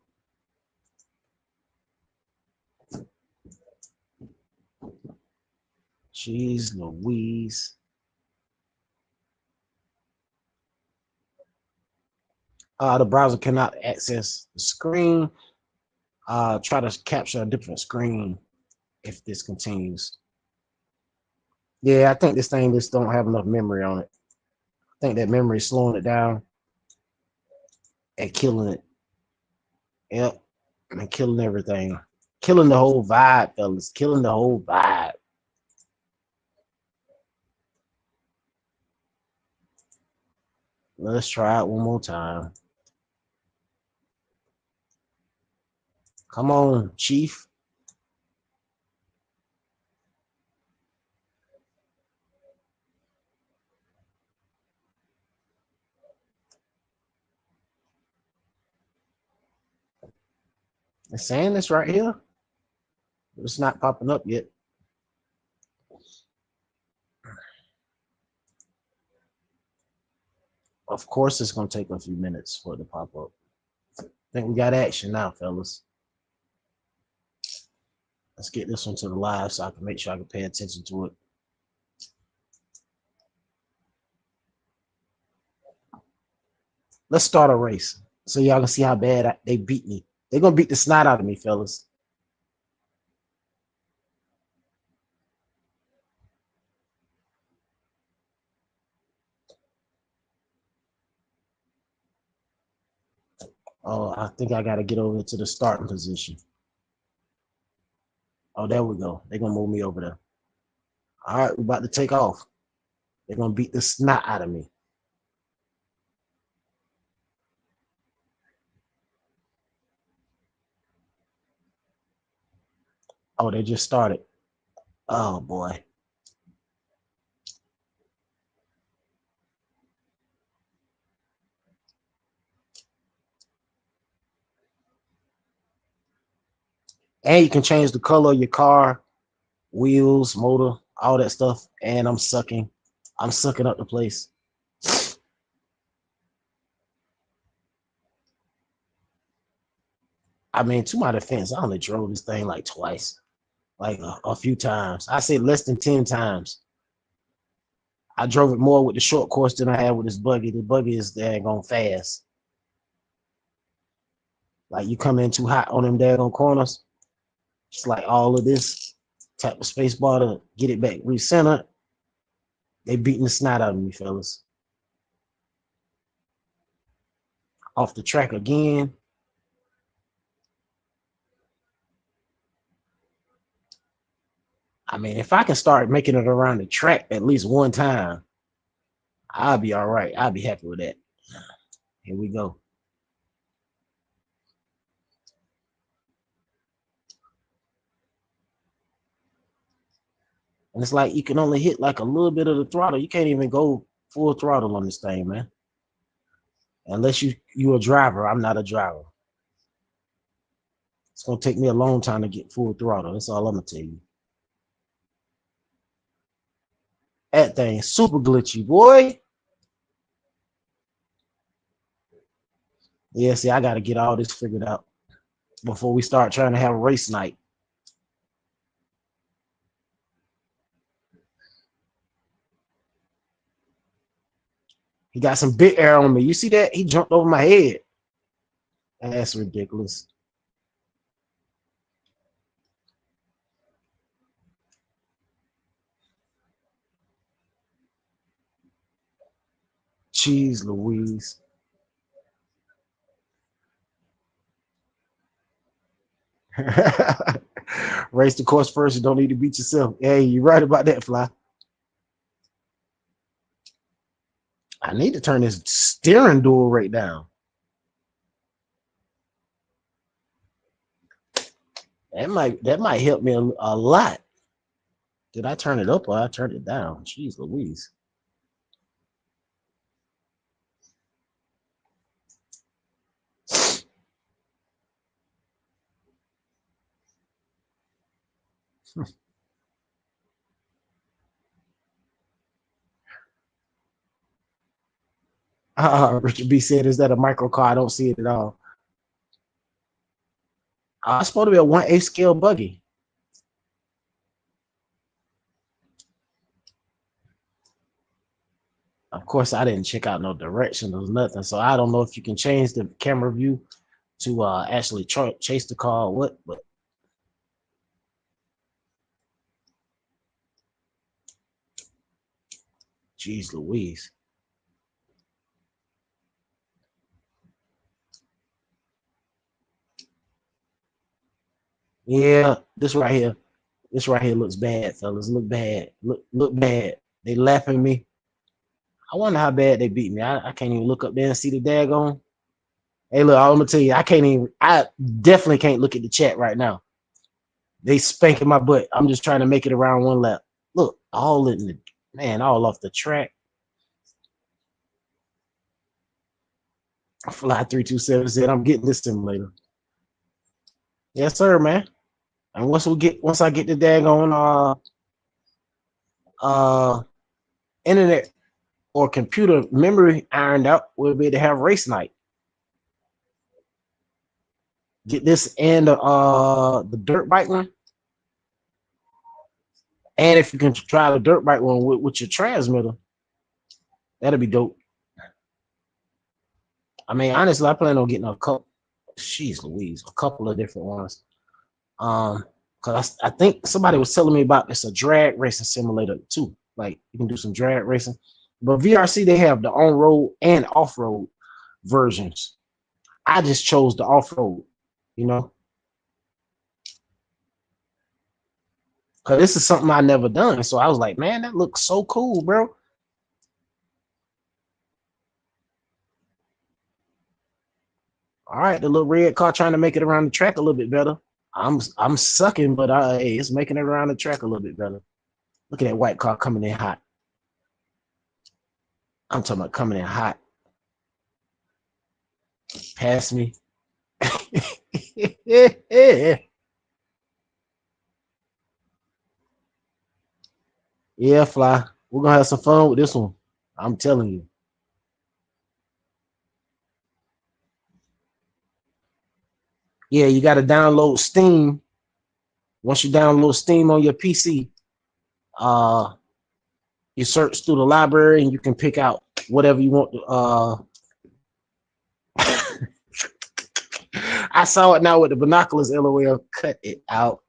Jeez Louise. The browser cannot access the screen. Try to capture a different screen if this continues. Yeah, I think this thing just don't have enough memory on it. I think that memory is slowing it down and killing it. Yep, and killing everything. Killing the whole vibe, fellas. Killing the whole vibe. Let's try it one more time. Come on, Chief. It's saying this right here. It's not popping up yet. Of course, it's going to take a few minutes for it to pop up. I think we got action now, fellas. Let's get this one to the live so I can make sure I can pay attention to it. Let's start a race so y'all can see how bad they beat me. They're going to beat the snot out of me, fellas. Oh, I think I gotta get over to the starting position. Oh, there we go. They're gonna move me over there. All right, we're about to take off. They're gonna beat the snot out of me. Oh, they just started. Oh boy. And you can change the color of your car, wheels, motor, all that stuff. And I'm sucking. I'm sucking up the place. I mean, to my defense, I only drove this thing like twice, like a few times. I say less than 10 times. I drove it more with the short course than I had with this buggy. The buggy is daggone fast. Like you come in too hot on them daggone corners. It's like all of this. Tap the space bar to get it back recenter. They beating the snot out of me, fellas. Off the track again. I mean, if I can start making it around the track at least one time, I'll be all right. I'll be happy with that. Here we go. And it's like you can only hit like a little bit of the throttle. You can't even go full throttle on this thing, man. Unless you a driver. I'm not a driver. It's gonna take me a long time to get full throttle. That's all I'm gonna tell you. That thing super glitchy, boy. Yeah, see, I gotta get all this figured out before we start trying to have a race night. He got some big air on me. You see that? He jumped over my head. That's ridiculous. Jeez Louise. Race the course first. You don't need to beat yourself. Hey, you're right about that, Fly. I need to turn this steering dual rate down. That might help me a lot. Did I turn it up or I turned it down? Jeez Louise. Richard B said, "Is that a micro car? I don't see it at all." It's supposed to be a 1/8 scale buggy. Of course, I didn't check out no directions or nothing, so I don't know if you can change the camera view to actually chase the car or what. But geez Louise. Yeah, this right here looks bad, fellas. Look bad. Look bad. They laughing at me. I wonder how bad they beat me. I can't even look up there and see the daggone. Hey, look, I'm gonna tell you, I can't even. I definitely can't look at the chat right now. They spanking my butt. I'm just trying to make it around one lap. Look, all in the man, all off the track. Fly 327 said, "I'm getting this simulator." Yes, sir, man. And once I get the daggone internet or computer memory ironed out, we'll be able to have race night. Get this and the dirt bike one. And if you can try the dirt bike one with your transmitter, that'll be dope. I mean, honestly, I plan on getting a couple. Jeez Louise, a couple of different ones. Because I think somebody was telling me about it's a drag racing simulator too. Like you can do some drag racing. But VRC, they have the on-road and off-road versions. I just chose the off-road, you know, because this is something I never done. So I was like, man, that looks so cool, bro. All right, the little red car trying to make it around the track a little bit better. I'm sucking, but hey, it's making it around the track a little bit better. Look at that white car coming in hot. I'm talking about coming in hot. Pass me. Yeah, fly. We're gonna have some fun with this one. I'm telling you. Yeah, you got to download Steam. Once you download Steam on your PC, uh, you search through the library and you can pick out whatever you want to. I saw it now with the binoculars. LOL, cut it out.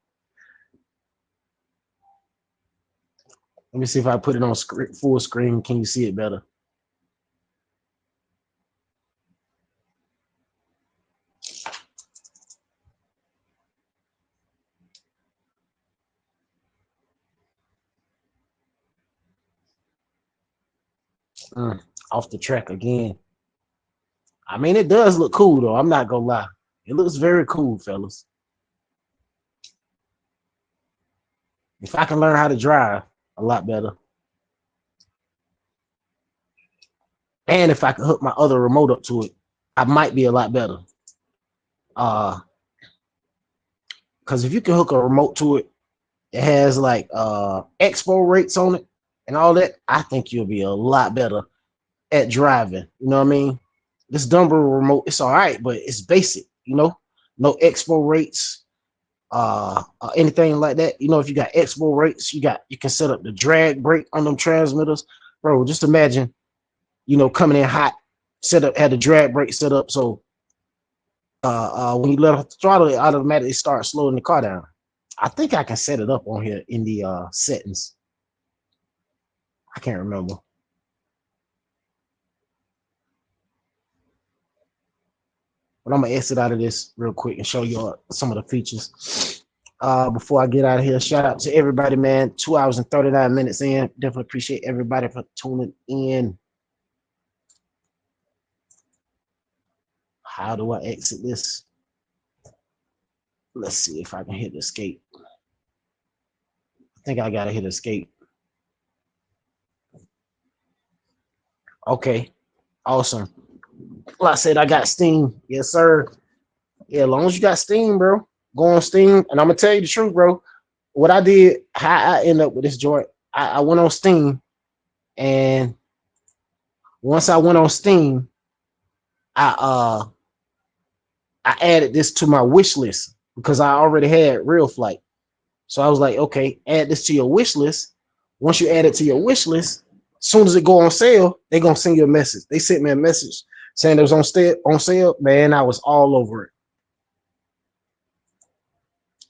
Let me see if I put it on full screen. Can you see it better? Off the track again. I mean, it does look cool though. I'm not gonna lie. It looks very cool, fellas. If I can learn how to drive a lot better, and if I can hook my other remote up to it, I might be a lot better. Because if you can hook a remote to it, it has like expo rates on it and all that. I think you'll be a lot better at driving. You know what I mean? This Dumbo remote, it's all right, but it's basic. You know, no expo rates, anything like that. You know, if you got expo rates, you can set up the drag brake on them transmitters, bro. Just imagine, you know, coming in hot, had the drag brake set up so when you let off the throttle, it automatically starts slowing the car down. I think I can set it up on here in the settings. I can't remember. But I'm gonna exit out of this real quick and show you some of the features. Before I get out of here, shout out to everybody, man. 2 hours and 39 minutes in. Definitely appreciate everybody for tuning in. How do I exit this? Let's see if I can hit escape. I think I gotta hit escape. Okay, awesome. Like I said, I got Steam. Yes, sir. Yeah, as long as you got Steam, bro, go on Steam. And I'm gonna tell you the truth, bro. What I did, how I end up with this joint, I went on Steam, and once I went on Steam, I I added this to my wish list because I already had REALFLIGHT. So I was like, okay, add this to your wish list. Once you add it to your wish list, as soon as it go on sale, they're gonna send you a message. They sent me a message saying it was on sale. Man, I was all over it.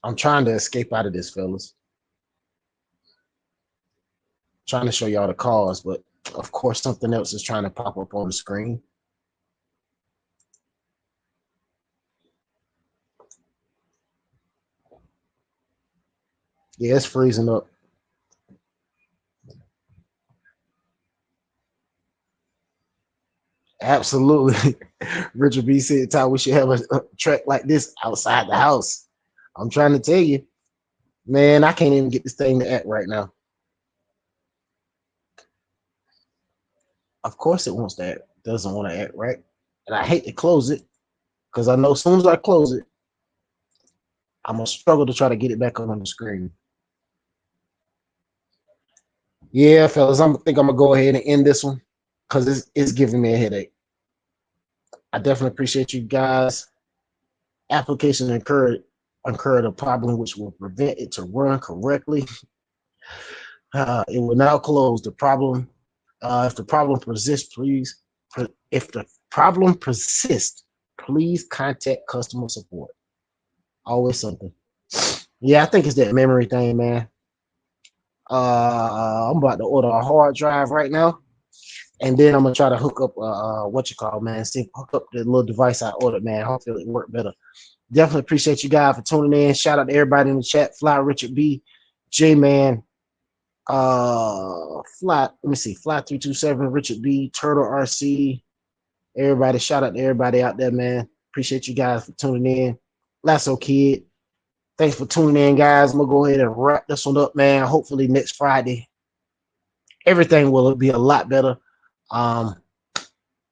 I'm trying to escape out of this, fellas. I'm trying to show y'all the cars, but of course something else is trying to pop up on the screen. Yeah, it's freezing up. Absolutely. Richard B said, Ty, we should have a track like this outside the house. I'm trying to tell you, man, I can't even get this thing to act right now. Of course it wants to act. Doesn't want to act right. And I hate to close it because I know as soon as I close it, I'm going to struggle to try to get it back on the screen. Yeah, fellas, I think I'm going to go ahead and end this one because it's giving me a headache. I definitely appreciate you guys. Application incurred a problem which will prevent it to run correctly. It will now close. The problem, if the problem persists, please contact customer support. Always something. Yeah, I think it's that memory thing, man. I'm about to order a hard drive right now. And then I'm gonna try to hook up what you call, man. See, hook up the little device I ordered, man. Hopefully it work better. Definitely appreciate you guys for tuning in. Shout out to everybody in the chat. Fly Richard B, J Man, Fly. Let me see, Fly 327, Richard B, Turtle RC. Everybody, shout out to everybody out there, man. Appreciate you guys for tuning in. Lasso Kid, thanks for tuning in, guys. I'm gonna go ahead and wrap this one up, man. Hopefully next Friday, everything will be a lot better.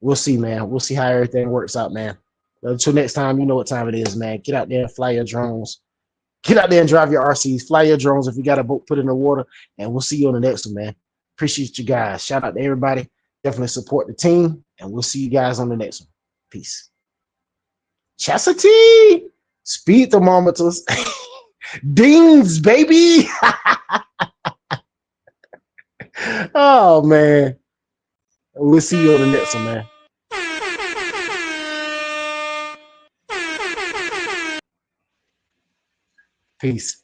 We'll see, man. We'll see how everything works out, man. But until next time, you know what time it is, man. Get out there and fly your drones. Get out there and drive your RCs. Fly your drones. If you got a boat, put it in the water. And we'll see you on the next one, man. Appreciate you guys. Shout out to everybody. Definitely support the team. And we'll see you guys on the next one. Peace. Chastity. Speed thermometers. Dings, baby. Oh, man. We'll see you on the next one, man. Peace.